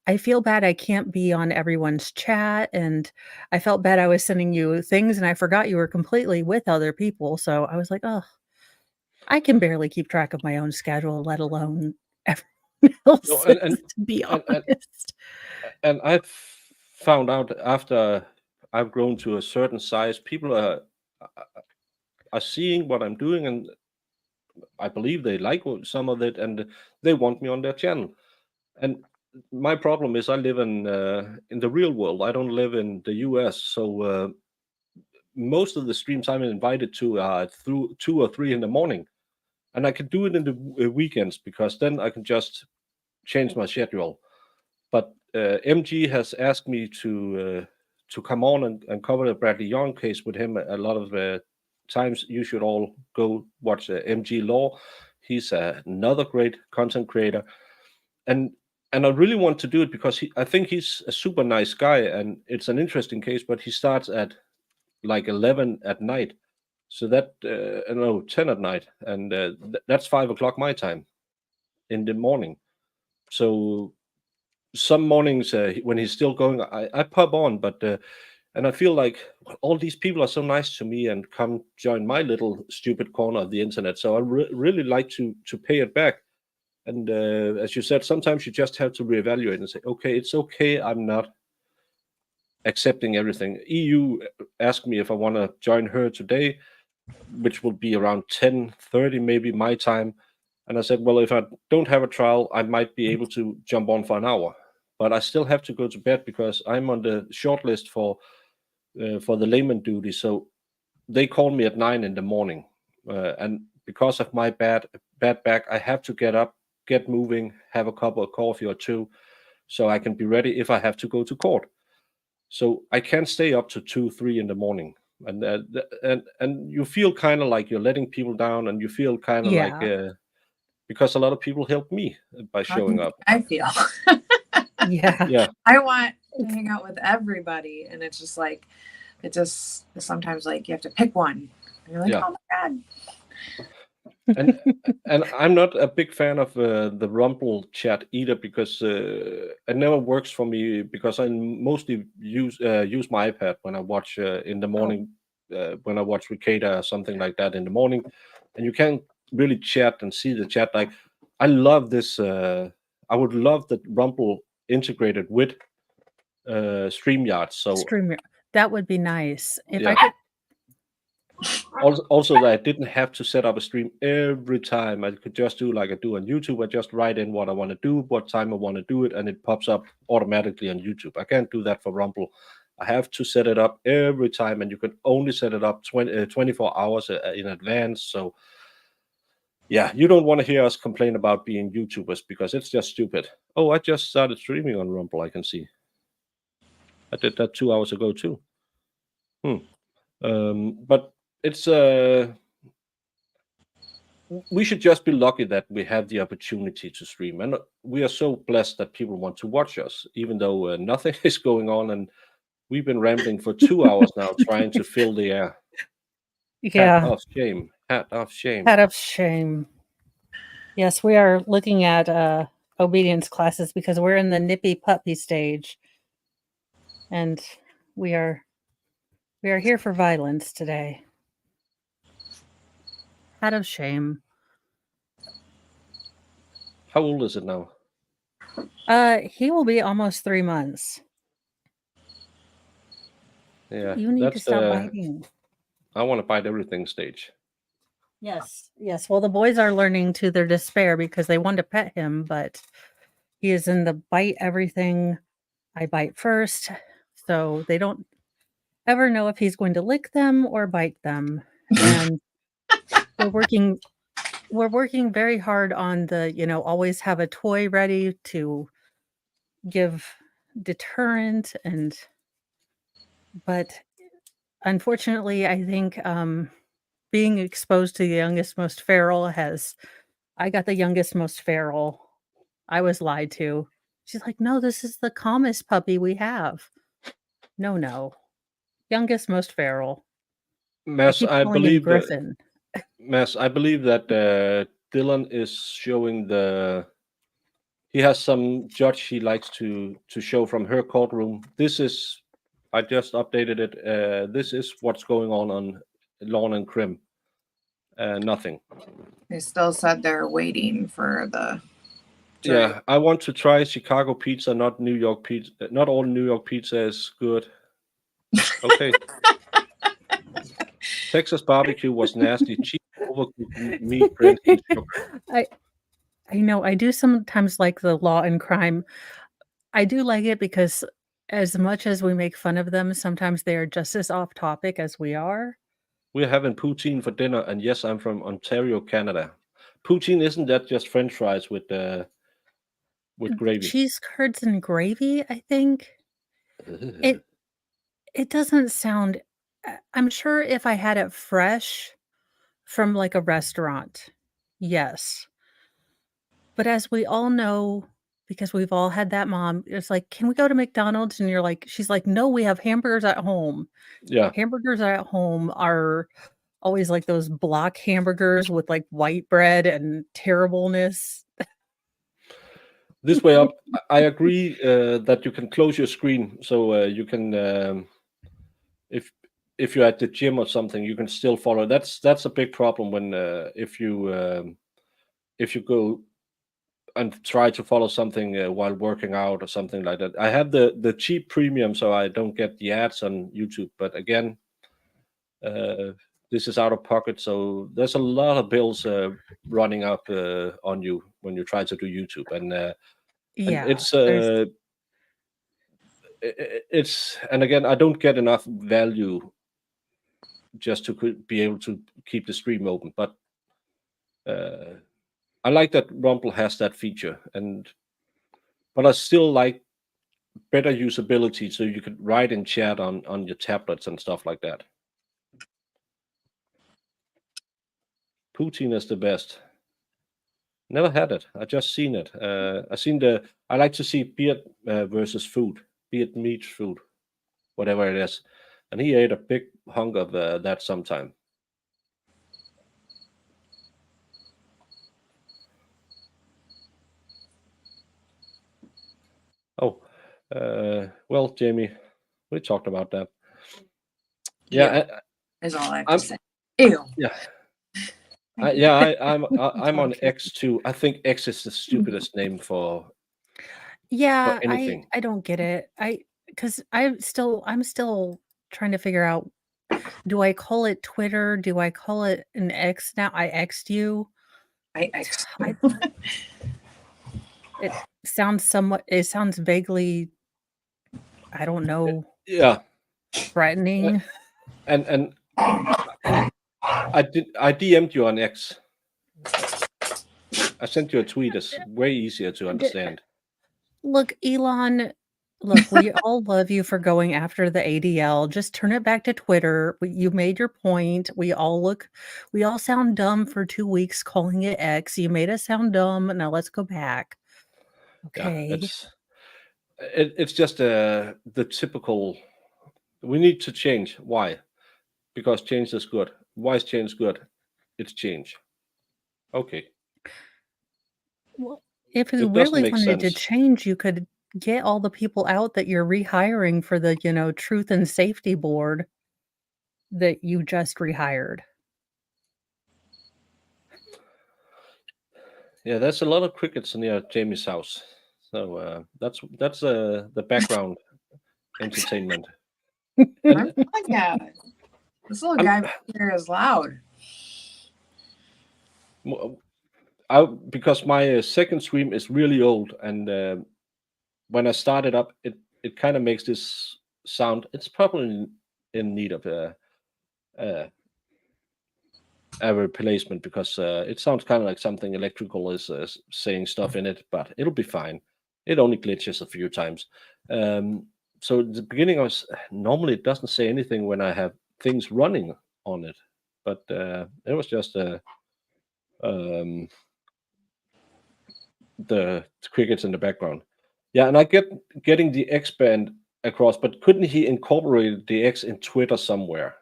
I feel bad I can't be on everyone's chat. And I felt bad I was sending you things and I forgot you were completely with other people. So I was like, oh, I can barely keep track of my own schedule, let alone everyone no, else's, to be and and, honest. and I've found out after I've grown to a certain size, people are seeing what I'm doing, and I believe they like some of it, and they want me on their channel. And my problem is I live in the real world. I don't live in the US, so most of the streams I'm invited to are through 2 or 3 in the morning, and I can do it in the weekends because then I can just change my schedule. But MG has asked me to come on and cover the Bradley Young case with him a lot of times. You should all go watch MG Law. He's another great content creator, and I really want to do it because I think he's a super nice guy, and it's an interesting case. But he starts at like 11 at night, so that no 10 at night, and that's 5 o'clock my time in the morning. So some mornings when he's still going, I pop on, but and I feel like, well, all these people are so nice to me and come join my little stupid corner of the internet. So I really like to pay it back. And as you said, sometimes you just have to reevaluate and say, okay, it's okay, I'm not accepting everything. EU asked me if I want to join her today, which will be around 10:30 maybe my time. And I said, well, if I don't have a trial, I might be able to jump on for an hour, but I still have to go to bed because I'm on the short list for the layman duty. So they call me at 9 in the morning, and because of my bad back, I have to get up, get moving, have a cup of coffee or two, so I can be ready if I have to go to court. So I can't stay up to 2, 3 in the morning, and and you feel kind of like you're letting people down, and you feel kind of like Yeah. because a lot of people help me by How do you showing think up. I feel? Yeah. Yeah, I want to It's hang out with everybody, and it's just like it just sometimes like you have to pick one. And you're like, yeah. oh my god. and and I'm not a big fan of the Rumble chat either because it never works for me because I mostly use my iPad when I watch in the Oh, morning, when I watch Ricada or something like that in the morning, and you can't really chat and see the chat. Like, I love this. I would love that Rumble integrated with StreamYard. So streamer. That would be nice. If I yeah. could. Also that I didn't have to set up a stream every time. I could just do like I do on YouTube. I just write in what I want to do, what time I want to do it, and it pops up automatically on YouTube. I can't do that for Rumble. I have to set it up every time, and you can only set it up 24 hours in advance. So yeah, you don't want to hear us complain about being YouTubers because it's just stupid. Oh, I just started streaming on Rumble. I can see. I did that 2 hours ago too. Hmm. But it's we should just be lucky that we have the opportunity to stream, and we are so blessed that people want to watch us, even though nothing is going on, and we've been rambling for 2 hours now trying to fill the air. Hat Yeah, of shame. Hat of shame. out of shame. Yes, we are looking at obedience classes because we're in the nippy puppy stage, and we are here for violence today. Out of shame. How old is it now? He will be almost 3 months. Yeah, You need to that's stop the biting. I want to bite everything stage. Yes, yes. Well, the boys are learning to their despair because they want to pet him, but he is in the bite everything. I bite first, so they don't ever know if he's going to lick them or bite them. And we're working very hard on the, always have a toy ready to give deterrent but unfortunately, I think being exposed to the youngest, most feral I got the youngest, most feral. I was lied to. She's like, no, this is the calmest puppy we have. No. Youngest, most feral. I Mass, keep I calling him believe that Griffin. Mass, I believe that Dylan is showing he has some judge he likes to show from her courtroom. This is I just updated it. This is what's going on Lawn and Crim. Nothing. They still said they're waiting for the jury. Yeah, I want to try Chicago pizza, not New York pizza. Not all New York pizza is good. Okay. Texas barbecue was nasty. Cheap overcooked meat drenched in sugar. I know I do sometimes like the Law and Crime. I do like it because as much as we make fun of them, sometimes they are just as off topic as we are. We're having poutine for dinner, and yes, I'm from Ontario, Canada. Poutine isn't that just French fries with gravy? Cheese curds and gravy, I think. Ugh. It doesn't sound I'm sure if I had it fresh from, like, a restaurant, yes. But as we all know, because we've all had that mom, it's like, "Can we go to McDonald's?" And she's like, "No, we have hamburgers at home." Yeah, Hamburgers at home are always like those block hamburgers with, like, white bread and terribleness. this way up. I agree that you can close your screen, so you can if you're at the gym or something, you can still follow. That's a big problem when if you go and try to follow something while working out or something like that. I have the cheap premium, so I don't get the ads on YouTube. But again, this is out of pocket, so there's a lot of bills running up on you when you try to do YouTube, and Yeah, it's there's it's and again, I don't get enough value just to be able to keep the stream open, but I like that Rumble has that feature, but I still like better usability, so you could write in chat on your tablets and stuff like that. Poutine is the best. Never had it. I just seen it. I like to see beard versus food, beard meets food, whatever it is. And he ate a big hunk of that sometime. Oh, well, Jamie, we talked about that. Yeah, Is all I have I'm- to say. Ew. yeah. I'm on X too. I think X is the stupidest name for Yeah, anything. I don't get it. Because I'm still trying to figure out, do I call it Twitter? Do I call it an X now? I X'd you. I It sounds vaguely, I don't know, Yeah, threatening. and I DM'd you on X. I sent you a tweet. It's way easier to understand. Look, Elon, Look, we all love you for going after the ADL. Just turn it back to Twitter. You made your point. We all sound dumb for 2 weeks calling it X. You made us sound dumb. Now let's go back. Yeah, Okay. it's just the typical. We need to change. Why? Because change is good. Why is change good? It's change. Okay, Well, if you it doesn't really make wanted to sense. change, you could get all the people out that you're rehiring for the, Truth and Safety Board that you just rehired. Yeah, there's a lot of crickets near Jamie's house, so that's the background entertainment. I And like that. This little I'm, guy back here is loud. because my second stream is really old, and when I start it up, it kind of makes this sound. It's probably in need of a replacement because it sounds kind of like something electrical is saying stuff in it, but it'll be fine. It only glitches a few times. So at the beginning, normally it doesn't say anything when I have things running on it, but it was just the crickets in the background. Yeah, and I getting the X band across, but couldn't he incorporate the X in Twitter somewhere?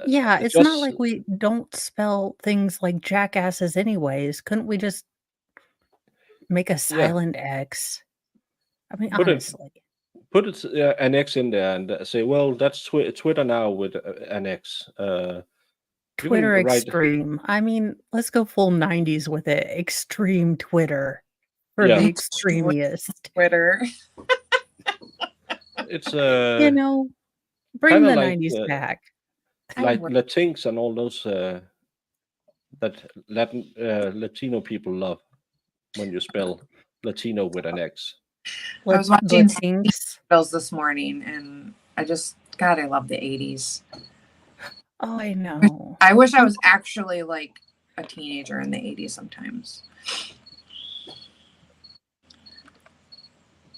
Yeah, It it's not just like we don't spell things like jackasses anyways. Couldn't we just make a yeah, silent X? I mean, put it honestly. put it an X in there and say, well, that's Twitter now with an X. You can Twitter write, extreme. I mean, let's go full 90s with it. Extreme Twitter for yeah, the Extreme extremist. Twitter. it's You know, bring kind of the like 90s back. I would. Latinx and all those that Latino people love when you spell Latino with an X. I was watching Latinx. Bills this morning, and God, I love the 80s. Oh, I know. I wish I was actually like a teenager in the 80s sometimes.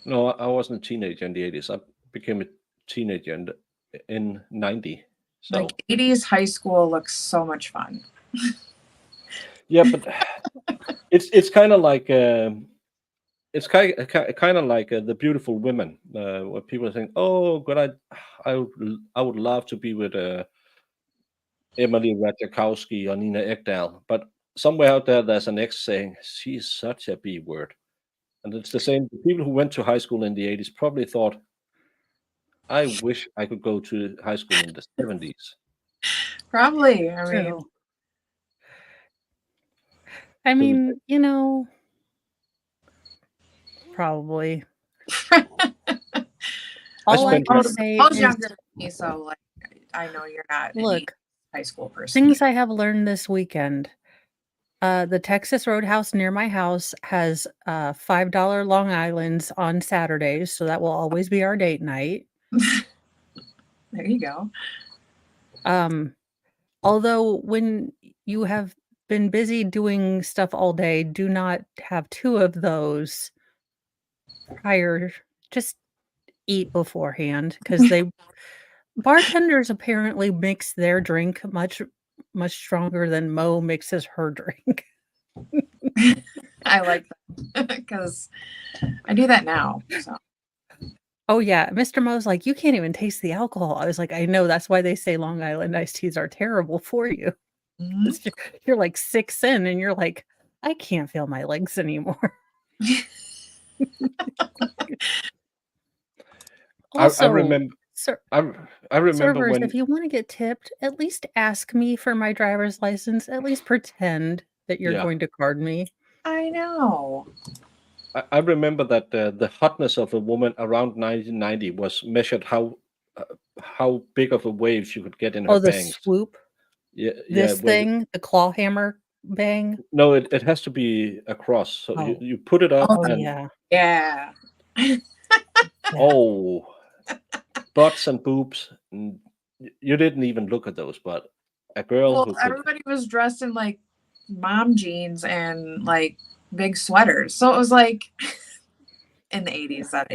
No, I wasn't a teenager in the 80s. I became a teenager in 90. So Like 80s high school looks so much fun. yeah, but it's kind of like it's kind of like the beautiful women, where people think, oh, but I would love to be with Emily Ratajkowski or Nina Ekdahl, but somewhere out there there's an X saying she's such a B word, and it's the same. The people who went to high school in the 80s probably thought, I wish I could go to high school in the 70s. Probably. I mean, True. I mean, probably. All I spent can say I was is, younger than me, so like I know you're not any look, high school person. things I have learned this weekend. The Texas Roadhouse near my house has $5 Long Islands on Saturdays, so that will always be our date night. There you go. Although when you have been busy doing stuff all day, do not have 2 of those prior. Just eat beforehand because bartenders apparently mix their drink much stronger than Mo mixes her drink. I like that because I do that now. So Oh yeah, Mr. Mo's like, "You can't even taste the alcohol." I was like, "I know, that's why they say Long Island iced teas are terrible for you." Mhm. 'Cause you're like 6 in and you're like, "I can't feel my legs anymore." I Also, remember sir I remember servers, when if you wanna get tipped, at least ask me for my driver's license, at least pretend that you're yeah, going to card me. I know. I remember that the hotness of a woman around 1990 was measured how big of a wave she could get in her Oh, the bangs. swoop, Yeah, yeah. this thing, the claw hammer bang. No, it has to be across. So Oh. you put it up Oh, Oh, and yeah. Yeah. Yeah. oh, butts and boobs. You didn't even look at those, but a girl Well, who could. everybody was dressed in like mom jeans and like big sweaters. So it was like in the 80s that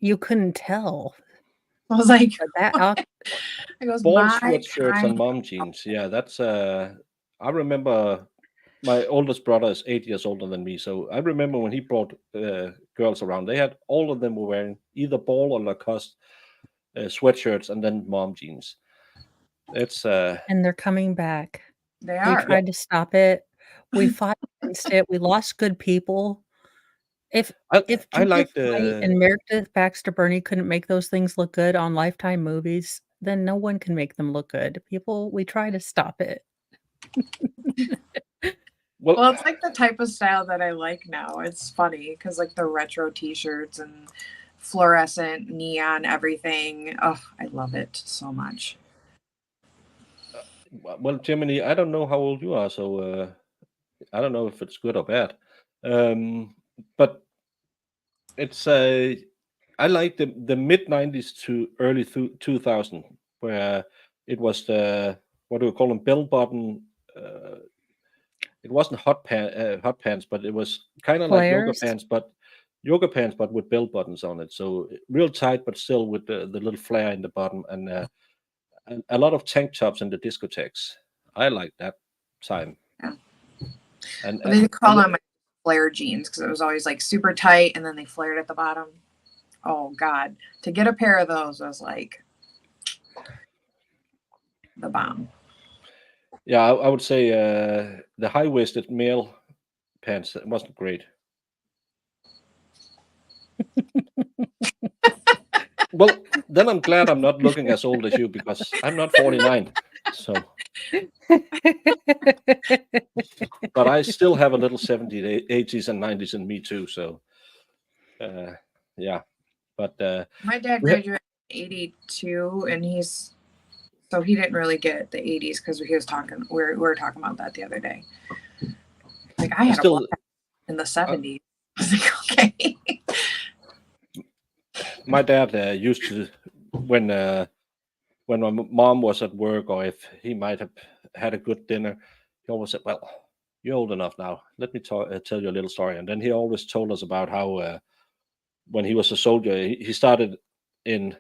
You couldn't tell. I was like, But that it goes, Ball my sweatshirts time. and mom jeans. Yeah, that's I remember my oldest brother is 8 years older than me, so I remember when he brought girls around, they had all of them were wearing either Ball or Lacoste sweatshirts and then mom jeans. It's and they're coming back. They We are. tried to stop it. We fought against it. We lost good people. If I Judith like Light and Meredith Baxter Burney couldn't make those things look good on Lifetime movies, then no one can make them look good. We try to stop it. Well, it's like the type of style that I like now. It's funny because like the retro T-shirts and fluorescent neon everything. Oh, I love it so much. well, Jiminy, I don't know how old you are, so I don't know if it's good or bad. But it's I like the mid 90s to early 2000, where it was the what do we call them, bell button. It wasn't hot pants, but it was kind of like Flares? yoga pants, but with bell buttons on it. So real tight, but still with the little flare in the bottom, and a lot of tank tops in the discotheques. I like that time. Yeah. And Well, they call them flare jeans because it was always like super tight and then they flared at the bottom. Oh God, to get a pair of those was like the bomb. yeah, I would say the high-waisted male pants wasn't great. Well, then I'm glad I'm not looking as old as you because I'm not 49. So, but I still have a little 70s, 80s, and 90s in me too. So, yeah. But My dad graduated in 82 and he didn't really get the 80s because we were talking about that the other day. Like I had a black in the 70s. I was like, okay. my dad used to when my mom was at work or if he might have had a good dinner, he always said, "Well, you're old enough now. Let me tell you a little story." And then he always told us about how when he was a soldier, he started in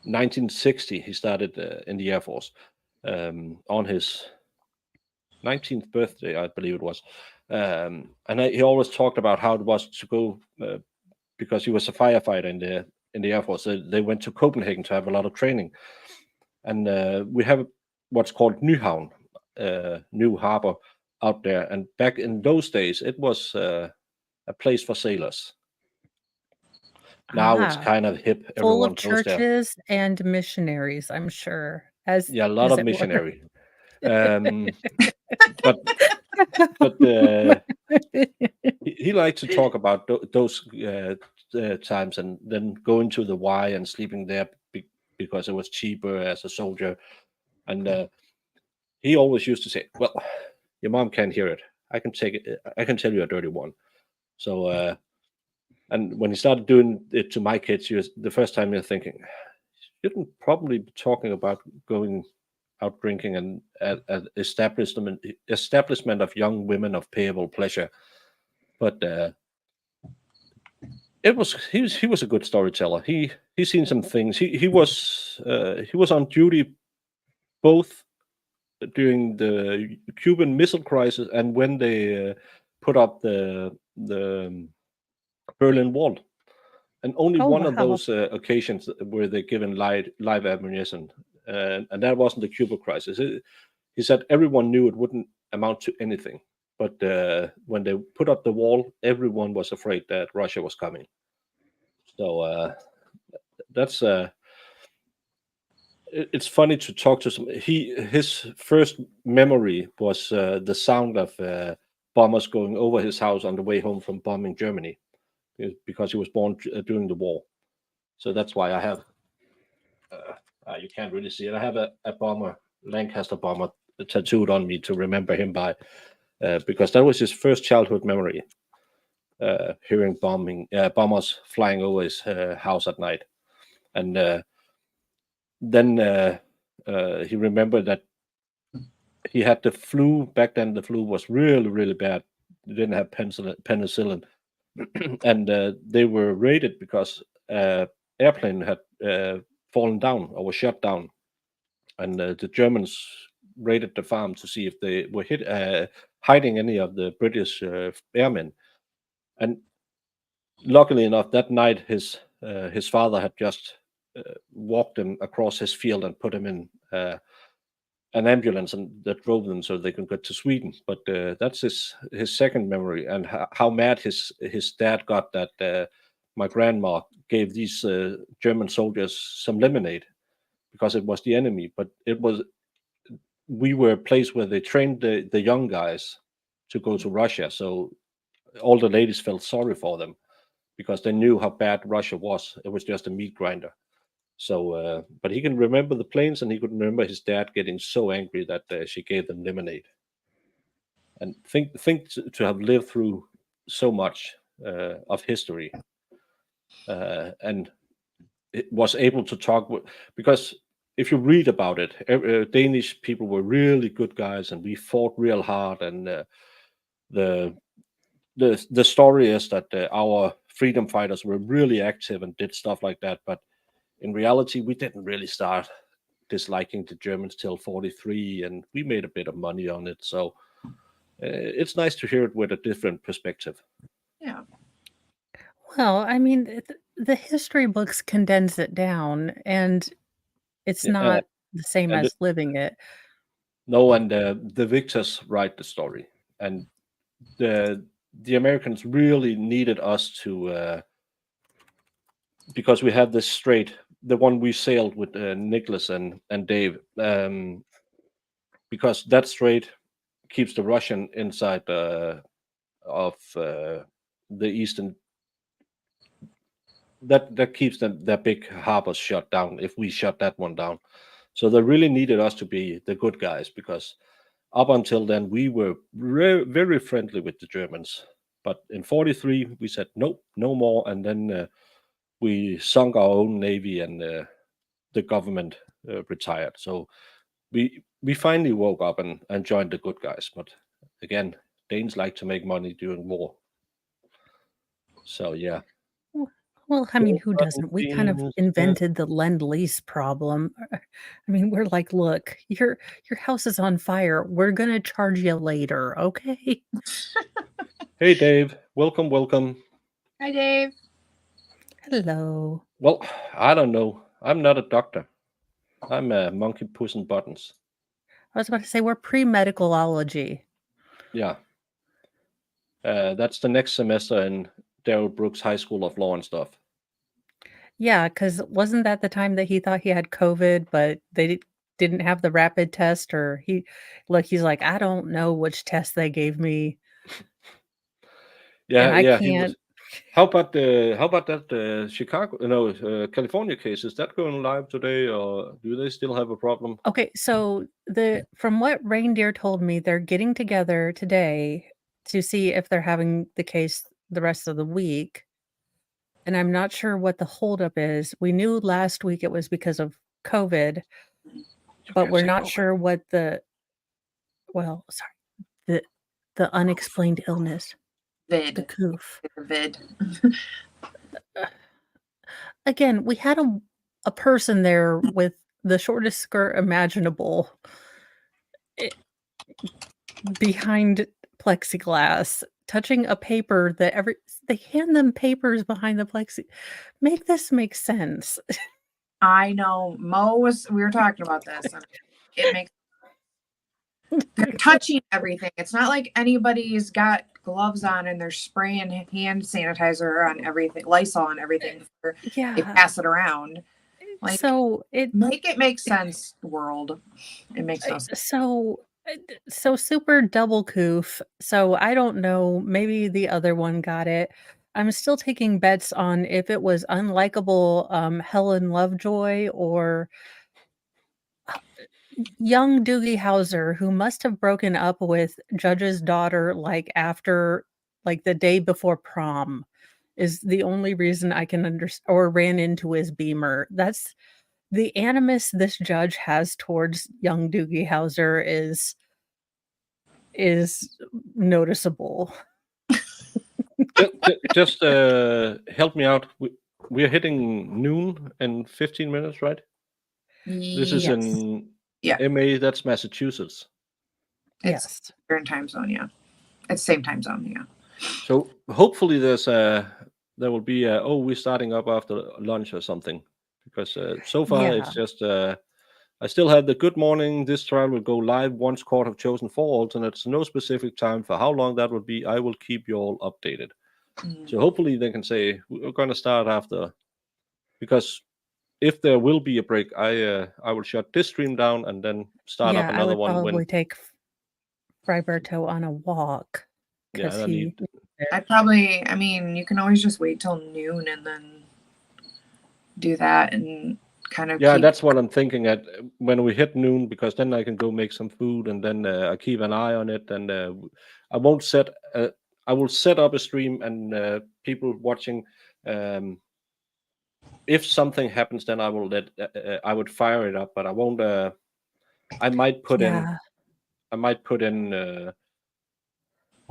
1960. He started in the Air Force on his 19th birthday, I believe it was. And he always talked about how it was to go because he was a firefighter in the Air Force. They went to Copenhagen to have a lot of training, and we have what's called Nyhavn, New Harbor out there. And back in those days, it was a place for sailors. Now it's kind of hip. Full Everyone of goes there. churches and missionaries, I'm sure. A lot of missionary. But he liked to talk about those times and then going to the Y and sleeping there because it was cheaper as a soldier. And he always used to say, "Well, your mom can't hear it. I can take it. I can tell you a dirty one." So, and when he started doing it to my kids, the first time you're thinking, shouldn't probably be talking about going out drinking and establishment of young women of payable pleasure. But he was a good storyteller. He seen some things. He was on duty both during the Cuban Missile Crisis and when they put up the Berlin Wall. And only one of those occasions were they given live ammunition, and that wasn't the Cuba crisis. He said everyone knew it wouldn't amount to anything, but when they put up the wall, everyone was afraid that Russia was coming. So that's it's funny to talk to some. His first memory was the sound of bombers going over his house on the way home from bombing Germany, because he was born during the war. So that's why I have. You can't really see it. I have a bomber, Lancaster bomber, tattooed on me to remember him by, because that was his first childhood memory. Hearing bombers flying over his house at night, and then he remembered that he had the flu back then. The flu was really, really bad. He didn't have penicillin, and they were raided because airplane had fallen down or was shot down, and the Germans raided the farm to see if they were hiding any of the British airmen. And luckily enough, that night his father had just walked him across his field and put him in an ambulance, and that drove them so they could get to Sweden. But that's his second memory, and how mad his dad got that my grandma gave these German soldiers some lemonade because it was the enemy. But we were a place where they trained the young guys to go to Russia, so all the ladies felt sorry for them because they knew how bad Russia was. It was just a meat grinder. So, but he can remember the planes, and he could remember his dad getting so angry that she gave them lemonade. And think to have lived through so much of history, and it was able to talk with, because if you read about it, Danish people were really good guys, and we fought real hard. And the story is that our freedom fighters were really active and did stuff like that. But in reality, we didn't really start disliking the Germans till 43, and we made a bit of money on it. So it's nice to hear it with a different perspective. Yeah. Well, I mean, the history books condense it down, and it's Yeah, not the same and as living it. no, and the victors write the story, and the Americans really needed us to, because we had this strait, the one we sailed with Nicholas and Dave, because that strait keeps the Russian inside of the eastern. That keeps their big harbors shut down if we shut that one down. So they really needed us to be the good guys, because up until then we were very friendly with the Germans. But in 43 we said nope, no more, and then we sunk our own navy, and the government retired. So we finally woke up and joined the good guys. But again, Danes like to make money during war. So yeah. Well, I mean, who Rotten doesn't? We kind of beans, invented the Lend-Lease problem. I mean, we're like, "Look, your house is on fire. We're gonna charge you later, okay?" Hey Dave, welcome. Hi, Dave. Hello. Well, I don't know. I'm not a doctor. I'm a monkey puss in buttons. I was about to say we're pre-medicalology. Yeah. That's the next semester in Daryl Brooks High School of Law and stuff. Yeah, because wasn't that the time that he thought he had COVID, but they didn't have the rapid test, or he's like, "I don't know which test they gave me, and I Yeah, he was. can't." How about that Chicago, California case? Is that going live today, or do they still have a problem? Okay, so from what Reindeer told me, they're getting together today to see if they're having the case the rest of the week, and I'm not sure what the holdup is. We knew last week it was because of COVID, You but can't we're say not COVID. sure what the unexplained illness, the Vid. coof. Vid. Again, we had a person there with the shortest skirt imaginable behind plexiglass, touching a paper that they hand them papers behind the plexi. Make this make sense. I know. We were talking about this, and it makes they're touching everything. It's not like anybody's got gloves on and they're spraying hand sanitizer on everything, Lysol on everything before they Yeah. pass it around. Like, So make it make sense, world. It makes no sense. so super double coof. So I don't know. Maybe the other one got it. I'm still taking bets on if it was unlikable Helen Lovejoy or young Doogie Howser, who must have broken up with Judge's daughter like after the day before prom, is the only reason I can understand, or ran into his Beamer. That's the animus this judge has towards young Doogie Howser is noticeable. Just help me out. We're hitting noon in 15 minutes, right? This is Yes. in Yeah. MA. That's Massachusetts. It's Yes. different time zone, yeah. It's same time zone, yeah. So hopefully there will be we're starting up after lunch or something, because so far Yeah. it's just I still have the good morning. This trial will go live once court have chosen 4 alternates. No specific time for how long that will be. I will keep you all updated. Mm. So hopefully they can say we're going to start after, because if there will be a break, I will shut this stream down and then start up Yeah, I another would one when. probably take Friberto on a walk Yeah, because I need. I mean, you can always just wait till noon and then do that and kind of Yeah, keep. that's what I'm thinking at when we hit noon, because then I can go make some food and then I keep an eye on it, and I won't set. I will set up a stream and people watching. If something happens, then I will I would fire it up, but I won't. I might put in. Yeah. I might put in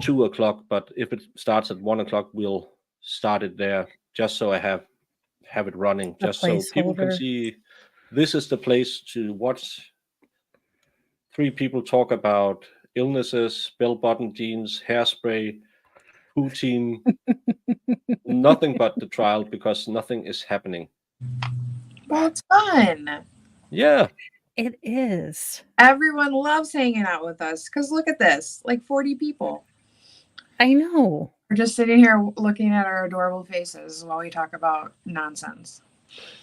2 o'clock, but if it starts at 1 o'clock, we'll start it there just so I have it running, A just so people can placeholder. see. This is the place to watch 3 people talk about illnesses, bell-bottom jeans, hairspray, poutine, nothing but the trial, because nothing is happening. Well, it's fun. Yeah, It is. Everyone loves hanging out with us because look at this, like 40 people. I know. We're just sitting here looking at our adorable faces while we talk about nonsense.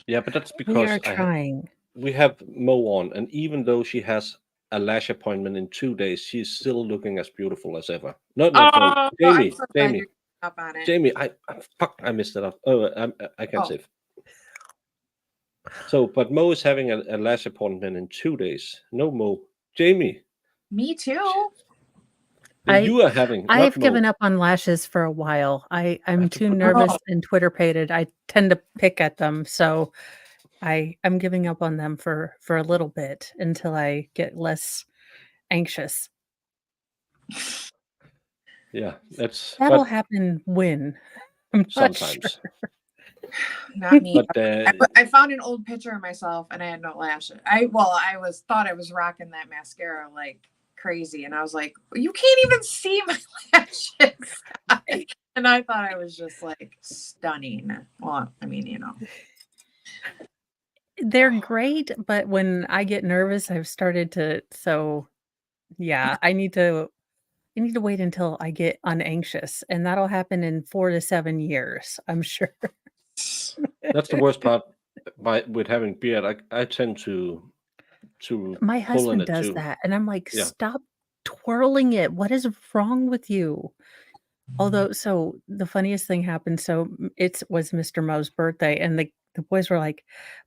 yeah, but that's We because are trying. we have Mo on, and even though she has a lash appointment in 2 days, she's still looking as beautiful as ever. No, Oh, sorry, I'm Jamie, so glad Jamie, you're up on it. Jamie. I missed it up. Oh, I can't Oh. save. So, but Mo is having a lash appointment in 2 days. No, Mo. Jamie, Me too. you are having. Not I've Mo. given up on lashes for a while. I'm have to too put- nervous Oh. and Twitter-pated. I tend to pick at them, so I'm giving up on them for a little bit until I get less anxious. Yeah, that's. That'll But happen when? I'm not sure. sometimes. Not me. But I found an old picture of myself and I had no lashes. I thought I was rocking that mascara like crazy, and I was like, you can't even see my lashes. And I thought I was just like stunning. Well, I mean, you know. They're great, but when I get nervous, I've started to yeah, I need to wait until I get unanxious, and that'll happen in 4 to 7 years, I'm sure. that's the worst part with having beard. I tend to My pull in husband it does too. that, and I'm like, Yeah. "Stop twirling it. What is wrong with you?" Although so the funniest thing happened, so it was Mr. Mo's birthday, and the boys were like,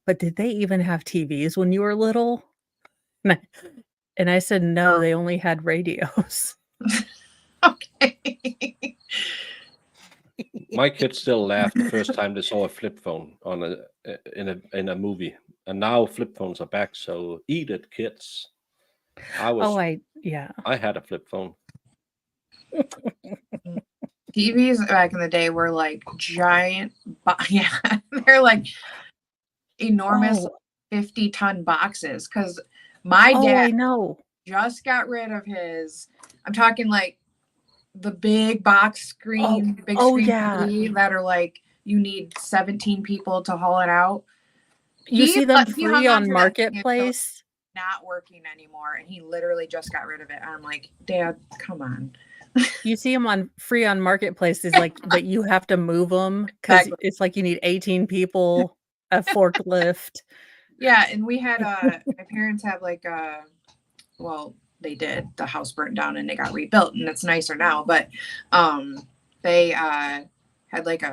"But did they even have TVs when you were little?" And I said, "No, they only had radios." Okay. My kids still laugh the first time they saw a flip phone in a movie, and now flip phones are back. So eat it, kids. Yeah. I had a flip phone. TVs back in the day were like giant, yeah, they're like enormous Oh, 50-ton boxes. Because my I dad know. just got rid of his, I'm talking like the big box screen, big screen Yeah. TV that are like you need 17 people to haul it out. You see them He free hung on to that thing until Marketplace? not working anymore, and he literally just got rid of it. I'm like, Dad, come on. You see them free on Marketplace is like, but you have to move them because Exactly. it's like you need 18 people, a forklift. Yeah, and we had my parents have like well, they did. The house burnt down and it got rebuilt and it's nicer now, but they had like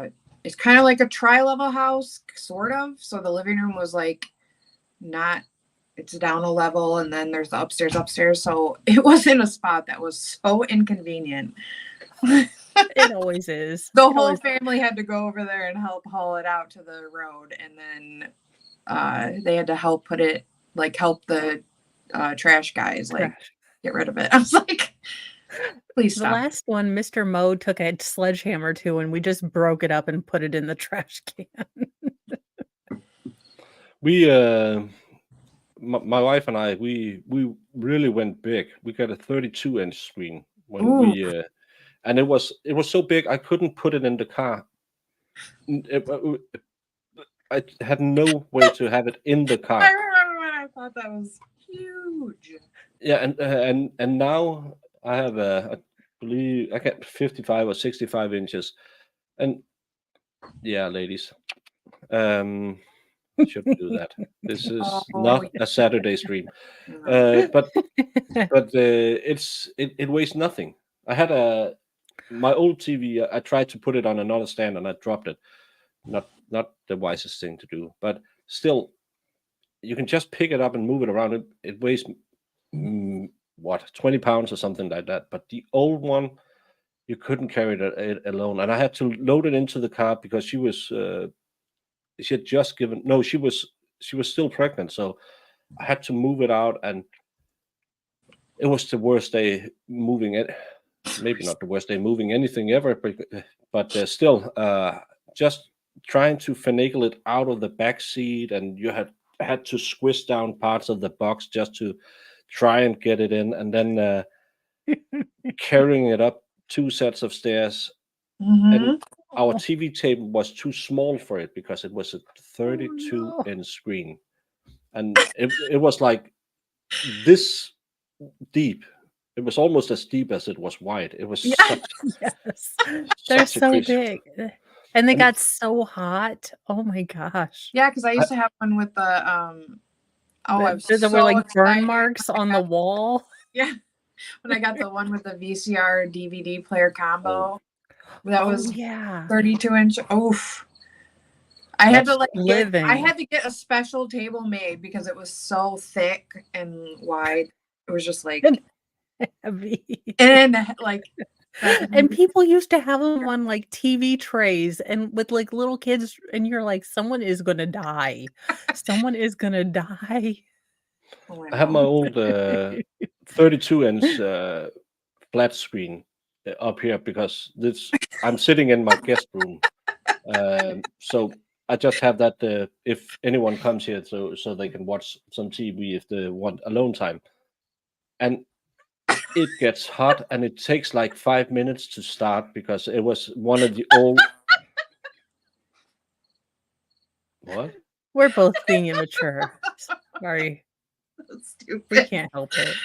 it's kind of like a tri-level house, sort of. So the living room was like not, it's down a level, and then there's the upstairs. So it was in a spot that was so inconvenient. It always is. The It whole always- family had to go over there and help haul it out to the road, and then they had to help help the trash guys like Trash. get rid of it. I was like, Please The stop. last one, Mr. Mo took a sledgehammer to, and we just broke it up and put it in the trash can. We, my wife and I, we really went big. We got a 32-inch screen when Ooh. we, and it was so big I couldn't put it in the car. I had no way to have it in the I car. remember when I thought that was huge. Yeah, and now I have I believe I got 55 or 65 inches, and yeah, ladies, shouldn't do that. This is Oh, not a Saturday stream. No. But it weighs nothing. I had my old TV. I tried to put it on another stand and I dropped it. Not the wisest thing to do, but still, you can just pick it up and move it around. It weighs what, 20 pounds or something like that. But the old one, you couldn't carry it alone, and I had to load it into the car because she had just given, no, she was still pregnant, so I had to move it out, and it was the worst day moving it. Maybe not the worst day moving anything ever, but still, just trying to finagle it out of the back seat, and you had to squish down parts of the box just to try and get it in, and then carrying it up 2 sets of stairs. Mhm. And our TV table was too small for it because it was a 32-inch screen, and it was like this deep. It was almost as deep as it was wide. It was Yeah. Yes. They're such a so crazy. big. And they And got so hot. Oh my gosh. Yeah, because I used to have one with the oh, I was There were so like burn excited marks when I on the got wall. yeah, when I got the one with the VCR DVD player combo. That Oh was yeah. 32-inch. Oof. I had to that's like I Living. had to get a special table made because it was so thick and wide. It was just like And heavy. and like And people used to have them on like TV trays and with like little kids, and you're like, someone is gonna die. Someone is gonna die. oh, I have my know. old 32-inch flat screen up here because I'm sitting in my guest room. So I just have that if anyone comes here, so they can watch some TV if they want alone time. And it gets hot, and it takes like 5 minutes to start because it was one of the old. What? We're both being immature. Sorry. That's We stupid. can't help it.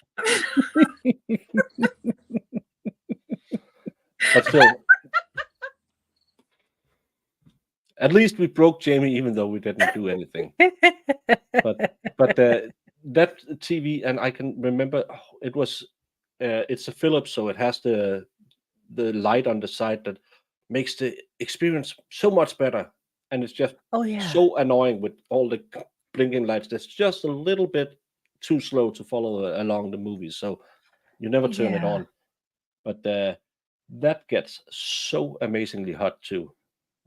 But still, at least we broke Jamie, even though we didn't do anything. But that TV, and I can remember it was it's a Philips, so it has the light on the side that makes the experience so much better, and it's just Oh yeah. so annoying with all the blinking lights. That's just a little bit too slow to follow along the movies, so you never turn it Yeah. on. But that gets so amazingly hot too,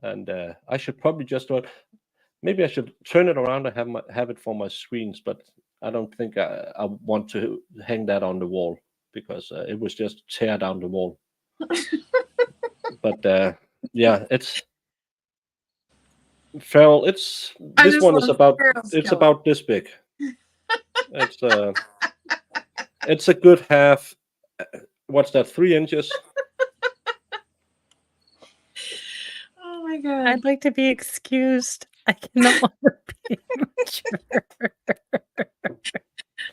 and I should probably just maybe I should turn it around and have it for my screens, but I don't think I want to hang that on the wall because it was just tear down the wall. But yeah, it's Farrell. This just one is love about Farrell it's Skill. about this big. It's a good half. What's that? 3 inches. Oh my god. I'd like to be excused. I cannot want to be immature.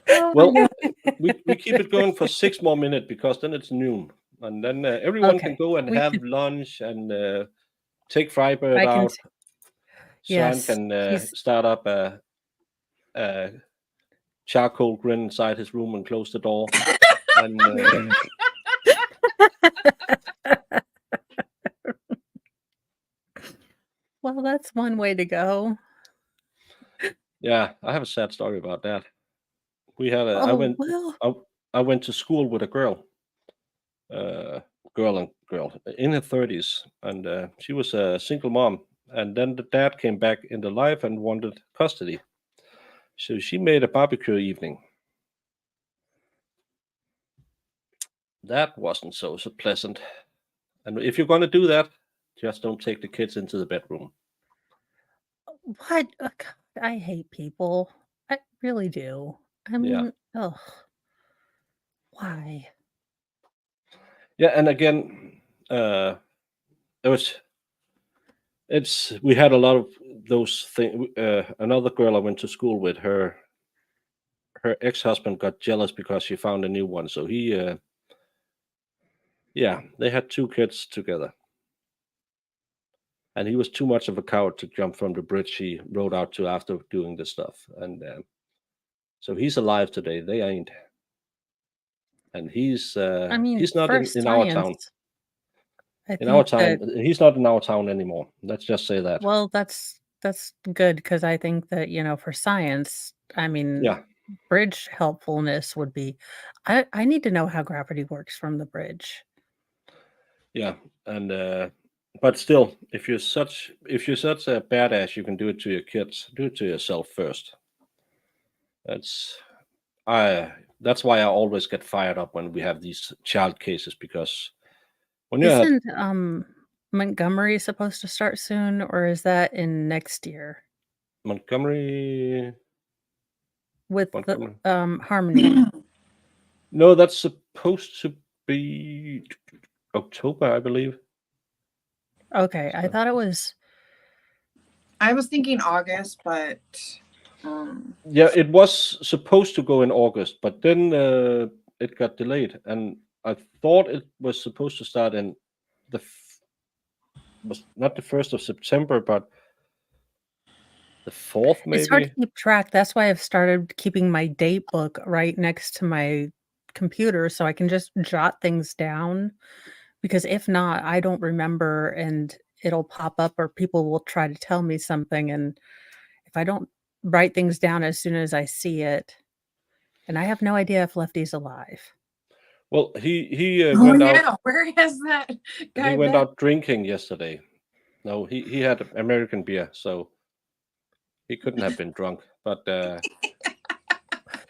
Oh my Well, god. we keep it going for 6 more minutes because then it's noon, and then everyone can Okay. go and We have can lunch and take Frybird I can out. Sean yes. can He's start up a charcoal grill inside his room and close the door. And well, that's one way to go. yeah, I have a sad story about that. We had Oh, well. I went to school with a girl, girl in her 30s, and she was a single mom. And then the dad came back into life and wanted custody. So she made a barbecue evening. that wasn't so pleasant. And if you're going to do that, just don't take the kids into the bedroom. What? God, I hate people. I really do. I Yeah. mean, ugh, why? Yeah, and again, it was we had a lot of those things. Another girl I went to school with, her ex-husband got jealous because she found a new one, so he yeah, they had 2 kids together, and he was too much of a coward to jump from the bridge he rode out to after doing this stuff. And so he's alive today, they ain't. And he's I mean, not for in our town. science, I In our think town, that, he's not in our town anymore. Let's just say that. well, that's good because I think that, for science, I mean, Yeah, bridge helpfulness would be, I need to know how gravity works from the bridge. yeah, and but still, if you're such a badass, you can do it to your kids. Do it to yourself first. That's I. That's why I always get fired up when we have these child cases, because when you're at Isn't Montgomery supposed to start soon, or is that in next year Montgomery, with the Montgomery. Harmony? No, that's supposed to be October, I believe. Okay, I So, thought it was. I was thinking August, but yeah, it was supposed to go in August, but then it got delayed, and I thought it was supposed to start in was not the 1st of September, but the 4th, It's hard to maybe. keep track. That's why I've started keeping my date book right next to my computer so I can just jot things down. Because if not, I don't remember and it'll pop up or people will try to tell me something. And if I don't write things down as soon as I see it, and I have no idea if Lefty's alive. Well, he oh went out. yeah, where has that He guy went been? out drinking yesterday. No, he had American beer, so he couldn't have been drunk. But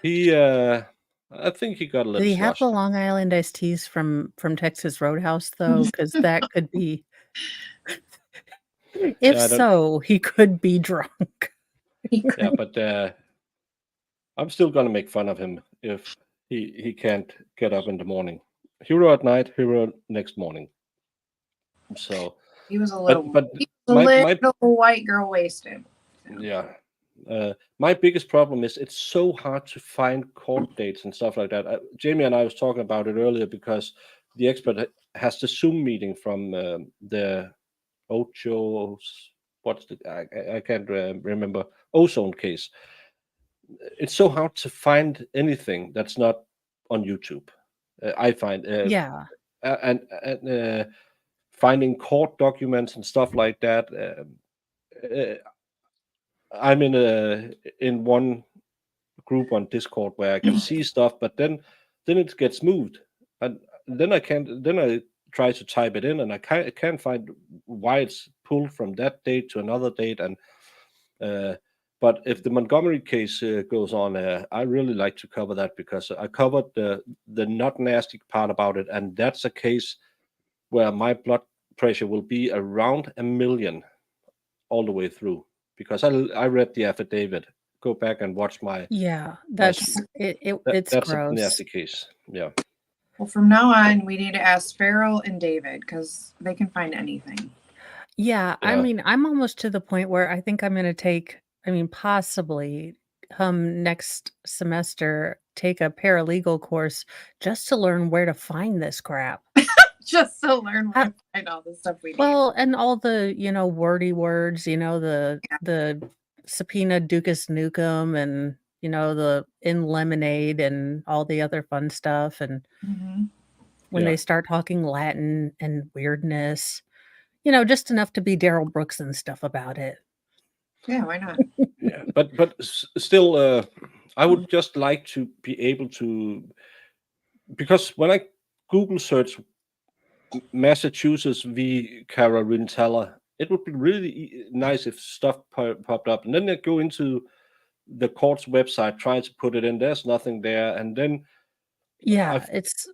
he, I think he got a Did little he have the sloshed. Long Island iced teas from Texas Roadhouse though? Because that could be. If Yeah, I don't. so, he could be drunk. Yeah, but I'm still gonna make fun of him if he can't get up in the morning. Hero at night, hero next morning. So, He was a little, but he was a my little white girl wasted. So. yeah. My biggest problem is it's so hard to find court dates and stuff like that. Jamie and I was talking about it earlier because the expert has the Zoom meeting from the Ocho's, what's the I can't remember, ozone case. It's so hard to find anything that's not on YouTube. I find Yeah. and finding court documents and stuff like that. Uh, I'm in one group on Discord where I can see stuff, but then it gets moved, and then I can't. Then I try to type it in, and I can't find why it's pulled from that date to another date. And but if the Montgomery case goes on, I really like to cover that because I covered the not nasty part about it, and that's a case where my blood pressure will be around 1,000,000 all the way through because I read the affidavit. Go back and watch my Yeah, my that's it's that's a gross. nasty case. Yeah. Well, from now on, we need to ask Farrell and David because they can find anything. Yeah, I Yeah. mean, I'm almost to the point where I think I'm gonna take, I mean, possibly next semester take a paralegal course just to learn where to find this crap. Just to learn where How, to find all the stuff we need. well, and all the, wordy words, the subpoena Ducas Nukem and, the in lemonade and all the other fun stuff. And Mhm. when Yeah. they start talking Latin and weirdness, just enough to be Daryl Brooks and stuff about it. Yeah, why not? Yeah. But still, I would just like to be able to, because when I Google search Massachusetts v. Cara Rintala, it would be really nice if stuff popped up, and then they go into the court's website trying to put it in. There's nothing there, and then Yeah, I've, it's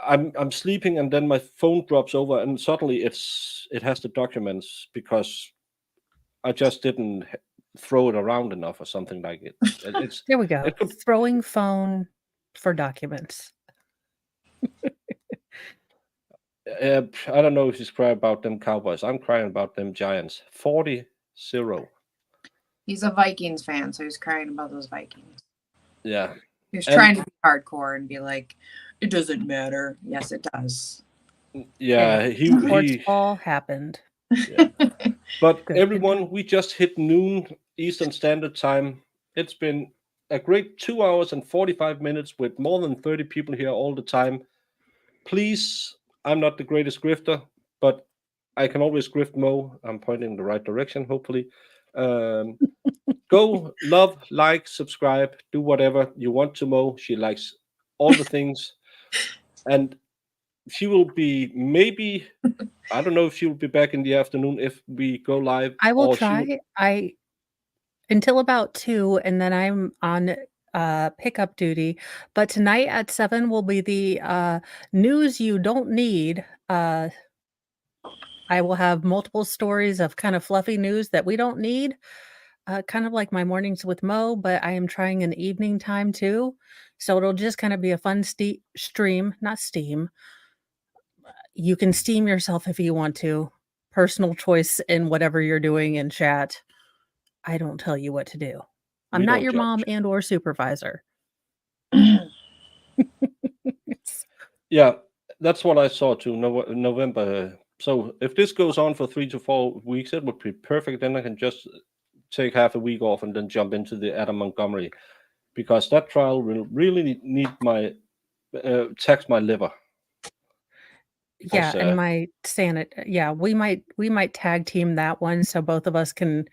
I'm sleeping, and then my phone drops over, and suddenly it has the documents because I just didn't throw it around enough or something like it. It's there we go. it could Throwing phone for documents. I don't know if he's crying about them Cowboys. I'm crying about them Giants. 40-0. He's a Vikings fan, so he's crying about those Vikings. Yeah. He was And trying to be hardcore and be like, it doesn't matter. Yes, it does. yeah, Sports he ball happened. yeah. But Good, everyone, we just hit noon Eastern Standard Time. It's been a great 2 hours and 45 minutes with more than 30 people here all the time. Please, I'm not the greatest grifter, but I can always grift Mo. I'm pointing in the right direction, hopefully. Go, love, like, subscribe, do whatever you want to Mo. She likes all the things. And she will be maybe, I don't know if she will be back in the afternoon if we go live, I will or she will. try. Until about 2, and then I'm on, pickup duty, but tonight at 7 will be the, news you don't need. I will have multiple stories of kind of fluffy news that we don't need, kind of like my mornings with Mo, but I am trying an evening time too, so it'll just kinda be a fun stream, not steam. You can steam yourself if you want to. Personal choice in whatever you're doing in chat. I don't tell you what to do. I'm We not don't your mom judge. and or supervisor. Yeah, that's what I saw too. November. So if this goes on for 3 to 4 weeks, it would be perfect. Then I can just take half a week off and then jump into the Adam Montgomery, because that trial will really need my tax my liver. Yeah, 'Cause, and my yeah, we might tag team that one so both of us can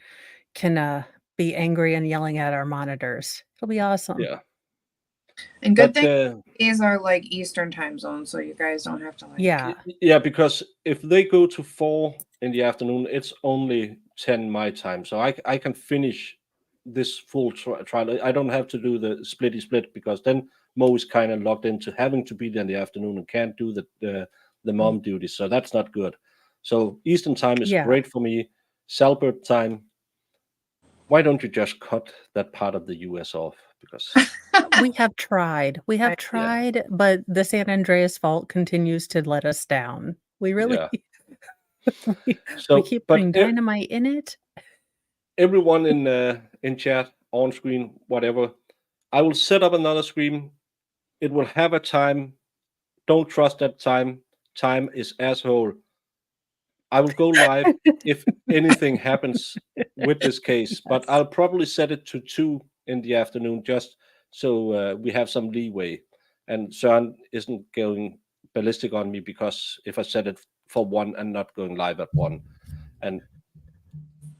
be angry and yelling at our monitors. It'll be awesome. yeah, And good but thing these are like Eastern time zone, so you guys don't have to like. Yeah. yeah, because if they go to 4 in the afternoon, it's only 10 my time, so I can finish this full trial. I don't have to do the splitty split, because then Mo is kind of locked into having to be there in the afternoon and can't do the mom duties, so that's not good. So Eastern time is Yeah. great for me. Salbert time. Why don't you just cut that part of the US off? Because We have tried. We have Yeah. tried, but the San Andreas fault continues to let us down. We really yeah. we So, keep but putting dynamite in it. everyone in chat, on screen, whatever, I will set up another screen. It will have a time. Don't trust that time. Time is asshole. I will go live if anything happens with this case, but I'll probably set it to 2 in the afternoon, just so we have some leeway. And Søren isn't going ballistic on me, because if I set it for 1 and not going live at 1, and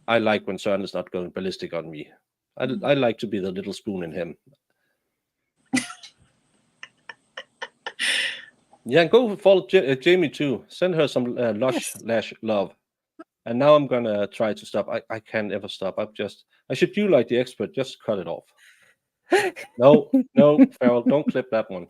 I like when Søren is not going ballistic on me. I like to be the little spoon in him. Yeah, go follow Jamie too. Send her some lush lash love. And now I'm gonna try to stop. I can't ever stop. I should do like the expert, just cut it off. No, Farrell, don't clip that one.